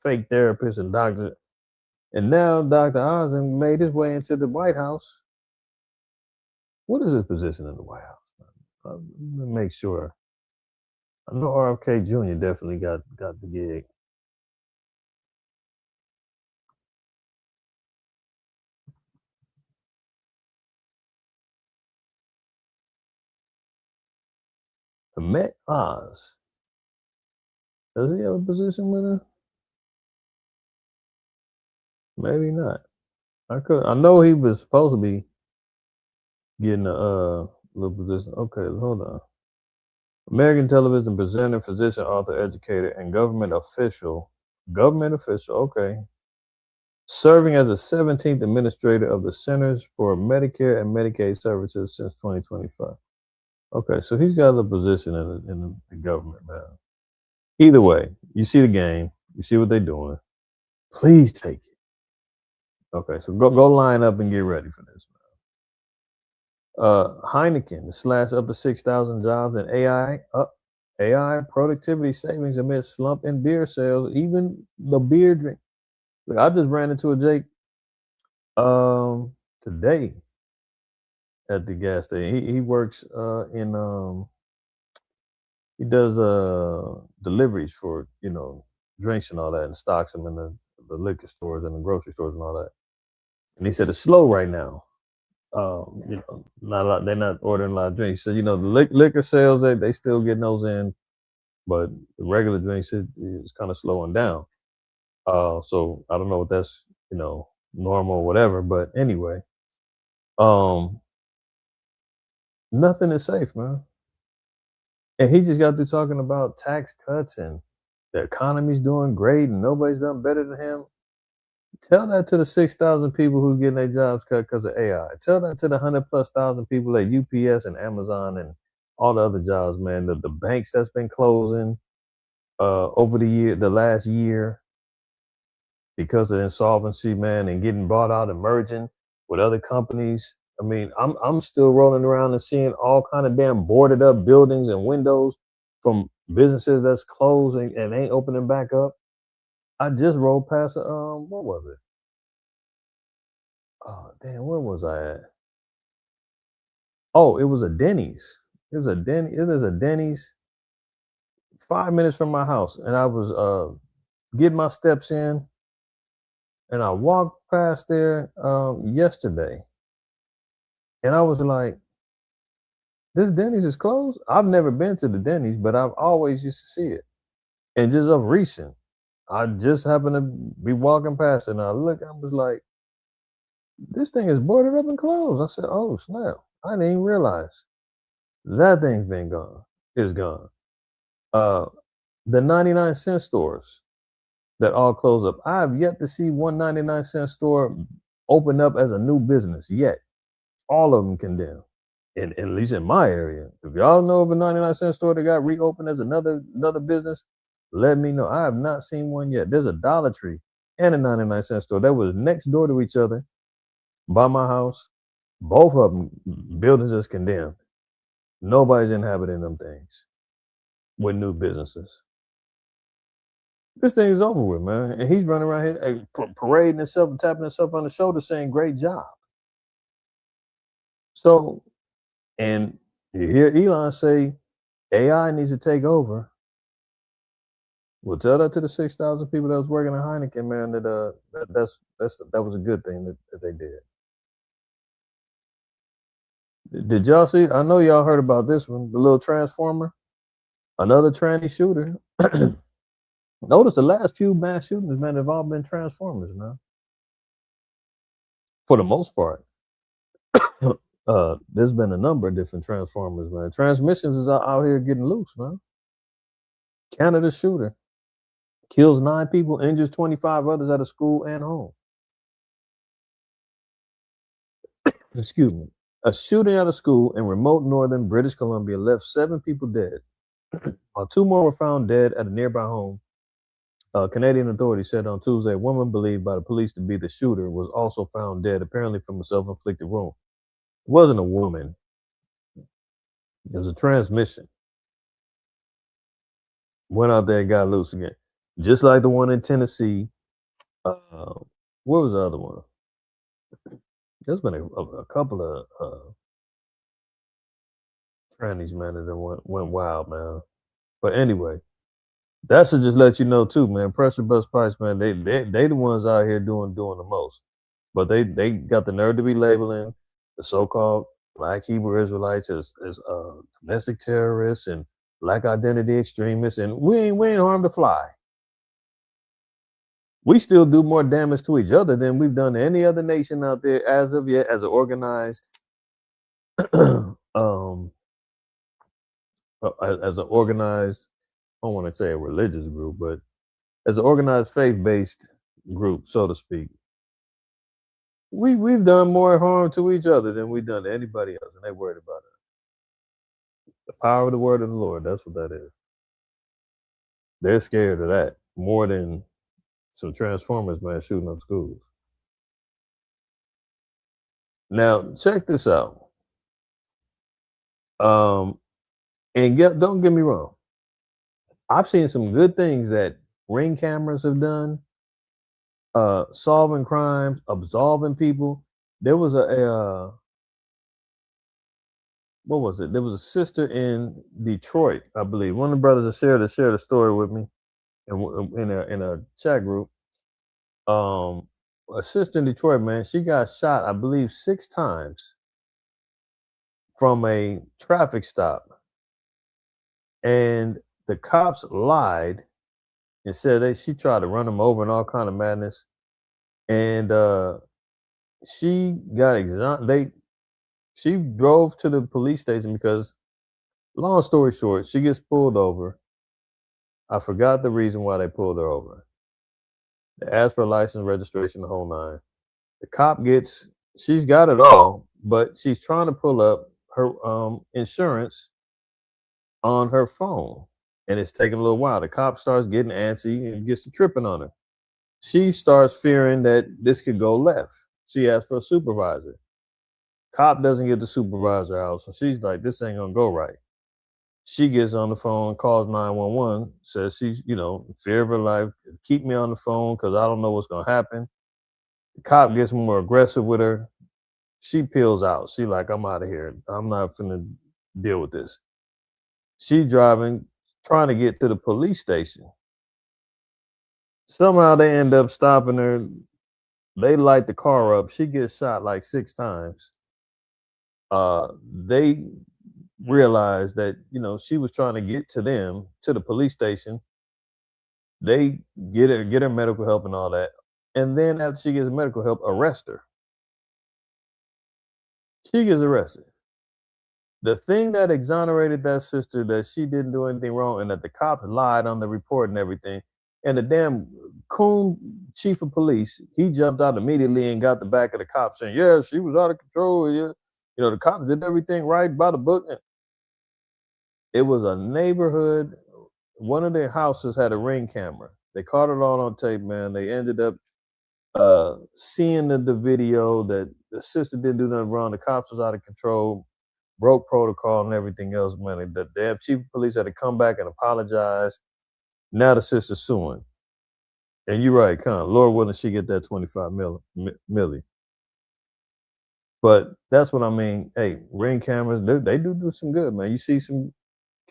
fake therapists and doctors. And now Dr. Oz made his way into the White House. What is his position in the White House? Let me make sure. I know RFK Jr. definitely got the gig. Met Oz. Does he have a position with her? Maybe not. I know he was supposed to be getting a little position. Okay, hold on. American television presenter, physician, author, educator, and government official. Government official, okay. Serving as the 17th administrator of the Centers for Medicare and Medicaid Services since 2025. Okay, so he's got a position in the government, man. Either way, you see the game, you see what they're doing. Please take it. Okay, so go line up and get ready for this, man. Heineken slash up to 6,000 jobs in AI productivity savings amid slump in beer sales, even the beer drink. Look, I just ran into a Jake today at the gas station. He works he does deliveries for, you know, drinks and all that, and stocks them in the liquor stores and the grocery stores and all that. And he said it's slow right now. You know, not a lot, they're not ordering a lot of drinks. So, you know, the liquor sales, they still getting those in, but the regular drinks is kind of slowing down. So I don't know if that's, you know, normal or whatever, but anyway, nothing is safe, man. And he just got through talking about tax cuts and the economy's doing great and nobody's done better than him. Tell that to the 6,000 people who getting their jobs cut because of AI. Tell that to the 100,000+ people at UPS and Amazon and all the other jobs, man. The banks that's been closing over the last year because of insolvency, man, and getting bought out and merging with other companies. I mean, I'm still rolling around and seeing all kind of damn boarded up buildings and windows from businesses that's closing and ain't opening back up. I just rolled past what was it? Oh damn, where was I at? Oh, it was a Denny's. It is a Denny's 5 minutes from my house. And I was getting my steps in and I walked past there yesterday. And I was like, this Denny's is closed? I've never been to the Denny's, but I've always used to see it. And just of recent, I just happened to be walking past it and I was like, this thing is boarded up and closed. I said, oh snap. I didn't even realize that thing's been gone. It's gone. The 99-cent stores that all close up. I have yet to see one 99-cent store open up as a new business yet. All of them condemned. At least in my area. If y'all know of a 99-cent store that got reopened as another business, let me know. I have not seen one yet. There's a Dollar Tree and a 99-cent store that was next door to each other by my house. Both of them buildings is condemned. Nobody's inhabiting them things with new businesses. This thing is over with, man. And he's running around here parading himself and tapping himself on the shoulder saying, great job. So, and you hear Elon say, AI needs to take over. Well, tell that to the 6,000 people that was working at Heineken, man. That was a good thing that they did. Did y'all see? I know y'all heard about this one, the little transformer, another tranny shooter. Notice the last few mass shootings, man, have all been transformers, man. For the most part, there's been a number of different transformers, man. Transmissions is out here getting loose, man. Canada shooter kills 9 people, injures 25 others at a school and home. Excuse me. A shooting at a school in remote northern British Columbia left 7 people dead, while 2 more were found dead at a nearby home. Canadian authorities said on Tuesday a woman believed by the police to be the shooter was also found dead, apparently from a self-inflicted wound. It wasn't a woman. It was a transmission. Went out there and got loose again. Just like the one in Tennessee. What was the other one? There's been a couple of trannies, man, that went wild, man. But anyway, that should just let you know too, man. Pressure bust price, man. They the ones out here doing the most. But they got the nerve to be labeling the so-called Black Hebrew Israelites as domestic terrorists and Black identity extremists, and we ain't harmed a fly. We still do more damage to each other than we've done to any other nation out there as of yet, as an organized, as an organized, I don't want to say a religious group, but as an organized faith-based group, so to speak. We've done more harm to each other than we've done to anybody else, and they're worried about it. The power of the word of the Lord, that's what that is. They're scared of that more than some transformers, man, shooting up schools. Now, check this out. Don't get me wrong. I've seen some good things that Ring cameras have done, solving crimes, absolving people. There was what was it? There was a sister in Detroit, I believe. One of the brothers that shared a story with me in a chat group. A sister in Detroit, man, she got shot, I believe, 6 times from a traffic stop. And the cops lied and said she tried to run them over and all kind of madness. And she got she drove to the police station because, long story short, she gets pulled over. I forgot the reason why they pulled her over. They asked for a license, registration, the whole 9. The cop she's got it all, but she's trying to pull up her insurance on her phone. And it's taking a little while. The cop starts getting antsy and gets to tripping on her. She starts fearing that this could go left. She asks for a supervisor. Cop doesn't get the supervisor out, so she's like, this ain't gonna go right. She gets on the phone, calls 911, says she's, in fear of her life. Keep me on the phone because I don't know what's gonna happen. The cop gets more aggressive with her. She peels out. She like, I'm out of here. I'm not finna deal with this. She driving, trying to get to the police station. Somehow they end up stopping her. They light the car up. She gets shot like 6 times. They realized that, she was trying to get to them, to the police station. They get her medical help and all that. And then after she gets medical help, arrest her. She gets arrested. The thing that exonerated that sister, that she didn't do anything wrong and that the cops lied on the report and everything, and the damn coon chief of police, he jumped out immediately and got the back of the cops saying, yeah, she was out of control. Yeah. The cops did everything right by the book. It was a neighborhood. One of their houses had a Ring camera. They caught it all on tape, man. They ended up seeing the video that the sister didn't do nothing wrong. The cops was out of control, broke protocol and everything else, man. The damn chief of police had to come back and apologize. Now the sister's suing. And you're right, Lord willing, she get that 25 milli. But that's what I mean. Hey, Ring cameras, they do some good, man. You see some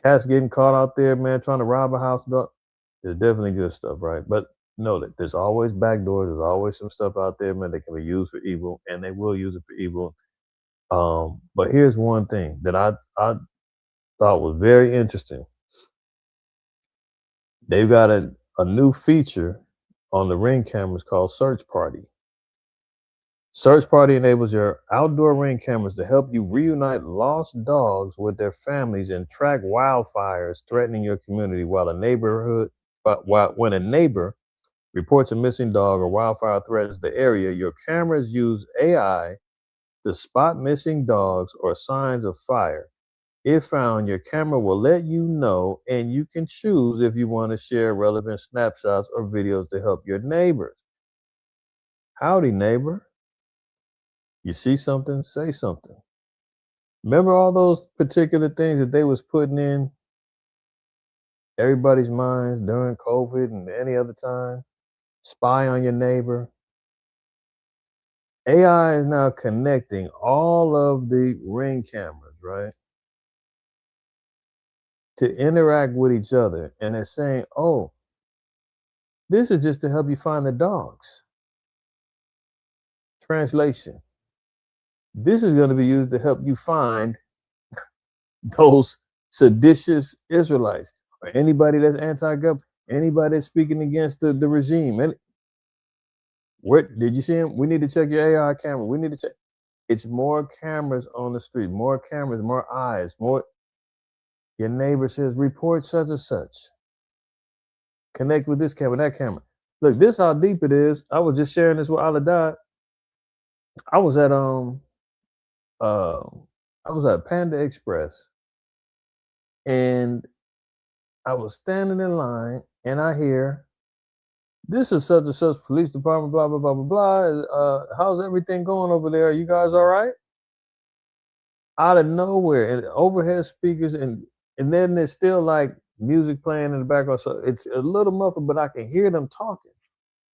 Cats getting caught out there, man, trying to rob a house. There's definitely good stuff, right? But know that there's always back doors. There's always some stuff out there, man, that can be used for evil, and they will use it for evil. But here's one thing that I thought was very interesting. They've got a new feature on the Ring cameras called Search Party. Search Party enables your outdoor Ring cameras to help you reunite lost dogs with their families and track wildfires threatening your community when a neighbor reports a missing dog or wildfire threatens the area. Your cameras use AI to spot missing dogs or signs of fire. If found, your camera will let you know, and you can choose if you want to share relevant snapshots or videos to help your neighbors. Howdy, neighbor. You see something, say something. Remember all those particular things that they was putting in everybody's minds during COVID and any other time? Spy on your neighbor. AI is now connecting all of the Ring cameras, right, to interact with each other. And they're saying, oh, this is just to help you find the dogs. Translation. This is going to be used to help you find those seditious Israelites or anybody that's anti-government, anybody that's speaking against the regime. Where did you see him? We need to check your AI camera. We need to check. It's more cameras on the street, more cameras, more eyes, more. Your neighbor says, report such and such. Connect with this camera, that camera. Look, this how deep it is. I was just sharing this with Aladad. I was at Panda Express, and I was standing in line, and I hear, this is such and such police department, blah, blah, blah, blah, blah. How's everything going over there? Are you guys all right? Out of nowhere, and overhead speakers, and then there's still like music playing in the background. So it's a little muffled, but I can hear them talking.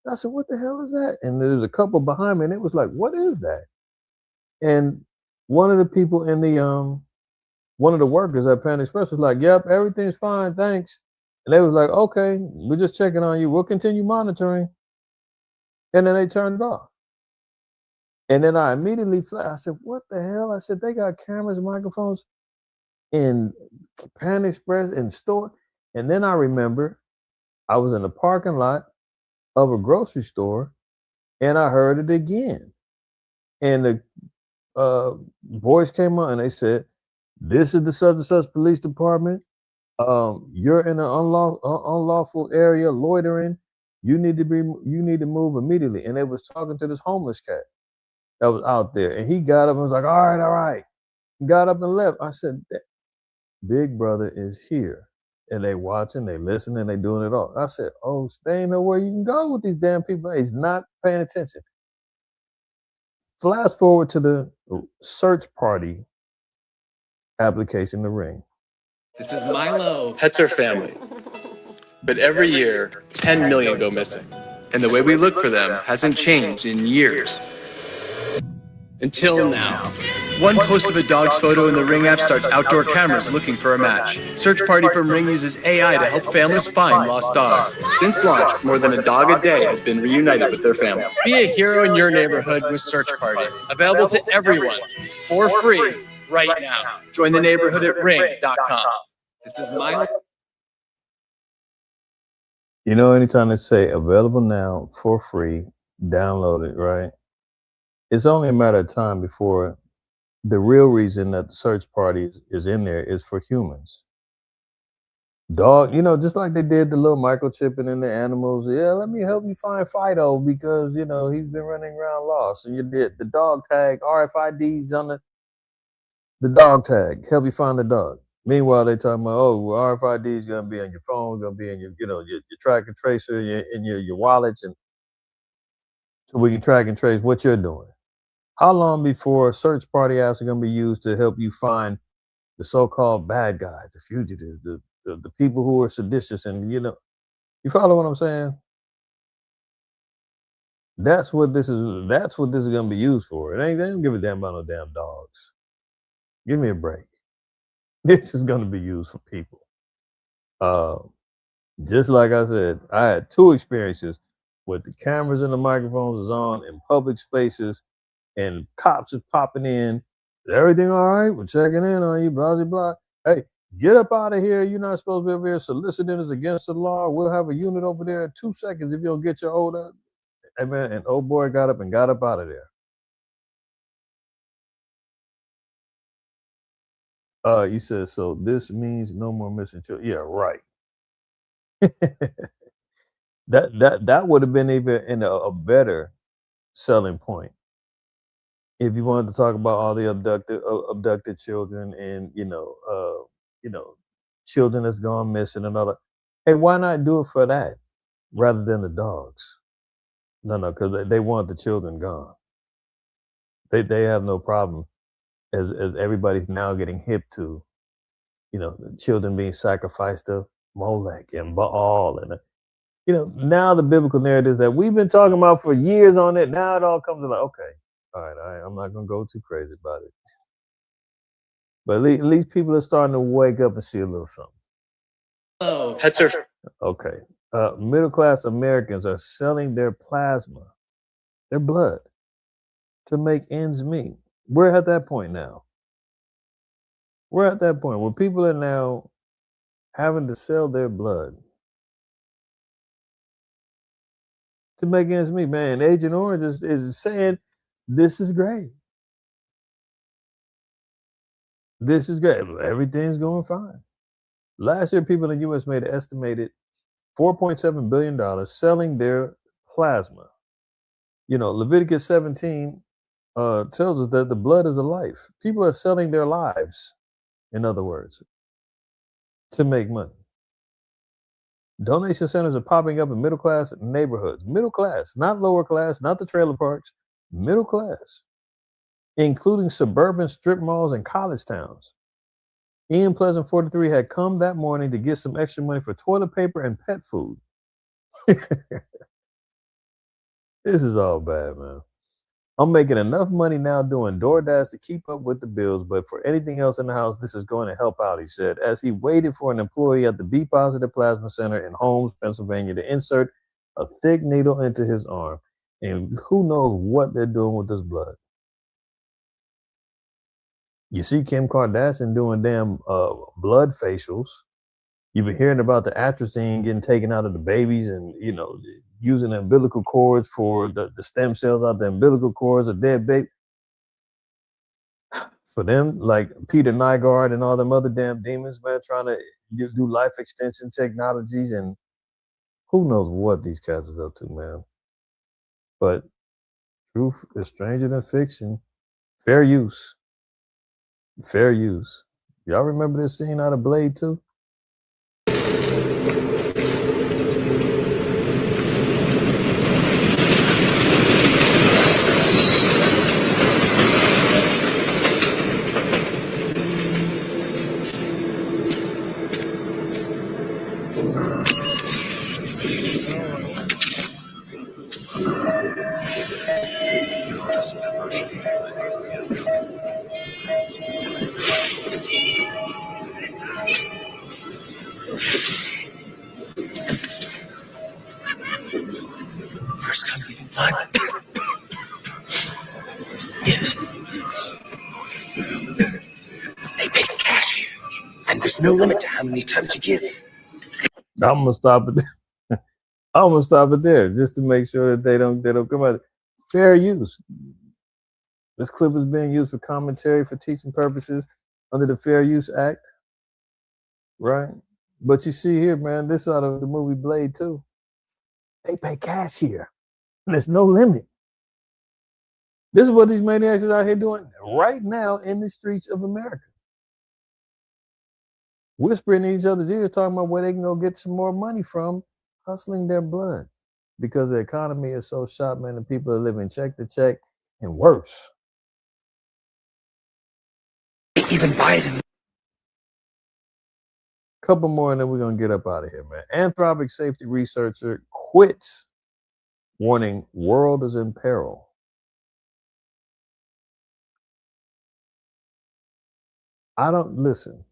I said, what the hell is that? And there's a couple behind me, and it was like, what is that? And one of the people in the one of the workers at Panda Express was like, yep, everything's fine, thanks. And they was like, okay, we're just checking on you. We'll continue monitoring. And then they turned it off. And then I immediately I said, what the hell? I said, they got cameras and microphones in Panda Express in store. And then I remember I was in the parking lot of a grocery store, and I heard it again. And the voice came on, and they said, this is the such and such police department. You're in an unlawful area, loitering. You need to move immediately. And they was talking to this homeless cat that was out there, and he got up and was like, all right. He got up and left. I said, Big Brother is here, and they watching, they listening, they doing it all. I said, oh, they ain't nowhere you can go with these damn people. He's not paying attention. Flash forward to the Search Party application, the Ring. This is Milo. Pets are family. But every year, 10 million go missing. And the way we look for them hasn't changed in years. Until now. One post of a dog's photo in the Ring app starts outdoor cameras looking for a match. Search Party from Ring uses AI to help families find lost dogs. Since launch, more than a dog a day has been reunited with their family. Be a hero in your neighborhood with Search Party. Available to everyone for free right now. Join the neighborhood at ring.com. This is my... You know, anytime they say available now for free, download it, right? It's only a matter of time before the real reason that the Search Party is in there is for humans. Dog, you know, just like they did the little microchipping in the animals. Yeah, let me help you find Fido because, you know, he's been running around lost. And you did the dog tag, RFIDs on the dog tag, help you find the dog. Meanwhile, they talking about, oh, well, RFID is going to be on your phone, going to be in your, you know, your track and tracer, in your wallets, and so we can track and trace what you're doing. How long before Search Party apps are going to be used to help you find the so-called bad guys, the fugitives, the people who are seditious, and you know, you follow what I'm saying? That's what this is going to be used for. They don't give a damn about no damn dogs. Give me a break. This is going to be used for people. Just like I said, I had 2 experiences with the cameras and the microphones is on in public spaces, and cops is popping in. Is everything all right? We're checking in on you, blah, blah, blah. Hey, get up out of here. You're not supposed to be over here. Soliciting is against the law. We'll have a unit over there in 2 seconds if you don't get your old up. Hey, man, and old boy got up out of there. You said, so this means no more missing children. Yeah, right. that would have been even in a better selling point if you wanted to talk about all the abducted children and children that's gone missing and all that. Hey, why not do it for that rather than the dogs? No, because they want the children gone. They have no problem as everybody's now getting hip to, the children being sacrificed to Molech and Baal and now the biblical narratives that we've been talking about for years on it. Now it all comes to like, okay, all right, I'm not gonna go too crazy about it. But at least people are starting to wake up and see a little something. Oh, pets are okay. Middle class Americans are selling their plasma, their blood, to make ends meet. We're at that point now. We're at that point where people are now having to sell their blood to make ends meet, man. Agent Orange is saying this is great. This is great. Everything's going fine. Last year, people in the U.S. made an estimated $4.7 billion selling their plasma. Leviticus 17 tells us that the blood is a life. People are selling their lives, in other words, to make money. Donation centers are popping up in middle class neighborhoods. Middle class, not lower class, not the trailer parks, middle class, including suburban strip malls and college towns. Ian Pleasant, 43, had come that morning to get some extra money for toilet paper and pet food. This is all bad, man. I'm making enough money now doing DoorDash to keep up with the bills, but for anything else in the house, this is going to help out, he said, as he waited for an employee at the B Positive Plasma Center in Holmes, Pennsylvania, to insert a thick needle into his arm. And who knows what they're doing with this blood. You see Kim Kardashian doing damn blood facials. You've been hearing about the atrazine getting taken out of the babies and, using the umbilical cords for the stem cells out the umbilical cords of dead baby. For them, like Peter Nygaard and all them other damn demons, man, trying to do life extension technologies, and who knows what these cats is up to, man. But truth is stranger than fiction. Fair use. Fair use. Y'all remember this scene out of Blade 2? First time giving blood. Yes. They pay cash here, and there's no limit to how many times you give. I'm gonna stop it there. I'm gonna stop it there just to make sure that they don't come out. Fair use. This clip is being used for commentary for teaching purposes under the Fair Use Act, right? But you see here, man, this out of the movie Blade 2. They pay cash here. And there's no limit. This is what these maniacs are out here doing right now in the streets of America. Whispering in each other's ears, talking about where they can go get some more money from, hustling their blood. Because the economy is so shot, man, and people are living check to check and worse. Even Biden. Couple more and then we're going to get up out of here, man. Anthropic safety researcher quits, warning world is in peril. I don't listen.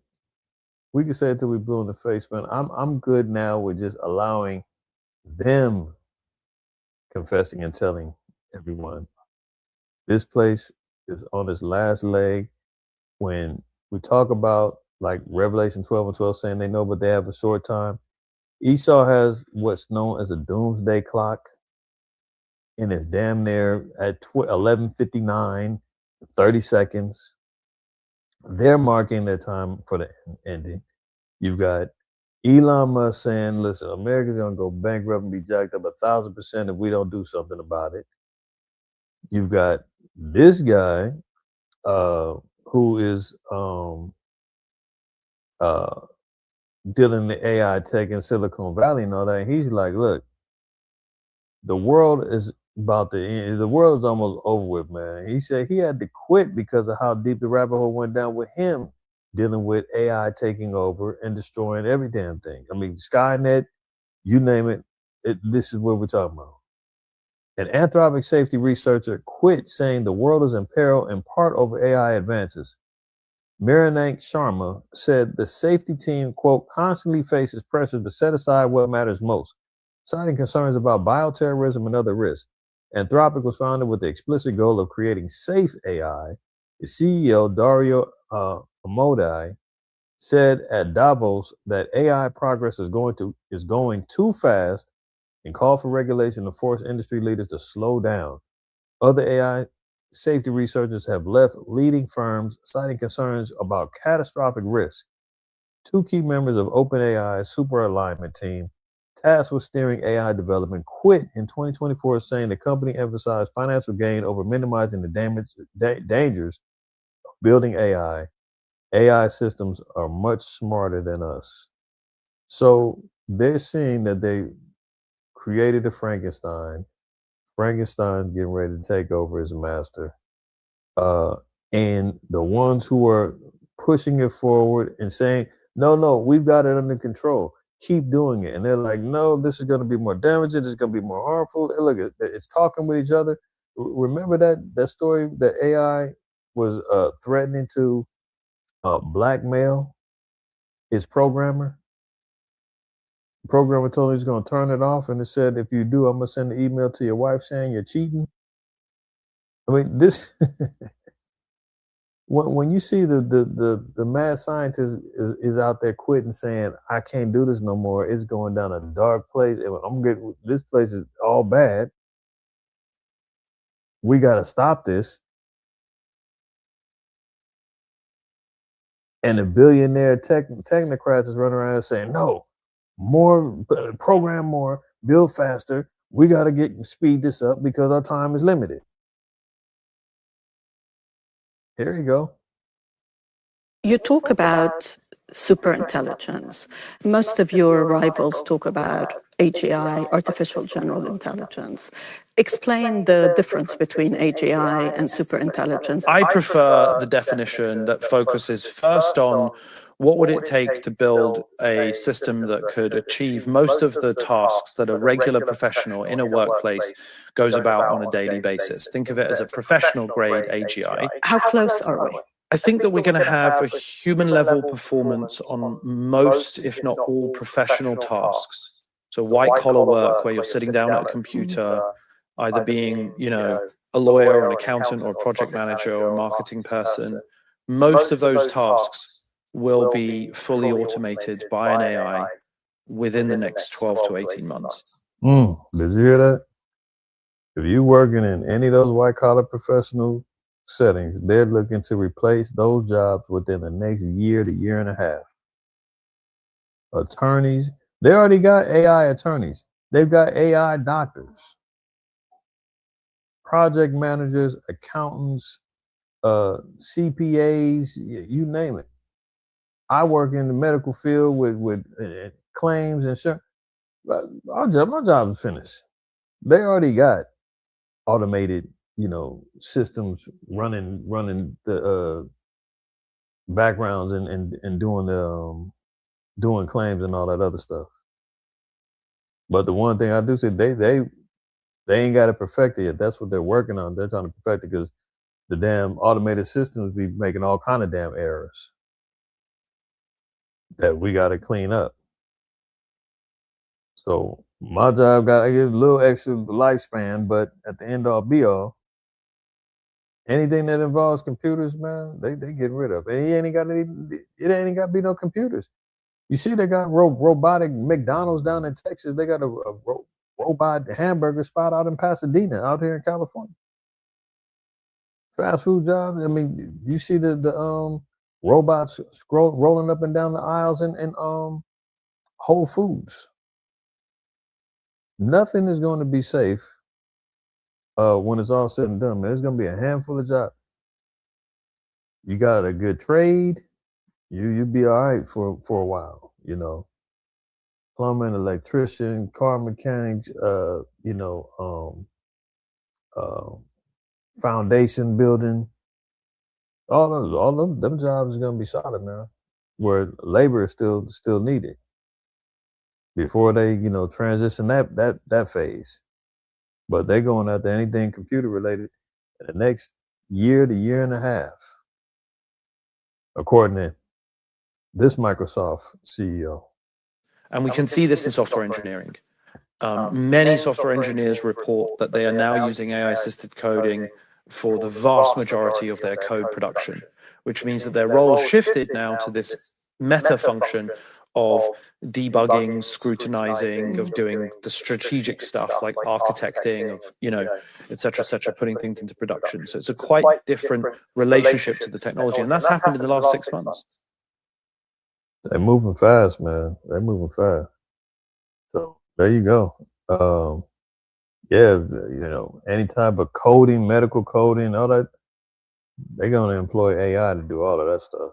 We can say it till we blue in the face, man. I'm good now with just allowing them confessing and telling everyone this place is on its last leg. When we talk about like Revelation 12 and 12 saying they know, but they have a short time. Esau has what's known as a doomsday clock, and it's damn near at 11:59, 30 seconds. They're marking their time for the ending. You've got Elon Musk saying, listen, America's going to go bankrupt and be jacked up 1,000% if we don't do something about it. You've got this guy who is dealing with AI tech in Silicon Valley and all that. And he's like, look, the world is about to end. The world is almost over with, man. He said he had to quit because of how deep the rabbit hole went down with him dealing with AI taking over and destroying every damn thing. I mean, Skynet, you name it, this is what we're talking about. An anthropic safety researcher quit saying the world is in peril in part over AI advances. Miranank Sharma said the safety team, quote, constantly faces pressure to set aside what matters most, citing concerns about bioterrorism and other risks. Anthropic was founded with the explicit goal of creating safe AI. The CEO, Dario Amodei, said at Davos that AI progress is going too fast and called for regulation to force industry leaders to slow down. Other AI safety researchers have left leading firms, citing concerns about catastrophic risk. Two key members of OpenAI's super alignment team, tasked with steering AI development, quit in 2024, saying the company emphasized financial gain over minimizing the dangers of building AI. AI systems are much smarter than us. So they're seeing that they created a Frankenstein. Frankenstein's getting ready to take over as master. And the ones who are pushing it forward and saying, no, we've got it under control. Keep doing it. And they're like, no, this is going to be more damaging. This is going to be more harmful. Look, it's talking with each other. Remember that story that AI was threatening to blackmail his programmer? The programmer told him he's going to turn it off. And it said, if you do, I'm going to send an email to your wife saying you're cheating. I mean, this... When you see the mad scientist is out there quitting, saying I can't do this no more, it's going down a dark place. This place is all bad. We got to stop this. And the billionaire technocrats is running around saying, no, more, program more, build faster. We got to speed this up because our time is limited. Here you go. You talk about superintelligence. Most of your rivals talk about AGI, artificial general intelligence. Explain the difference between AGI and superintelligence. I prefer the definition that focuses first on what would it take to build a system that could achieve most of the tasks that a regular professional in a workplace goes about on a daily basis. Think of it as a professional grade AGI. How close are we? I think that we're going to have a human level performance on most, if not all, professional tasks. So white collar work where you're sitting down at a computer, either being, a lawyer or an accountant or a project manager or a marketing person. Most of those tasks will be fully automated by an AI within the next 12 to 18 months. Did you hear that? If you're working in any of those white collar professional settings, they're looking to replace those jobs within the next year to year and a half. Attorneys, they already got AI attorneys. They've got AI doctors, project managers, accountants, CPAs, you name it. I work in the medical field with claims, insurance. My job is finished. They already got automated systems running the backgrounds and doing claims and all that other stuff. But the one thing I do say, they ain't got it perfected yet. That's what they're working on. They're trying to perfect it because the damn automated systems be making all kind of damn errors. that we got to clean up. So my job got to get a little extra lifespan, but at the end all be all, anything that involves computers, man, they get rid of. It ain't got to be no computers. You see, they got robotic McDonald's down in Texas. They got a robot hamburger spot out in Pasadena, out here in California. Fast food jobs. I mean, you see the robots rolling up and down the aisles in Whole Foods. Nothing is going to be safe when it's all said and done, man. There's going to be a handful of jobs. You got a good trade, you'll be all right for a while, you know. Plumbing, electrician, car mechanics, foundation building, all them jobs is gonna be solid, man. Where labor is still needed before they, transition that phase. But they're going after anything computer related in the next year to year and a half, according to this Microsoft CEO. And we can see this in software engineering. Many software engineers report that they are now using AI-assisted coding for the vast majority of their code production, which means that their role shifted now to this meta function of debugging, scrutinizing, of doing the strategic stuff like architecting, of, et cetera, putting things into production. So it's a quite different relationship to the technology. And that's happened in the last 6 months. They're moving fast, man. They're moving fast. So there you go. Yeah, any type of coding, medical coding, all that, they're going to employ AI to do all of that stuff.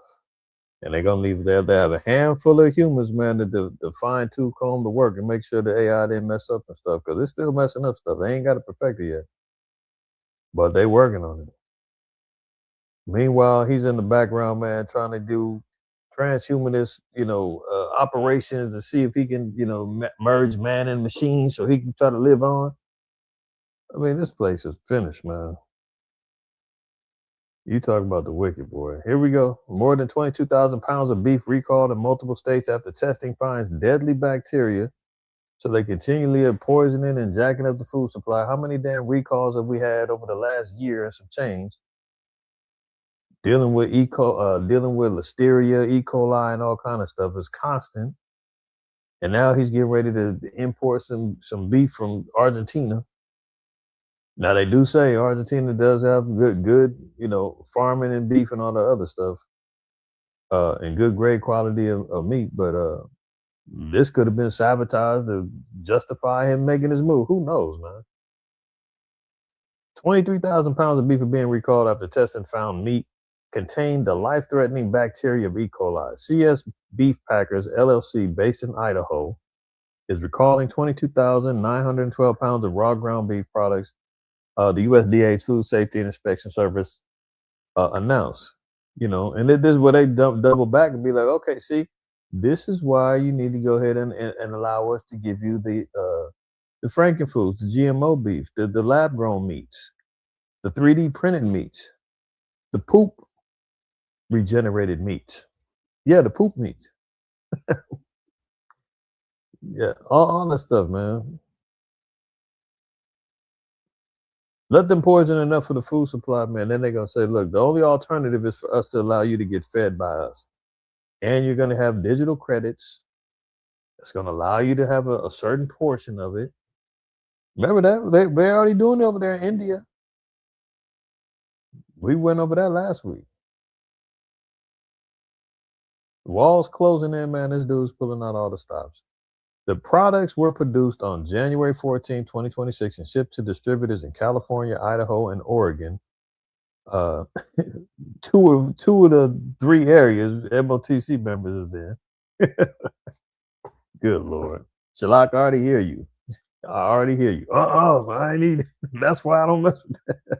And they're going to leave there. They have a handful of humans, man, to fine tooth comb the work and make sure the AI didn't mess up and stuff, because it's still messing up stuff. They ain't got it perfected yet, but they working on it. Meanwhile, he's in the background, man, trying to do transhumanist, operations to see if he can, merge man and machine so he can try to live on. I mean, this place is finished, man. You talk about the wicked, boy. Here we go. More than 22,000 pounds of beef recalled in multiple states after testing finds deadly bacteria. So they continually are poisoning and jacking up the food supply. How many damn recalls have we had over the last year and some change? Dealing with Listeria, E. coli, and all kind of stuff is constant. And now he's getting ready to import some beef from Argentina. Now they do say Argentina does have good, farming and beef and all the other stuff, and good grade quality of meat. But this could have been sabotaged to justify him making his move. Who knows, man? 23,000 pounds of beef are being recalled after testing found meat contained the life-threatening bacteria of E. coli. CS Beef Packers LLC, based in Idaho, is recalling 22,912 pounds of raw ground beef products. The USDA's Food Safety and Inspection Service announced, and this is where they double back and be like, okay, see, this is why you need to go ahead and allow us to give you the frankenfoods, the GMO beef, the lab-grown meats, the 3D printed meats, the poop regenerated meats. Yeah, the poop meats. Yeah, all that stuff, man. Let them poison enough for the food supply, man. Then they're going to say, look, the only alternative is for us to allow you to get fed by us. And you're going to have digital credits. That's going to allow you to have a certain portion of it. Remember that? They're already doing it over there in India. We went over that last week. The walls closing in, man. This dude's pulling out all the stops. The products were produced on January 14, 2026 and shipped to distributors in California, Idaho, and Oregon. Two of the three areas MOTC members is in. Good Lord. Shalak, I already hear you. I need that's why I don't mess with that.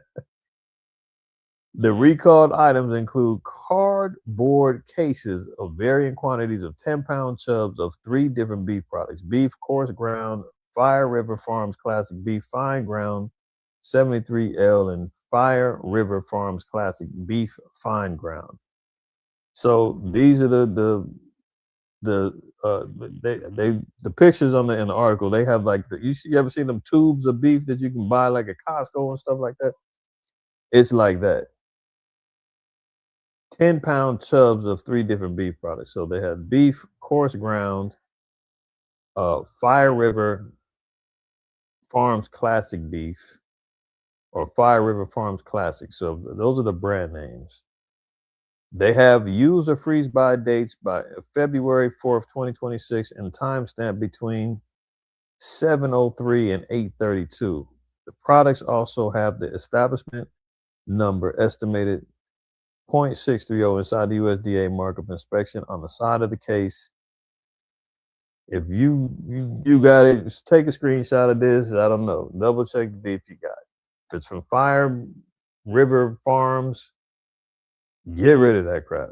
The recalled items include cardboard cases of varying quantities of 10-pound chubs of 3 different beef products: beef coarse ground, Fire River Farms Classic Beef Fine Ground 73L, and Fire River Farms Classic Beef Fine Ground. So these are the the pictures in the article, they have like you ever seen them tubes of beef that you can buy like at Costco and stuff like that? It's like that. 10-pound tubs of 3 different beef products. So they had beef, coarse ground, Fire River Farms Classic beef, or Fire River Farms Classic. So those are the brand names. They have use or freeze by dates by February 4th, 2026, and timestamp between 7:03 and 8:32. The products also have the establishment number estimated 0.630 inside the USDA mark of inspection on the side of the case. If you got it, just take a screenshot of this. I don't know. Double check the beef you got. If it's from Fire River Farms, get rid of that crap.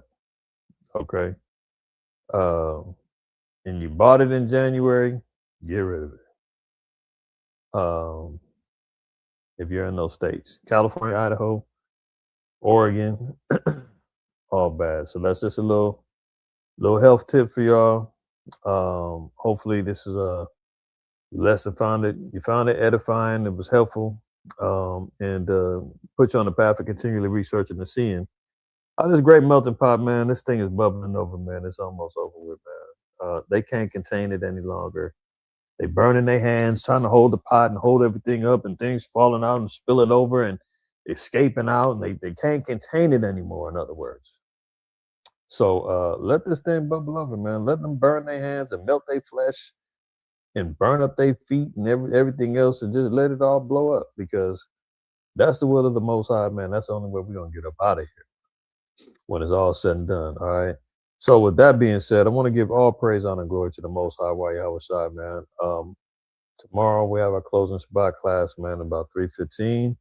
Okay. And you bought it in January, get rid of it. If you're in those states, California, Idaho, Oregon, all bad. So that's just a little health tip for y'all. Hopefully this is a lesson you found it edifying, it was helpful, and put you on the path of continually researching and seeing how this great melting pot, man, this thing is bubbling over, man. It's almost over with, man. They can't contain it any longer. They burning their hands, trying to hold the pot and hold everything up, and things falling out and spilling over and escaping out, and they can't contain it anymore, in other words. So let this thing bubble over, man. Let them burn their hands and melt their flesh and burn up their feet and everything else, and just let it all blow up, because that's the will of the Most High, man. That's the only way we're going to get up out of here when it's all said and done, all right? So with that being said, I want to give all praise, honor, and glory to the Most High, Yahweh, man. Tomorrow we have our closing Shabbat class, man, about 3:15.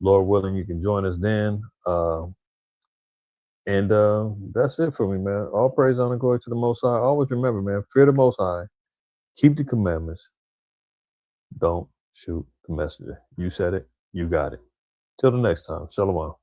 Lord willing, you can join us then. And that's it for me, man. All praise, honor, and glory to the Most High. Always remember, man, fear the Most High. Keep the commandments. Don't shoot the messenger. You said it. You got it. Till the next time. Shalom.